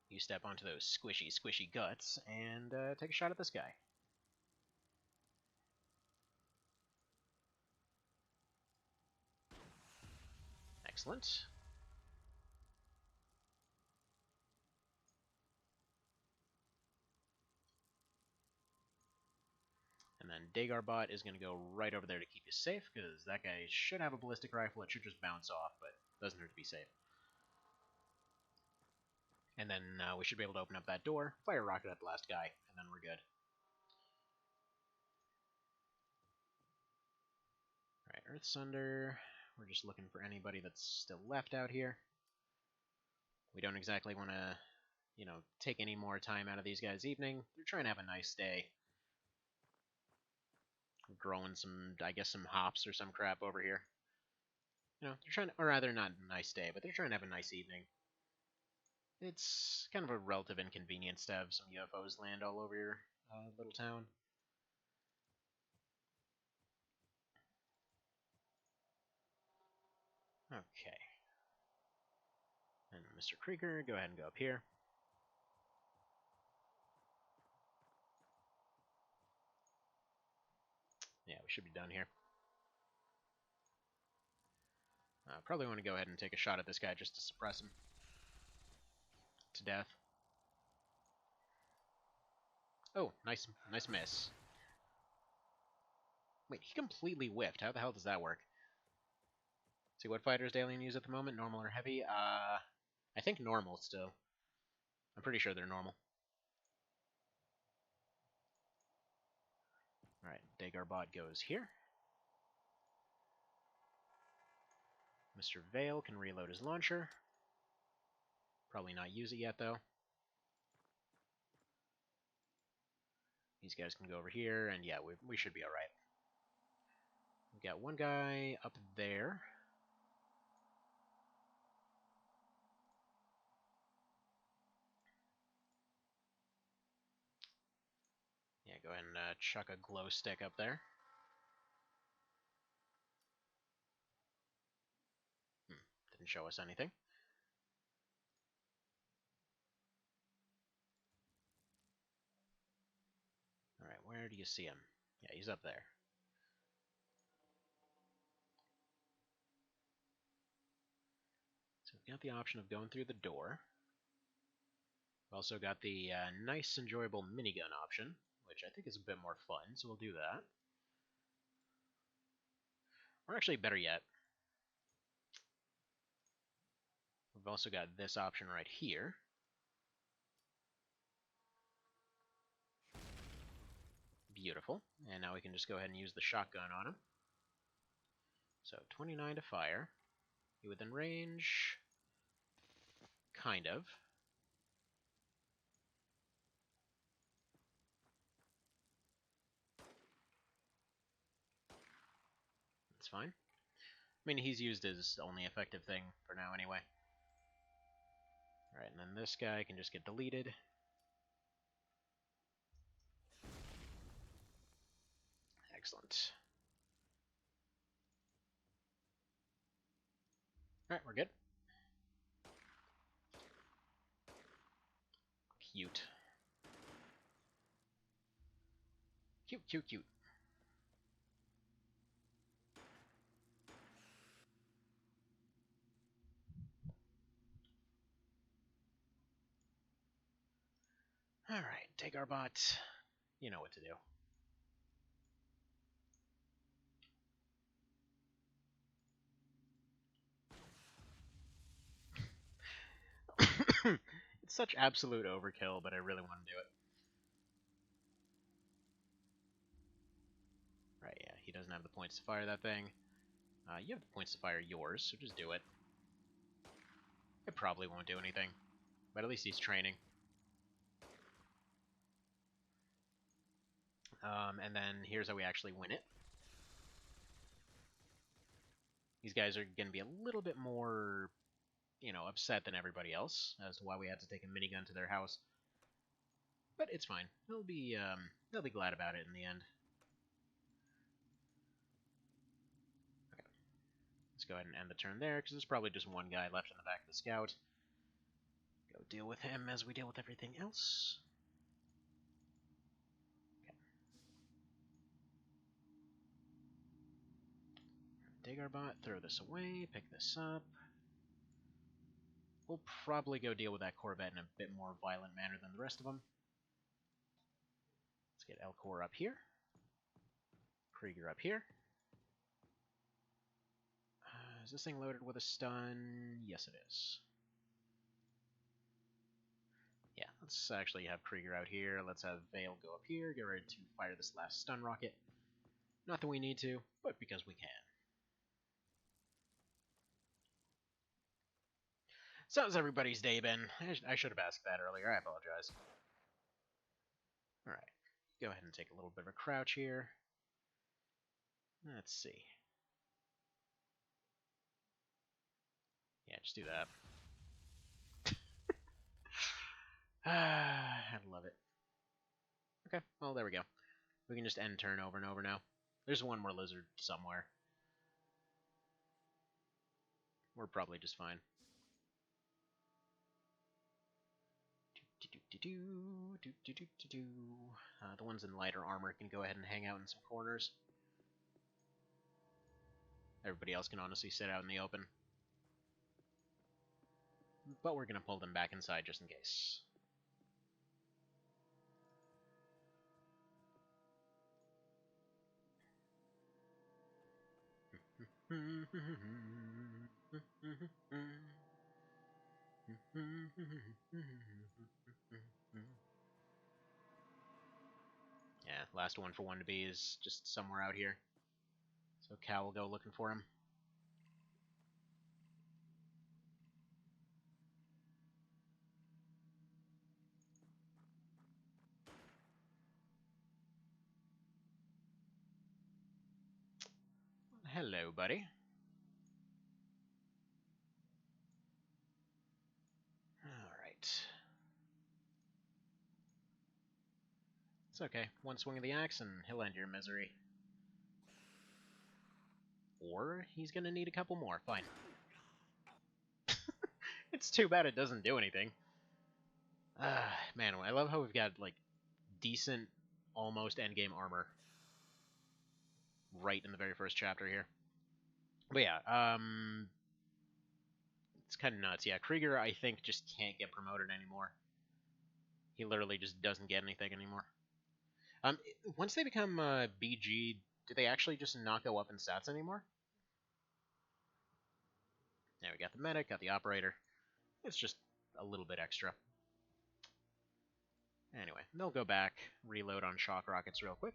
You step onto those squishy, squishy guts and take a shot at this guy. Excellent. And then Dagarbot is going to go right over there to keep you safe, because that guy should have a ballistic rifle. It should just bounce off, but doesn't hurt to be safe. And then we should be able to open up that door, fire a rocket at the last guy, and then we're good. Alright, Earth Sunder. We're just looking for anybody that's still left out here. We don't exactly want to, take any more time out of these guys' evening. They're trying to have a nice day. Growing some, I guess, some hops or some crap over here. They're trying to, or rather, not a nice day, but they're trying to have a nice evening. It's kind of a relative inconvenience to have some UFOs land all over your little town. Okay. And Mr. Krieger, go ahead and go up here. Yeah, we should be done here. Probably want to go ahead and take a shot at this guy just to suppress him to death. Oh, nice miss. Wait, he completely whiffed. How the hell does that work? See, what fighters do Alien use at the moment? Normal or heavy? I think normal still. I'm pretty sure they're normal. Alright, Dagarbot goes here. Mr. Vale can reload his launcher. Probably not use it yet, though. These guys can go over here, and yeah, we should be alright. We've got one guy up there. Yeah, go ahead and chuck a glow stick up there. Didn't show us anything. Alright, where do you see him? Yeah, he's up there. So we've got the option of going through the door. We've also got the nice, enjoyable minigun option, which I think is a bit more fun, so we'll do that. Or actually, better yet, we've also got this option right here. Beautiful. And now we can just go ahead and use the shotgun on him. So 29 to fire. He within range. Kind of. That's fine. I mean, he's used his only effective thing for now anyway. Alright, and then this guy can just get deleted. Excellent. Alright, we're good. Cute. Cute, cute, cute. Alright, take our bot. You know what to do. It's such absolute overkill, but I really want to do it. Right, yeah, he doesn't have the points to fire that thing. You have the points to fire yours, so just do it. It probably won't do anything, but at least he's training. And then here's how we actually win it. These guys are going to be a little bit more, you know, upset than everybody else as to why we had to take a minigun to their house. But it's fine. They'll be glad about it in the end. Okay. Let's go ahead and end the turn there, because there's probably just one guy left in the back of the scout. Go deal with him as we deal with everything else. Dig our bot, throw this away, pick this up. We'll probably go deal with that Corvette in a bit more violent manner than the rest of them. Let's get Elcor up here. Krieger up here. Is this thing loaded with a stun? Yes, it is. Yeah, let's actually have Krieger out here. Let's have Vale go up here, get ready to fire this last stun rocket. Not that we need to, but because we can. So how's everybody's day been? I should have asked that earlier, I apologize. Alright, go ahead and take a little bit of a crouch here. Let's see. Yeah, just do that. I love it. Okay, well, there we go. We can just end turn over and over now. There's one more lizard somewhere. We're probably just fine. The ones in lighter armor can go ahead and hang out in some corners. Everybody else can honestly sit out in the open. But we're going to pull them back inside just in case. Yeah, last one for one to be is just somewhere out here. So Cal will go looking for him. Hello, buddy. Alright. It's okay. One swing of the axe and he'll end your misery. Or he's gonna need a couple more. Fine. It's too bad it doesn't do anything. Man, I love how we've got, like, decent, almost endgame armor right in the very first chapter here. But yeah, it's kind of nuts. Yeah, Krieger, I think, just can't get promoted anymore. He literally just doesn't get anything anymore. Once they become BG, do they actually just not go up in stats anymore? Yeah, we got the medic, got the operator. It's just a little bit extra. Anyway, they'll go back, reload on shock rockets real quick.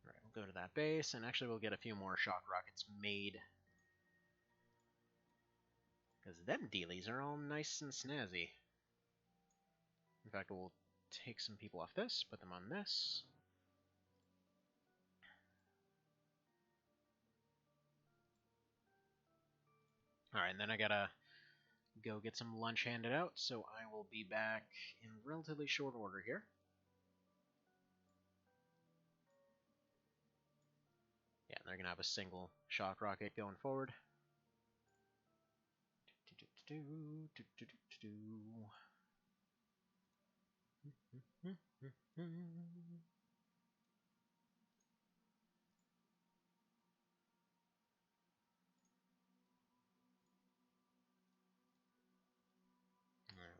Alright, we'll go to that base, and actually we'll get a few more shock rockets made. Because them dealies are all nice and snazzy. In fact, we'll take some people off this, put them on this. Alright, and then I gotta go get some lunch handed out, so I will be back in relatively short order here. Yeah, they're gonna have a single shock rocket going forward. There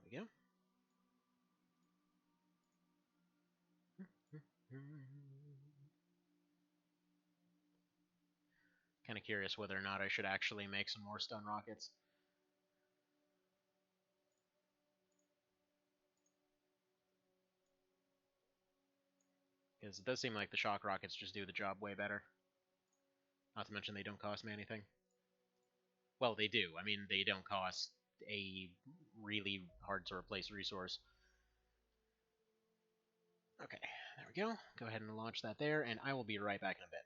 we go. Kind of curious whether or not I should actually make some more stun rockets. Because it does seem like the shock rockets just do the job way better. Not to mention they don't cost me anything. Well, they do. I mean, they don't cost a really hard to replace resource. Okay, there we go. Go ahead and launch that there, and I will be right back in a bit.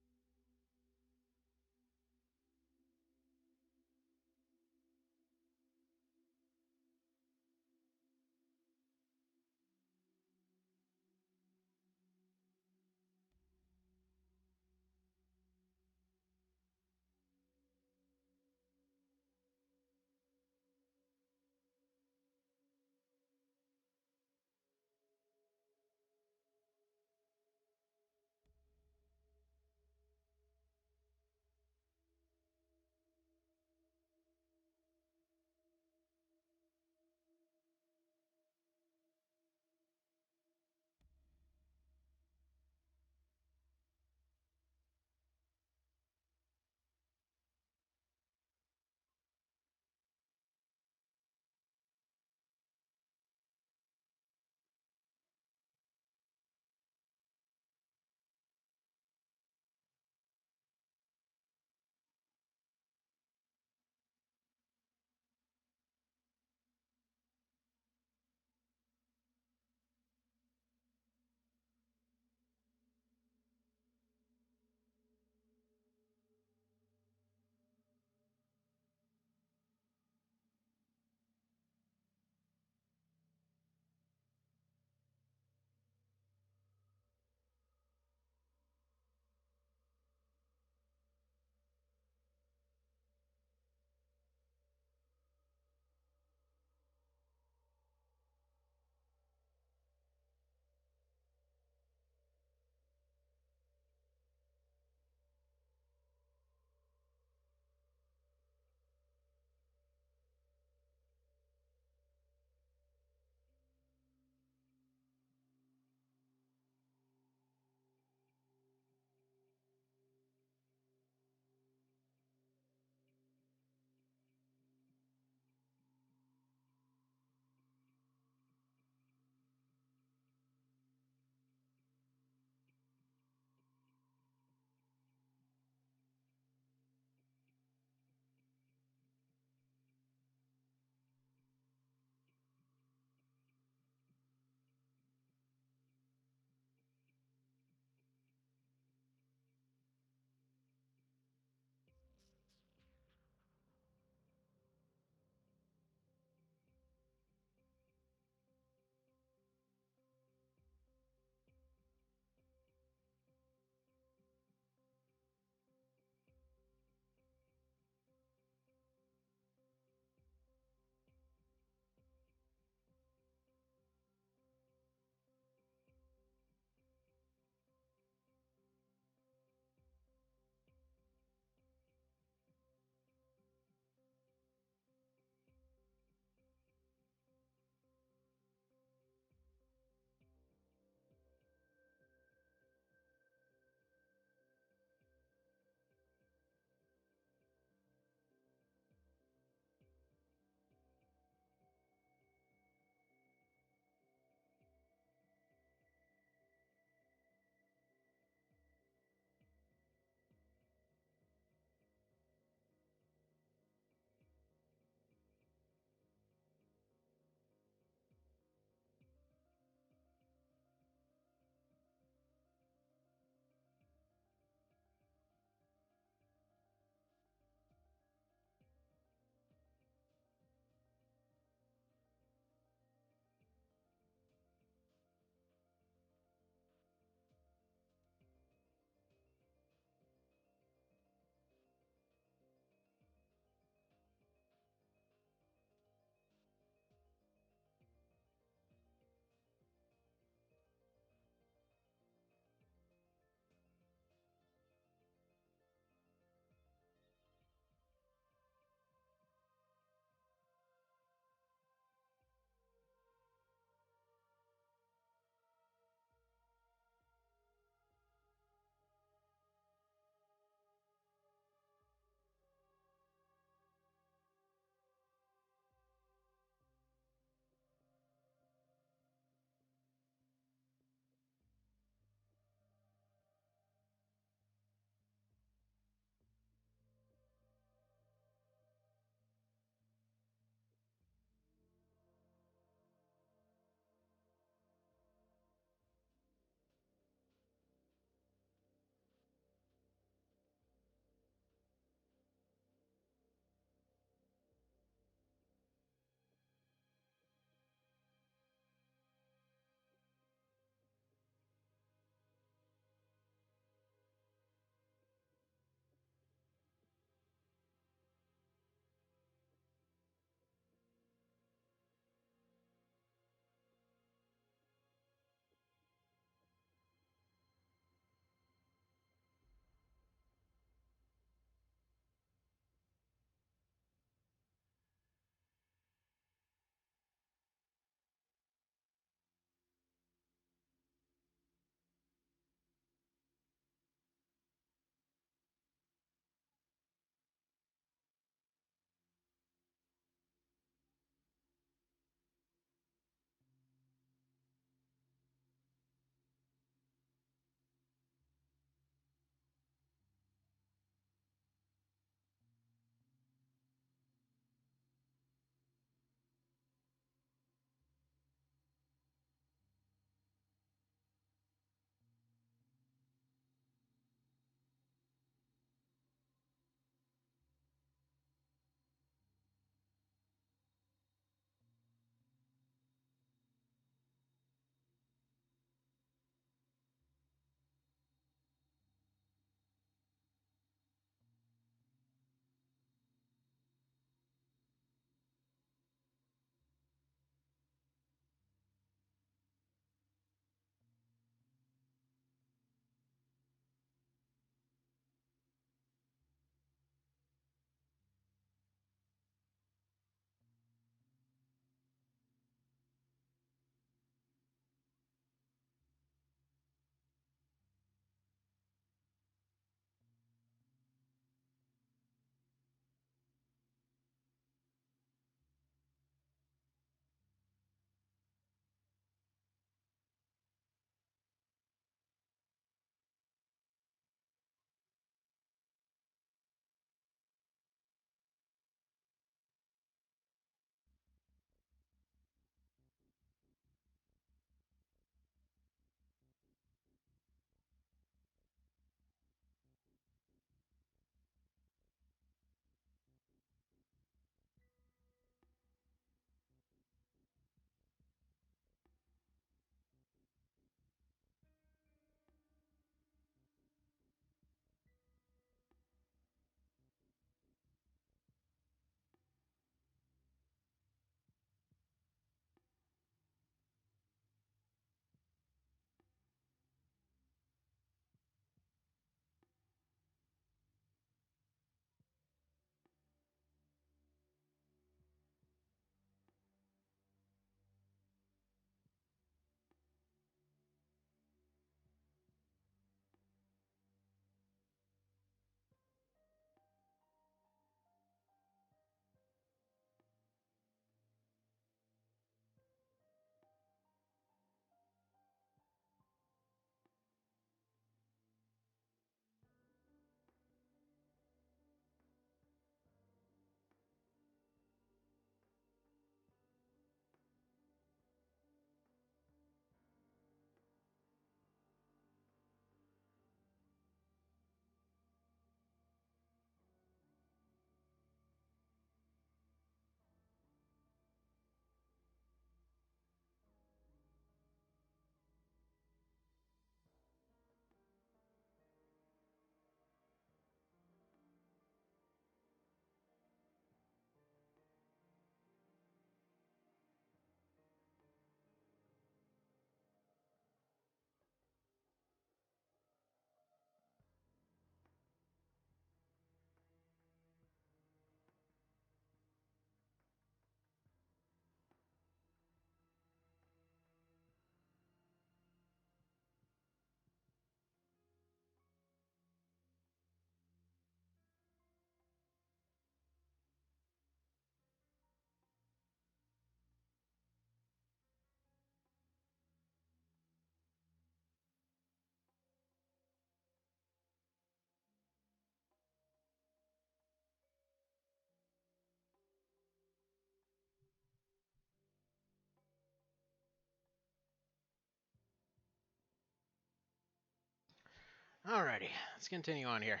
Alrighty, let's continue on here.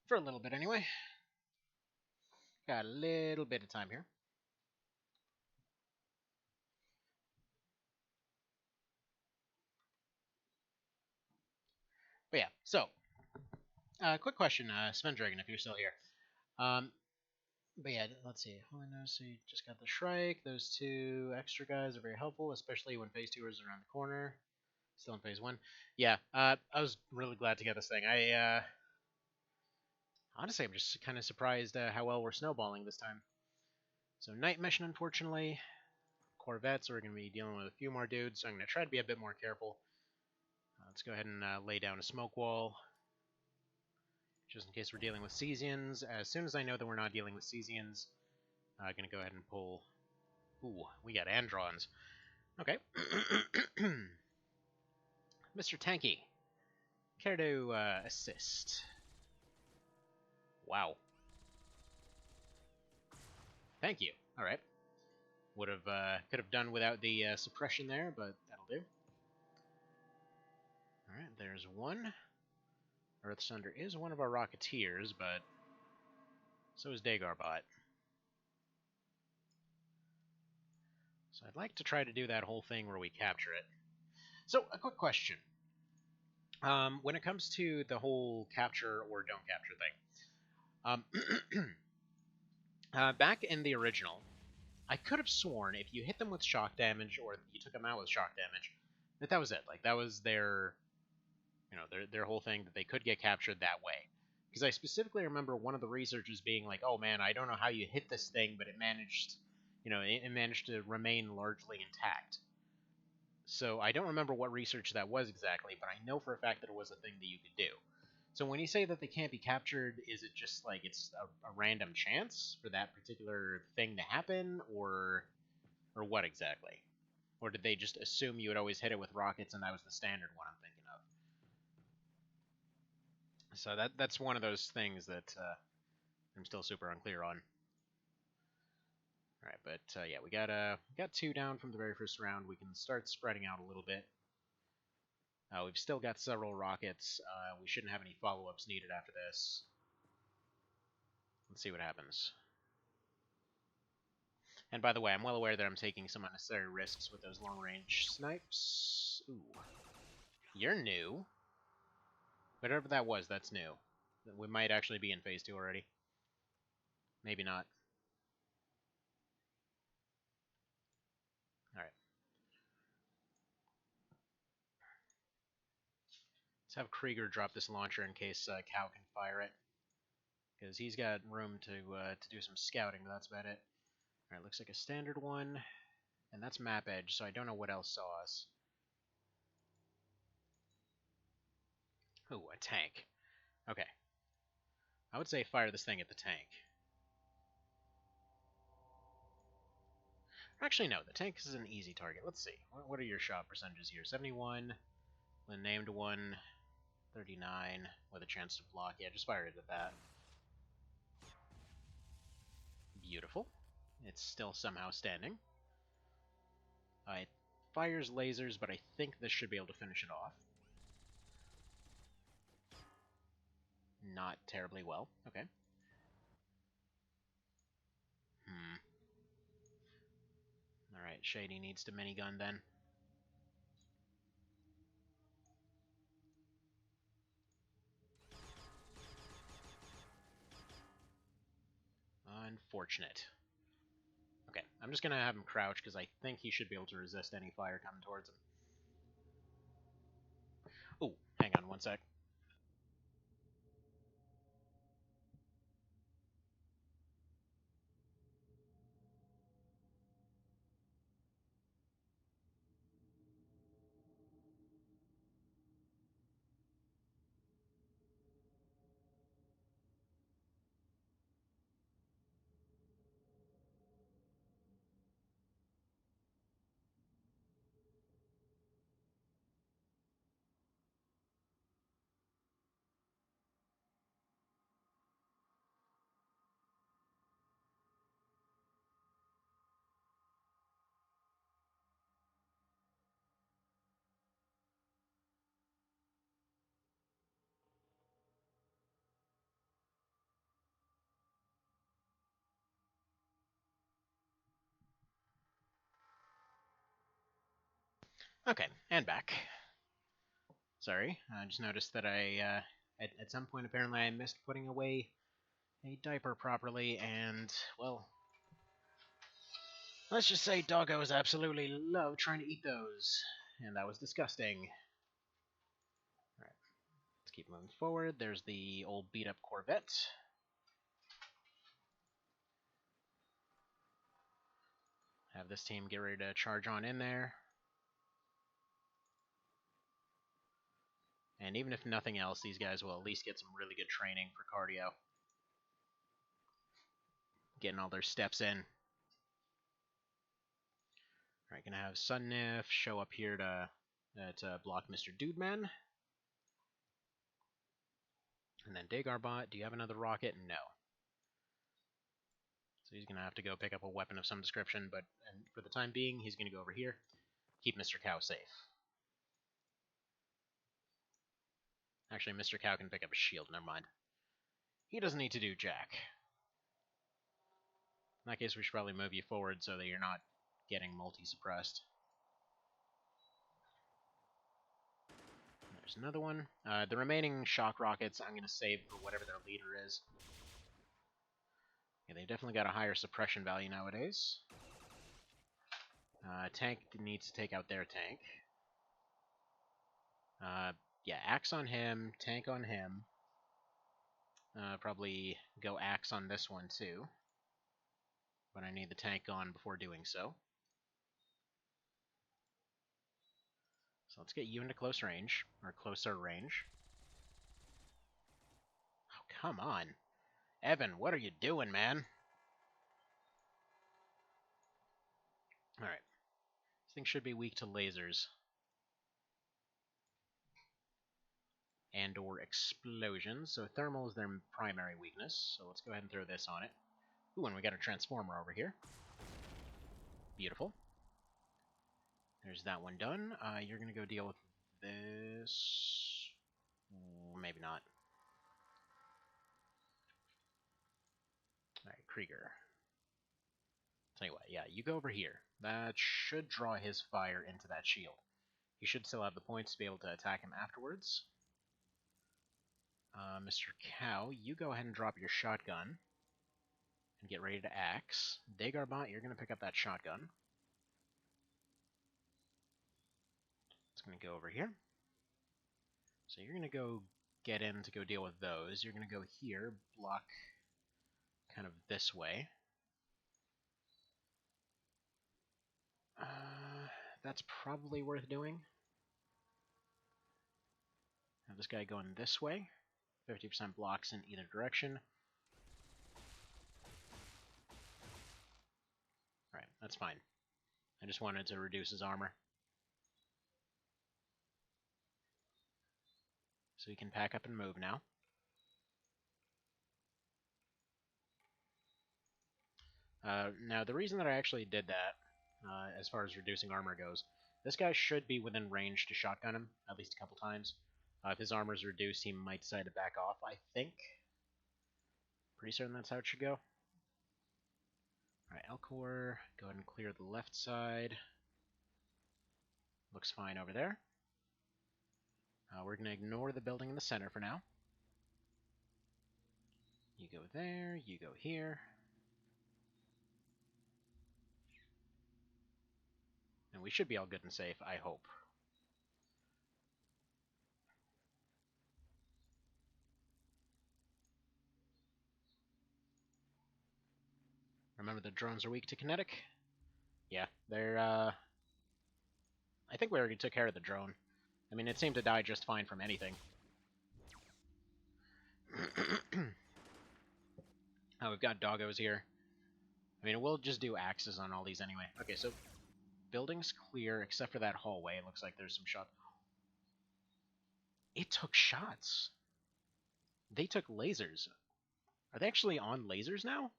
For a little bit anyway. Got a little bit of time here. But yeah, so, quick question, Sven Dragon, if you're still here. But yeah, let's see. So you just got the Shrike. Those two extra guys are very helpful, especially when phase 2 is around the corner. Still in phase 1. Yeah, I was really glad to get this thing. Honestly, I'm just kind of surprised how well we're snowballing this time. So night mission, unfortunately. Corvettes, we're going to be dealing with a few more dudes, so I'm going to try to be a bit more careful. Let's go ahead and lay down a smoke wall, just in case we're dealing with Cesians. As soon as I know that we're not dealing with Cesians, I'm going to go ahead and pull... Ooh, we got Androns. Okay. Mr. Tanky, care to assist? Wow. Thank you. All right. Could have done without the suppression there, but that'll do. All right, there's one. Earth Sunder is one of our Rocketeers, but so is Dagarbot. So I'd like to try to do that whole thing where we capture it. So, a quick question. When it comes to the whole capture or don't capture thing, back in the original, I could have sworn if you hit them with shock damage or you took them out with shock damage, that was it. Like, that was their, their whole thing, that they could get captured that way. Because I specifically remember one of the researchers being like, "Oh man, I don't know how you hit this thing, but it managed, it managed to remain largely intact." So I don't remember what research that was exactly, but I know for a fact that it was a thing that you could do. So when you say that they can't be captured, is it just like it's a random chance for that particular thing to happen, or what exactly? Or did they just assume you would always hit it with rockets and that was the standard one I'm thinking of? So that's one of those things that I'm still super unclear on. All right, but yeah, we got 2 down from the very first round. We can start spreading out a little bit. We've still got several rockets. We shouldn't have any follow-ups needed after this. Let's see what happens. And by the way, I'm well aware that I'm taking some unnecessary risks with those long-range snipes. Ooh. You're new. Whatever that was, that's new. We might actually be in phase 2 already. Maybe not. Alright. Let's have Krieger drop this launcher in case Cow can fire it. Because he's got room to do some scouting, but that's about it. Alright, looks like a standard one. And that's map edge, so I don't know what else saw us. Ooh, a tank. Okay. I would say fire this thing at the tank. Actually, no, the tank is an easy target. Let's see. What are your shot percentages here? 71, the named one, 39, with a chance to block. Yeah, just fire it at that. Beautiful. It's still somehow standing. It fires lasers, but I think this should be able to finish it off. Not terribly well. Okay. Alright, Shady needs to minigun then. Unfortunate. Okay, I'm just gonna have him crouch because I think he should be able to resist any fire coming towards him. Oh, hang on one sec. Okay, and back. Sorry, I just noticed that at some point apparently I missed putting away a diaper properly, and, well, let's just say doggos absolutely love trying to eat those, and that was disgusting. Alright, let's keep moving forward. There's the old beat-up Corvette. Have this team get ready to charge on in there. And even if nothing else, these guys will at least get some really good training for cardio. Getting all their steps in. Alright, gonna have Sunnif show up here to block Mr. Dudeman. And then Dagarbot, do you have another rocket? No. So he's gonna have to go pick up a weapon of some description, but for the time being, he's gonna go over here, keep Mr. Cow safe. Actually, Mr. Cow can pick up a shield, never mind. He doesn't need to do jack. In that case, we should probably move you forward so that you're not getting multi-suppressed. There's another one. The remaining shock rockets I'm going to save for whatever their leader is. Yeah, they've definitely got a higher suppression value nowadays. Tank needs to take out their tank. Yeah, axe on him, tank on him. Probably go axe on this one too. But I need the tank gone before doing so. So let's get you into close range, or closer range. Oh, come on. Evan, what are you doing, man? Alright. This thing should be weak to lasers. And or explosions. So thermal is their primary weakness. So let's go ahead and throw this on it. Ooh, and we got a transformer over here. Beautiful. There's that one done. You're going to go deal with this. Maybe not. Alright, Krieger. Tell you what, yeah, you go over here. That should draw his fire into that shield. He should still have the points to be able to attack him afterwards. Mr. Cow, you go ahead and drop your shotgun. And get ready to axe. Dagarbot, you're going to pick up that shotgun. It's going to go over here. So you're going to go get in to go deal with those. You're going to go here, block kind of this way. That's probably worth doing. Have this guy going this way. 50% blocks in either direction. Alright, that's fine. I just wanted to reduce his armor. So he can pack up and move now. Now, the reason that I actually did that, as far as reducing armor goes, this guy should be within range to shotgun him, at least a couple times. If his armor is reduced, he might decide to back off, I think. Pretty certain that's how it should go. Alright, Elcor, go ahead and clear the left side. Looks fine over there. We're going to ignore the building in the center for now. You go there, you go here. And we should be all good and safe, I hope. Remember the drones are weak to kinetic? Yeah, they're, I think we already took care of the drone. I mean, it seemed to die just fine from anything. We've got doggos here. I mean, we'll just do axes on all these anyway. Okay, so building's clear, except for that hallway. It looks like there's some shots. It took shots. They took lasers. Are they actually on lasers now?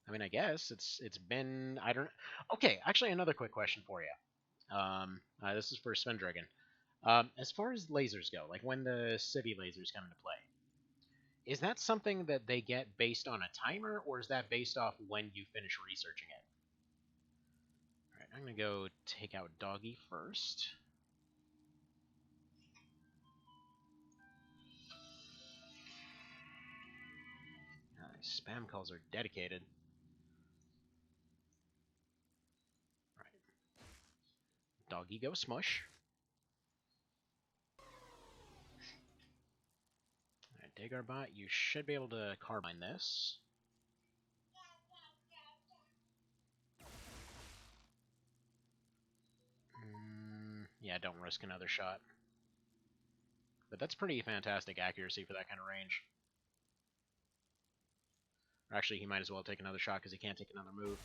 I mean, I guess it's been, I don't. Okay, actually, another quick question for you. This is for Svendragon. As far as lasers go, like when the civvy lasers come into play, is that something that they get based on a timer, or is that based off when you finish researching it? All right, I'm gonna go take out Doggy first. Spam calls are dedicated. Alright. Doggy go smush. Alright, Dagarbot, you should be able to carbine this. Yeah, don't risk another shot. But that's pretty fantastic accuracy for that kind of range. Or actually, he might as well take another shot because he can't take another move.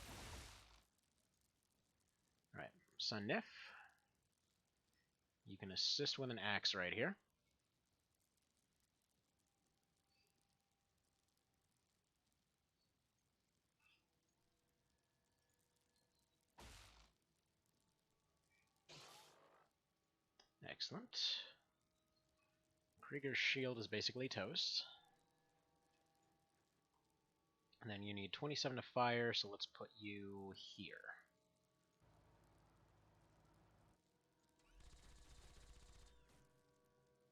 Alright, Sun Nif. You can assist with an axe right here. Excellent. Krieger's shield is basically toast. And then you need 27 to fire, so let's put you here.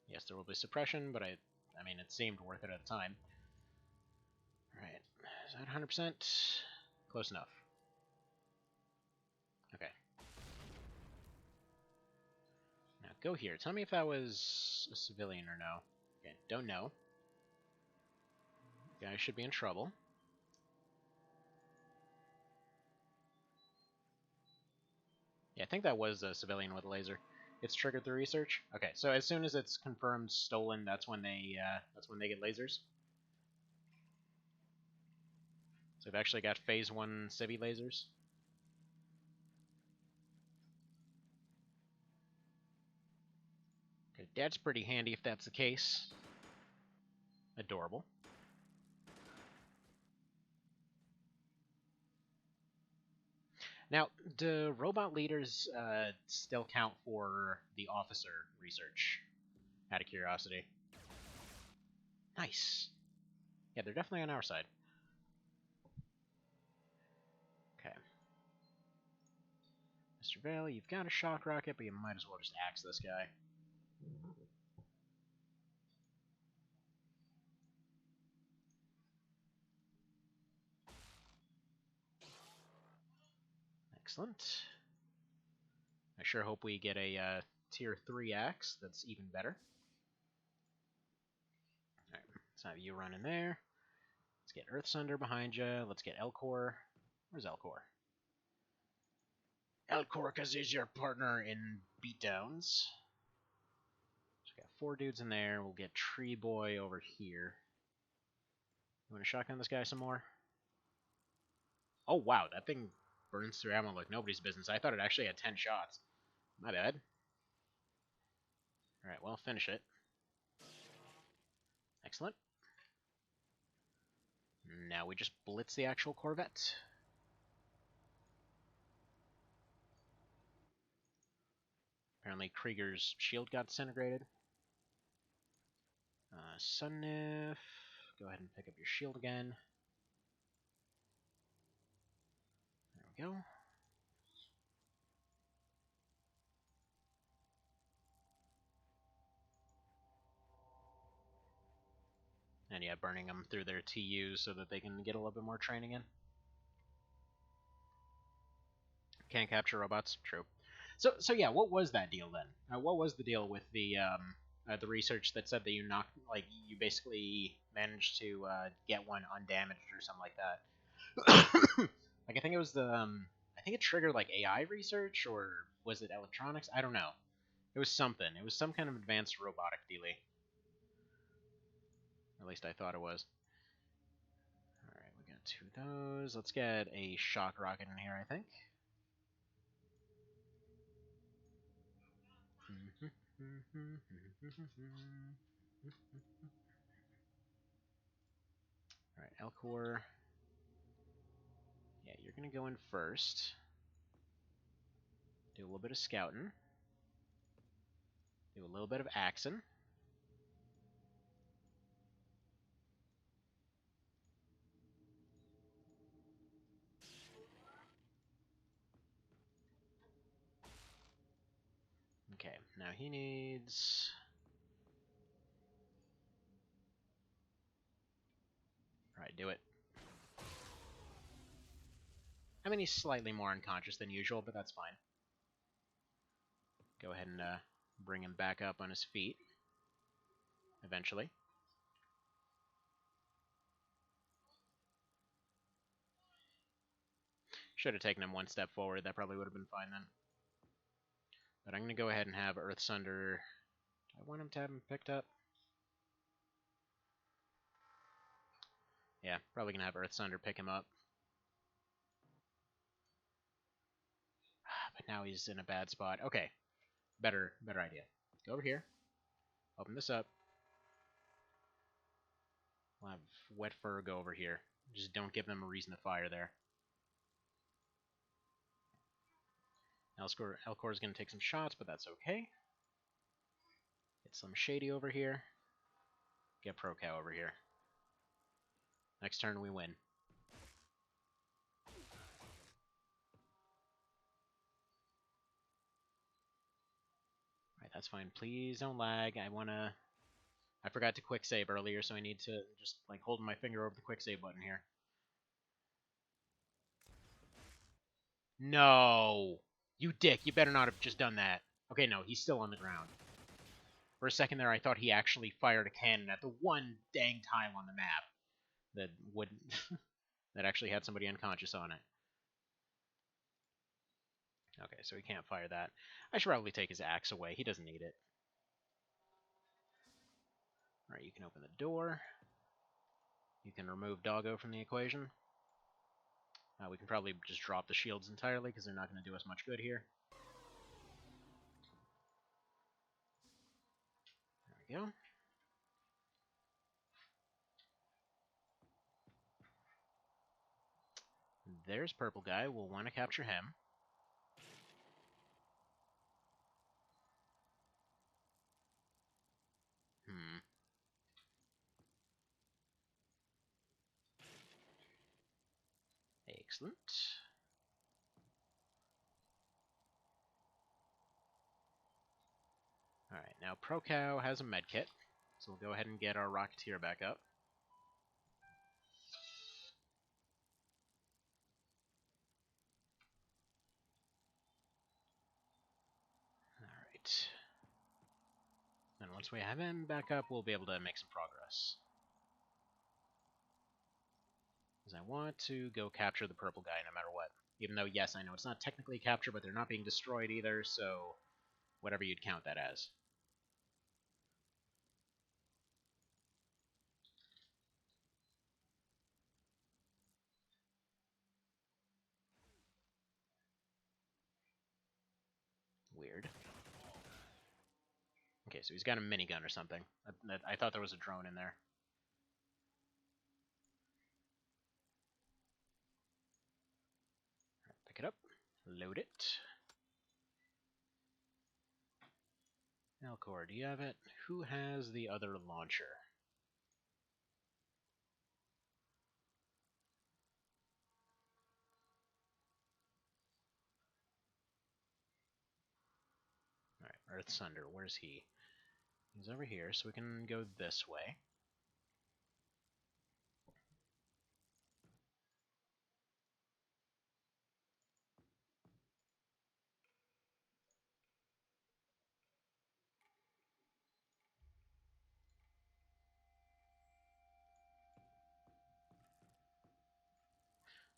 Yes, there will be suppression, but I mean, it seemed worth it at the time. Alright, is that 100%? Close enough. Okay. Now go here. Tell me if that was a civilian or no. Okay, don't know. Guy should be in trouble. Yeah, I think that was a civilian with a laser. It's triggered the research. Okay, so as soon as it's confirmed stolen, that's when they get lasers. So we've actually got Phase 1 civvy lasers. Okay, that's pretty handy if that's the case. Adorable. Now, do robot leaders still count for the officer research? Out of curiosity. Nice. Yeah, they're definitely on our side. Okay. Mr. Vale, you've got a shock rocket, but you might as well just axe this guy. Excellent. I sure hope we get a tier 3 axe that's even better. Alright, let's have you run in there. Let's get Earthsunder behind you. Let's get Elcor. Where's Elcor? Elcor, because he's your partner in beatdowns. So we got 4 dudes in there. We'll get Tree Boy over here. You want to shotgun this guy some more? Oh, wow, that thing burns through ammo like nobody's business. I thought it actually had 10 shots. My bad. Alright, well, finish it. Excellent. Now we just blitz the actual Corvette. Apparently Krieger's shield got disintegrated. Sunnif, go ahead and pick up your shield again. There we go. And yeah, burning them through their TUs so that they can get a little bit more training in. Can't capture robots? True. So yeah, what was that deal then? What was the deal with the research that said that you basically managed to get one undamaged or something like that? Like I think it was I think it triggered like AI research, or was it electronics? I don't know. It was something. It was some kind of advanced robotic dealie. At least I thought it was. Alright, we got 2 of those. Let's get a shock rocket in here, I think. Alright, Elcor. Yeah, you're gonna go in first. Do a little bit of scouting. Do a little bit of axing. Okay, now he needs... Alright, do it. I mean, he's slightly more unconscious than usual, but that's fine. Go ahead and bring him back up on his feet. Eventually. Should have taken him one step forward. That probably would have been fine then. But I'm going to go ahead and have Earthsunder... Do I want him to have him picked up? Yeah, probably going to have Earthsunder pick him up. But now he's in a bad spot. Okay, better idea. Go over here. Open this up. We'll have Wet Fur go over here. Just don't give them a reason to fire there. Elcor is going to take some shots, but that's okay. Get some Shady over here. Get Pro Cow over here. Next turn we win. Alright, that's fine. Please don't lag. I forgot to quick save earlier, so I need to just like holding my finger over the quick save button here. No! You dick, you better not have just done that. Okay, no, he's still on the ground. For a second there, I thought he actually fired a cannon at the one dang tile on the map that would that actually had somebody unconscious on it. Okay, so he can't fire that. I should probably take his axe away. He doesn't need it. Alright, you can open the door. You can remove Doggo from the equation. We can probably just drop the shields entirely because they're not going to do us much good here. There we go. There's Purple Guy. We'll want to capture him. Excellent. Alright, now Pro Cow has a medkit, so we'll go ahead and get our Rocketeer back up. Alright. And once we have him back up, we'll be able to make some progress. Because I want to go capture the Purple Guy no matter what. Even though, yes, I know it's not technically capture, but they're not being destroyed either, so whatever you'd count that as. Weird. Okay, so he's got a minigun or something. I thought there was a drone in there. Right, pick it up. Load it. Alcor, do you have it? Who has the other launcher? Alright, Earthsunder, where's he? He's over here, so we can go this way.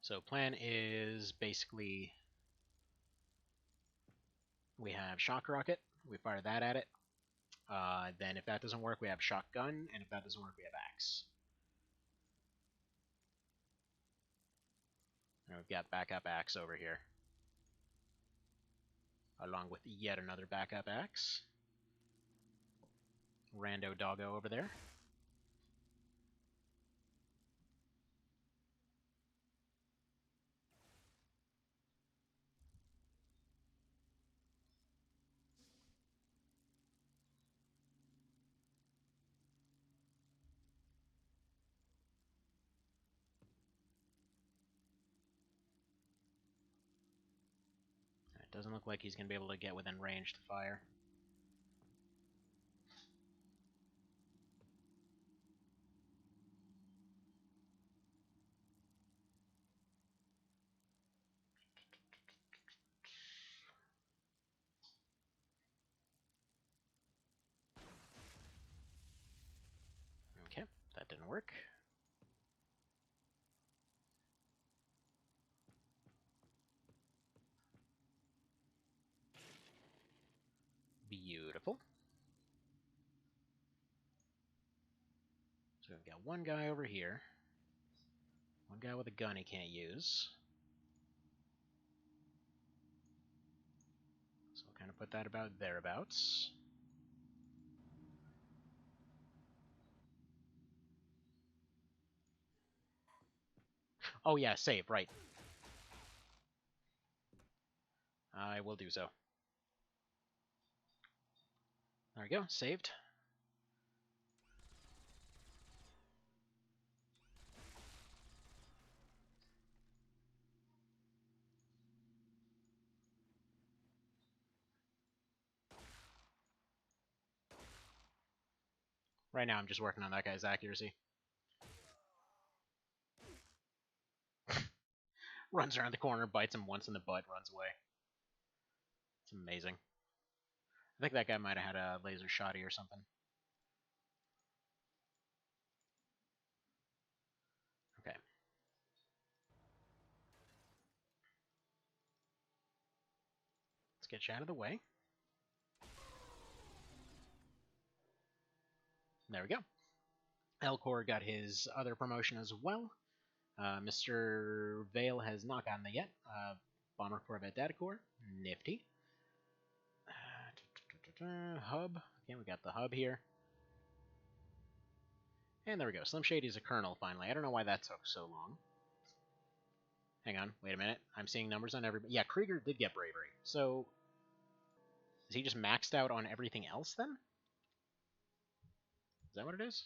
So plan is basically we have Shock Rocket, we fire that at it. Then if that doesn't work, we have Shotgun, and if that doesn't work, we have Axe. And we've got backup Axe over here. Along with yet another backup Axe. Rando Doggo over there. It doesn't look like he's going to be able to get within range to fire. work. Beautiful. So we've got one guy over here. One guy with a gun he can't use. So we'll kind of put that about thereabouts. Oh yeah, save, right. I will do so. There we go, saved. Right now I'm just working on that guy's accuracy. Runs around the corner, bites him once in the butt, runs away. It's amazing. I think that guy might have had a laser shotty or something. Okay. Let's get you out of the way. There we go. Elcor got his other promotion as well. Mr. Vale has not gotten that yet. Bomber Corvette Data Core. Nifty. Hub. Okay, we got the hub here. And there we go. Slim Shady's a colonel, finally. I don't know why that took so long. Hang on. Wait a minute. I'm seeing numbers on everybody. Yeah, Krieger did get bravery. So, is he just maxed out on everything else, then? Is that what it is?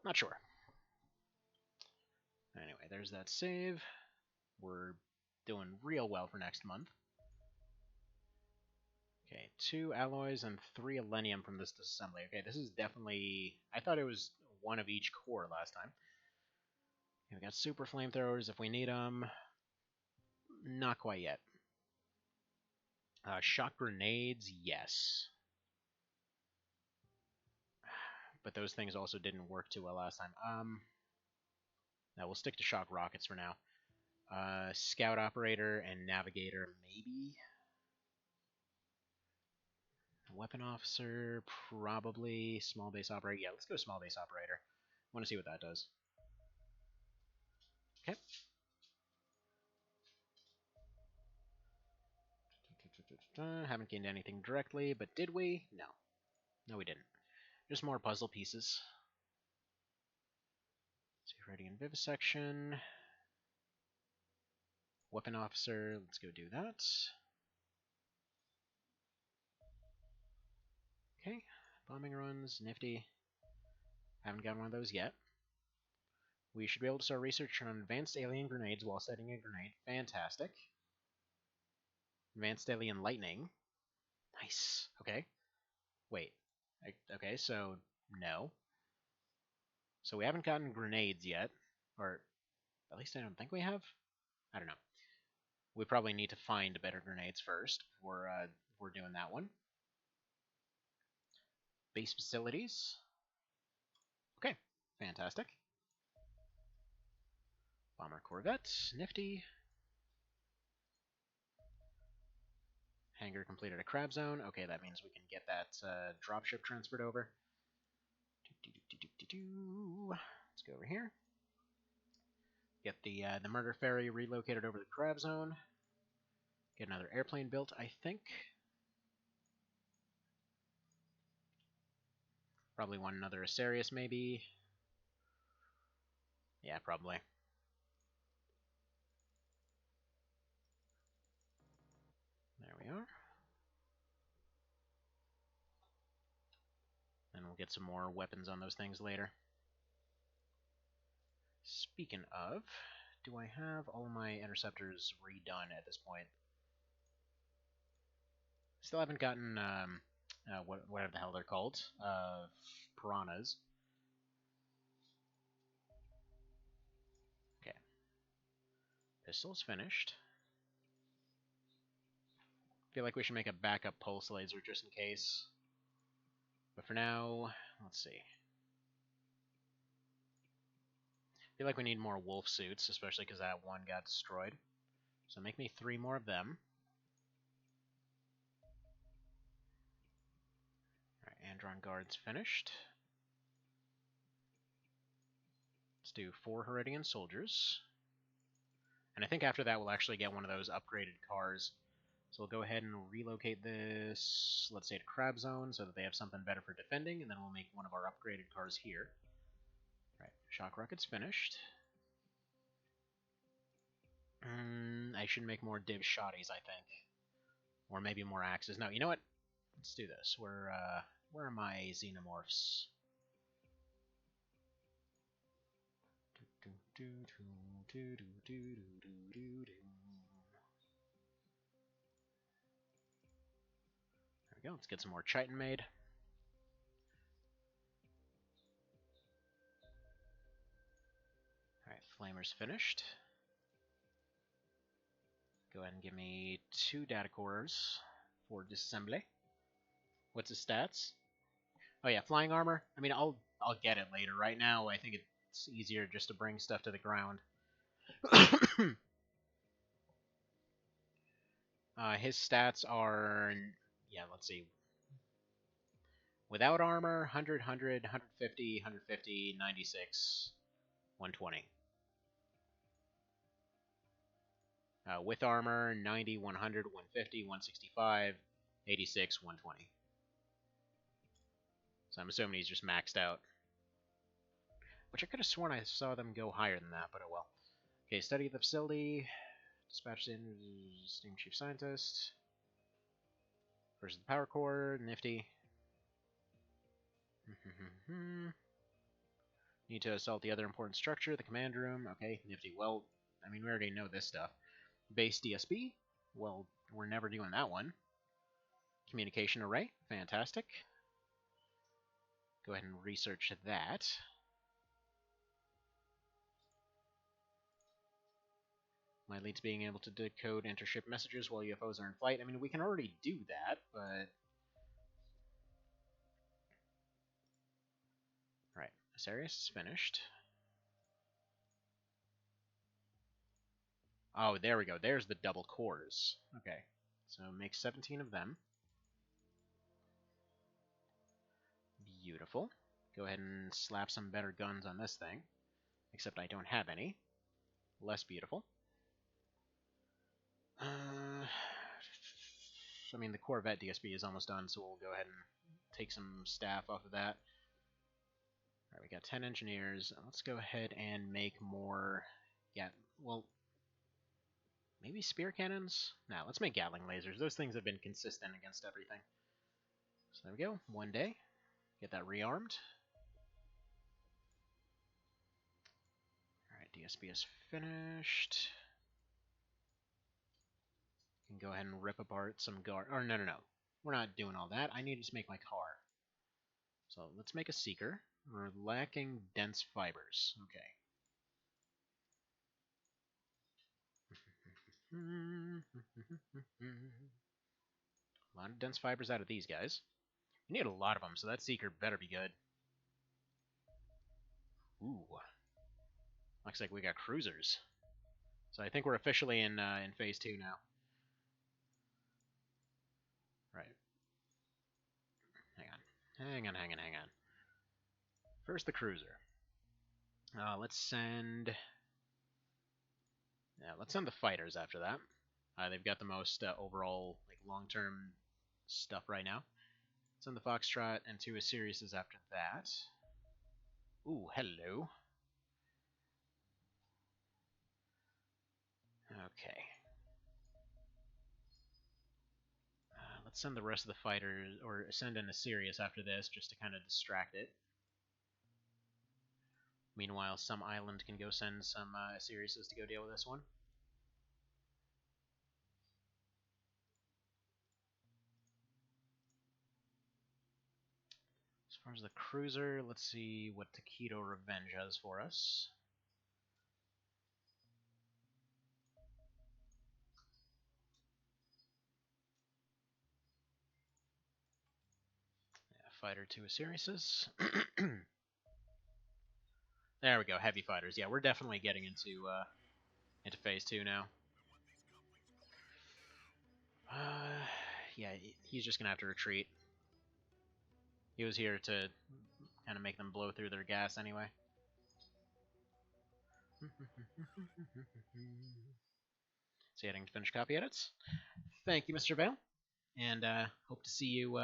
Not sure. Anyway, there's that save. We're doing real well for next month. Okay, 2 alloys and 3 alenium from this disassembly. Okay, this is definitely... I thought it was one of each core last time. Okay, we got super flamethrowers if we need them. Not quite yet. Shock grenades, yes. But those things also didn't work too well last time. Now we'll stick to shock rockets for now. Scout operator and navigator, maybe. Weapon officer, probably. Small base operator. Yeah, let's go small base operator. I want to see what that does. Okay. Haven't gained anything directly, but did we? No. No, we didn't. Just more puzzle pieces. Safe ready and vivisection. Weapon officer, let's go do that. Okay. Bombing runs, nifty. Haven't gotten one of those yet. We should be able to start research on advanced alien grenades while setting a grenade. Fantastic. Advanced alien lightning. Nice. Okay. Wait. Okay, so no. So we haven't gotten grenades yet. Or at least I don't think we have. I don't know. We probably need to find better grenades first before we're doing that one. Base facilities. Okay, fantastic. Bomber Corvette, nifty. Hangar completed a crab zone. Okay, that means we can get that dropship transferred over. Let's go over here. Get the murder ferry relocated over the crab zone. Get another airplane built, I think. Probably want another Asarius, maybe. Yeah, probably. There we are. And we'll get some more weapons on those things later. Speaking of, do I have all my interceptors redone at this point? Still haven't gotten whatever the hell they're called, piranhas. Okay. Pistol's finished. Feel like we should make a backup pulse laser just in case. But for now, let's see. I feel like we need more wolf suits, especially because that one got destroyed. So make me 3 more of them. Alright, Andron Guard's finished. Let's do 4 Herodian soldiers. And I think after that we'll actually get one of those upgraded cars. So we'll go ahead and relocate this, let's say, to Crab Zone, so that they have something better for defending, and then we'll make one of our upgraded cars here. Right, Shock Rocket's finished. I should make more Div Shotties, I think. Or maybe more axes. No, you know what? Let's do this. Where are my xenomorphs? There we go. Let's get some more chitin made. Alright, Flamer's finished. Go ahead and give me 2 data cores for disassembly. What's his stats? Oh yeah, flying armor. I mean, I'll get it later. Right now, I think it's easier just to bring stuff to the ground. His stats are, yeah, let's see. Without armor, 100, 100, 150, 150, 96, 120. With armor, 90, 100, 150, 165, 86, 120. So I'm assuming he's just maxed out. Which I could have sworn I saw them go higher than that, but oh well. Okay, study the facility. Dispatch the esteemed chief scientist. Versus the power core, nifty. Need to assault the other important structure, the command room. Okay, nifty. Well, I mean, we already know this stuff. Base DSB. Well, we're never doing that one. Communication array. Fantastic. Go ahead and research that. Might lead to being able to decode intership messages while UFOs are in flight. I mean, we can already do that, but... Alright, Asarius is finished. Oh, there we go. There's the double cores. Okay, so make 17 of them. Beautiful. Go ahead and slap some better guns on this thing. Except I don't have any. Less beautiful. I mean, the Corvette DSB is almost done, so we'll go ahead and take some staff off of that. Alright, we got 10 engineers. Let's go ahead and make more... Yeah, well... Maybe spear cannons? Nah, let's make Gatling lasers. Those things have been consistent against everything. So there we go. One day. Get that rearmed. Alright, DSB is finished. Can go ahead and rip apart some guard. Or no. We're not doing all that. I need to just make my car. So let's make a seeker. We're lacking dense fibers. Okay. A lot of dense fibers out of these guys. We need a lot of them, so that seeker better be good. Ooh. Looks like we got cruisers. So I think we're officially in phase 2 now. Right. Hang on. First the cruiser. Let's send... Yeah, let's send the fighters after that. They've got the most overall like long-term stuff right now. Send the Foxtrot and 2 Asiriuses after that. Ooh, hello. Okay. Let's send the rest of the fighters, or send an Asirius after this, just to kind of distract it. Meanwhile, some island can go send some Asiriuses to go deal with this one. As far as the cruiser, let's see what Taquito Revenge has for us. fighter to Osirises. There we go, heavy fighters. Yeah, we're definitely getting into phase 2 now. Yeah, he's just gonna have to retreat. He was here to kind of make them blow through their gas anyway. So heading to finish copy edits. Thank you, Mr. Vale, and hope to see you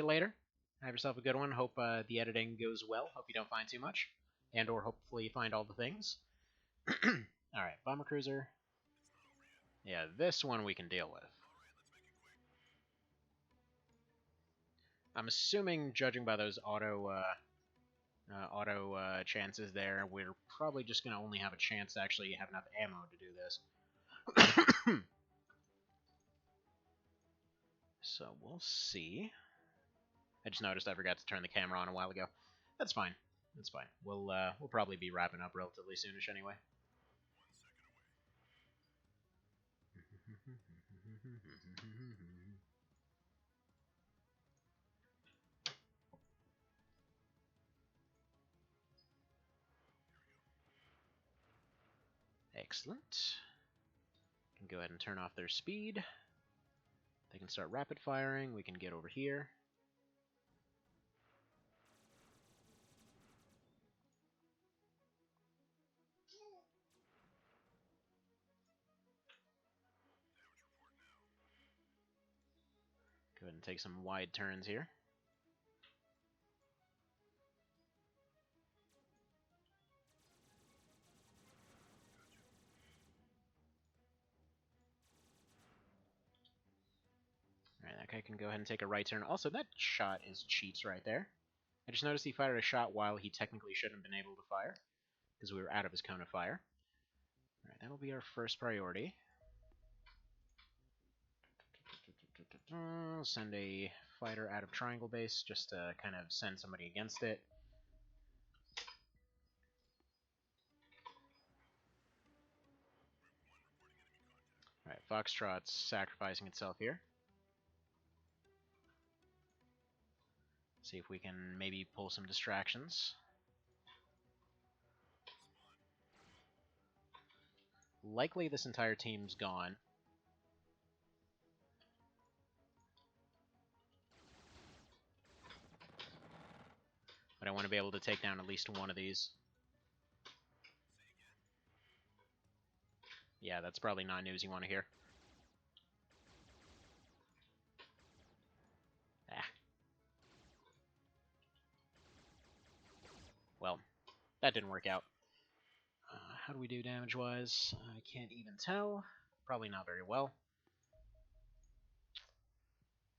later. Have yourself a good one. Hope the editing goes well. Hope you don't find too much, and or hopefully you find all the things. All right, bomber cruiser. Yeah, this one we can deal with. I'm assuming, judging by those auto chances there, we're probably just going to only have a chance to actually have enough ammo to do this. So we'll see. I just noticed I forgot to turn the camera on a while ago. That's fine. That's fine. We'll probably be wrapping up relatively soonish anyway. Excellent. Can go ahead and turn off their speed. They can start rapid firing. We can get over here. Go ahead and take some wide turns here. Alright, that guy can go ahead and take a right turn. Also, that shot is cheats right there. I just noticed he fired a shot while he technically shouldn't have been able to fire, because we were out of his cone of fire. Alright, that'll be our first priority. Send a fighter out of triangle base just to kind of send somebody against it. Alright, Foxtrot's sacrificing itself here. See if we can maybe pull some distractions. Likely this entire team's gone. But I want to be able to take down at least one of these. Yeah, that's probably not news you want to hear. Ah. Well, that didn't work out. How do we do damage-wise? I can't even tell. Probably not very well.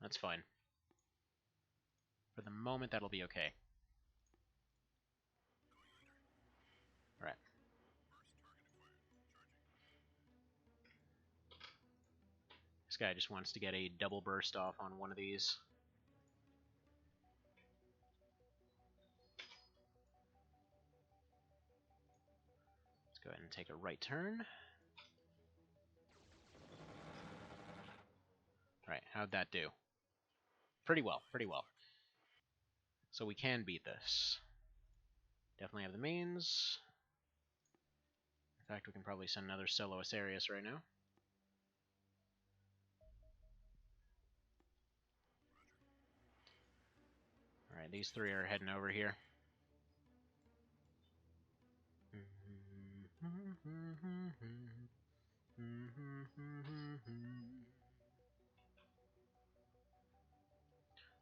That's fine. For the moment, that'll be okay. Alright. This guy just wants to get a double burst off on one of these. Let's go ahead and take a right turn. Alright, how'd that do? Pretty well, pretty well. So we can beat this. Definitely have the means. In fact, we can probably send another solo Asarius right now. Alright, these three are heading over here.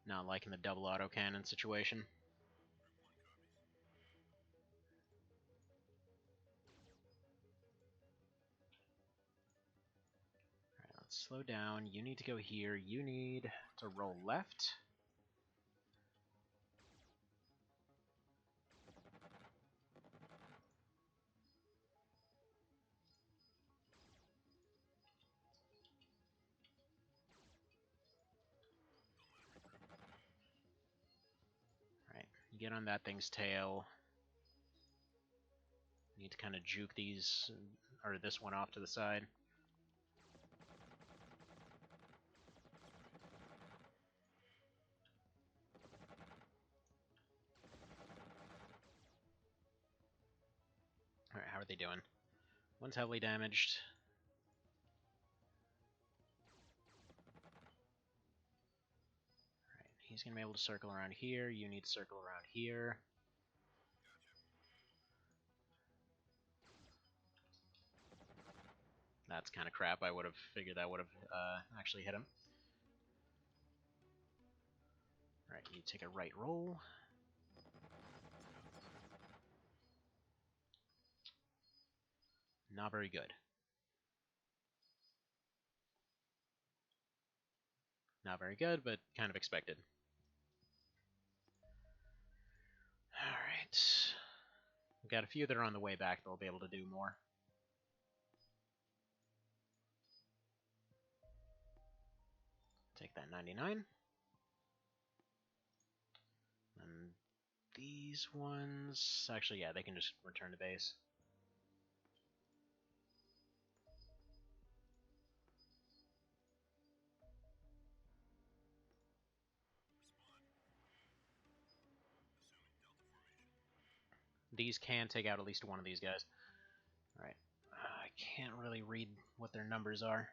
Not liking the double autocannon situation. Alright, let's slow down. You need to go here. You need to roll left. Get on that thing's tail. Need to kind of juke these, or this one off to the side. how are they doing? One's heavily damaged. Alright, he's going to be able to circle around here. You need to circle around here. That's kind of crap. I would have figured that would have actually hit him. Alright, you take a right roll. Not very good. Not very good, but kind of expected. Alright. We've got a few that are on the way back that'll be able to do more. Take that 99. And these ones... Actually, yeah, they can just return to base. These can take out at least one of these guys. Alright. I can't really read what their numbers are.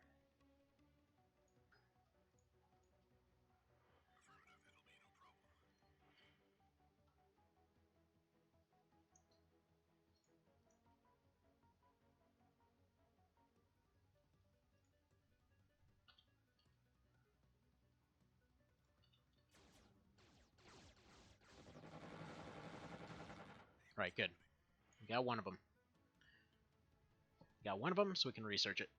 Right, good. We got one of them. Got one of them, so we can research it.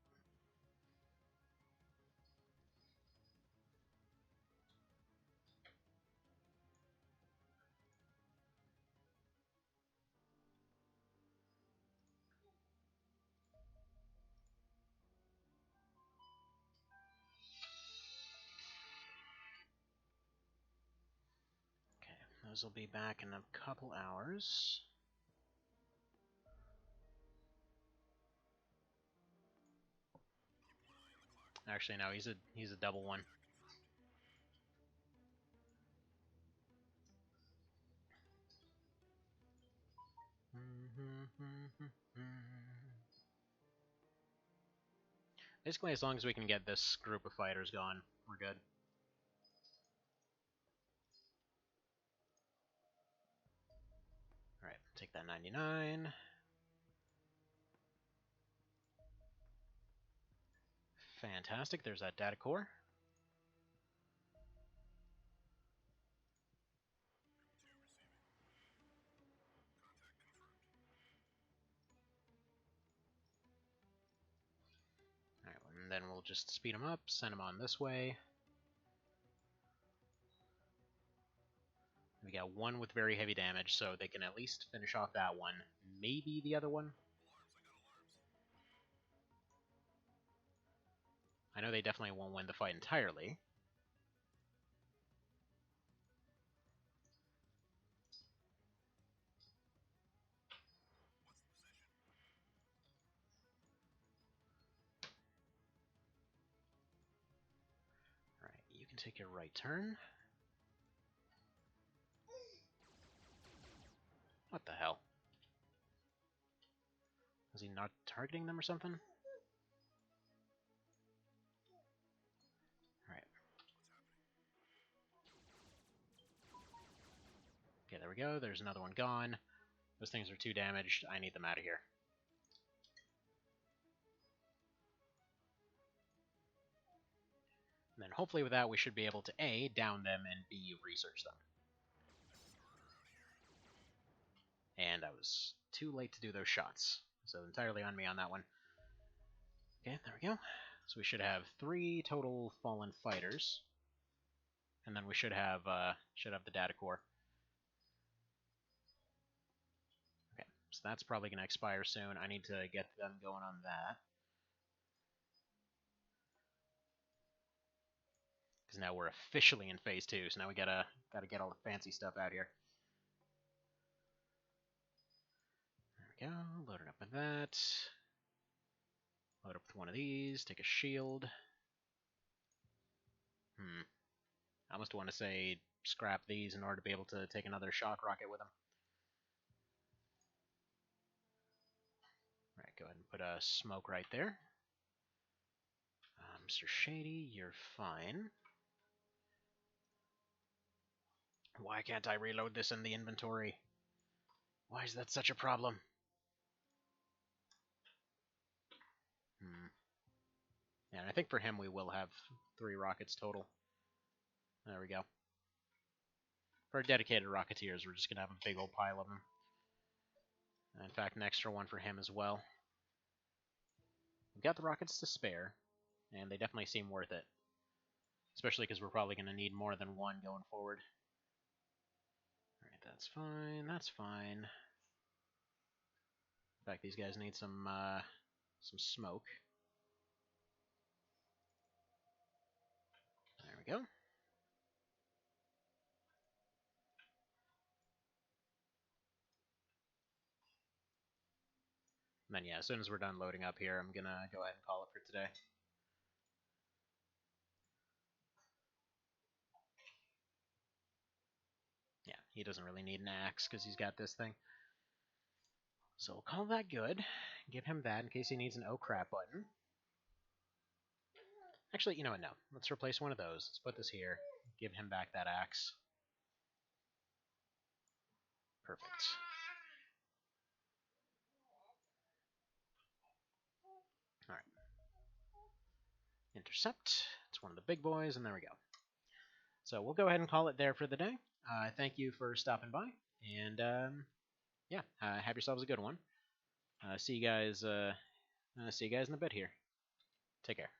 Okay, those will be back in a couple hours. Actually, no, he's a double one. Basically, as long as we can get this group of fighters gone, we're good. Alright, take that 99. Fantastic, there's that data core. Alright, and then we'll just speed them up, send them on this way. We got one with very heavy damage, so they can at least finish off that one. Maybe the other one? I know they definitely won't win the fight entirely. Alright, you can take your right turn. What the hell? Was he not targeting them or something? Alright. Okay, there we go. There's another one gone. Those things are too damaged. I need them out of here. And then hopefully with that we should be able to A, down them, and B, research them. And I was too late to do those shots. So entirely on me on that one. Okay, there we go. So we should have 3 total fallen fighters. And then we should have the data core. Okay, so that's probably going to expire soon. I need to get them going on that. Because now we're officially in phase 2, so now we gotta get all the fancy stuff out here. There we go, load it up with that. Load up with one of these, take a shield. I almost want to say scrap these in order to be able to take another shock rocket with them. go ahead and put a smoke right there. Mr. Shady, you're fine. Why can't I reload this in the inventory? Why is that such a problem? Yeah, and I think for him we will have 3 rockets total. There we go. For dedicated Rocketeers, we're just going to have a big old pile of them. In fact, an extra one for him as well. We've got the rockets to spare, and they definitely seem worth it. Especially because we're probably going to need more than one going forward. Alright, that's fine, that's fine. In fact, these guys need some smoke. There we go. And then yeah, as soon as we're done loading up here, I'm gonna go ahead and call it for today. Yeah, he doesn't really need an axe because he's got this thing. So we'll call that good. Give him that in case he needs an oh crap button. Actually, you know what, no. Let's replace one of those. Let's put this here. Give him back that axe. Perfect. Alright. Intercept. It's one of the big boys, and there we go. So we'll go ahead and call it there for the day. Thank you for stopping by, and yeah, have yourselves a good one. See you guys in a bit here. Take care.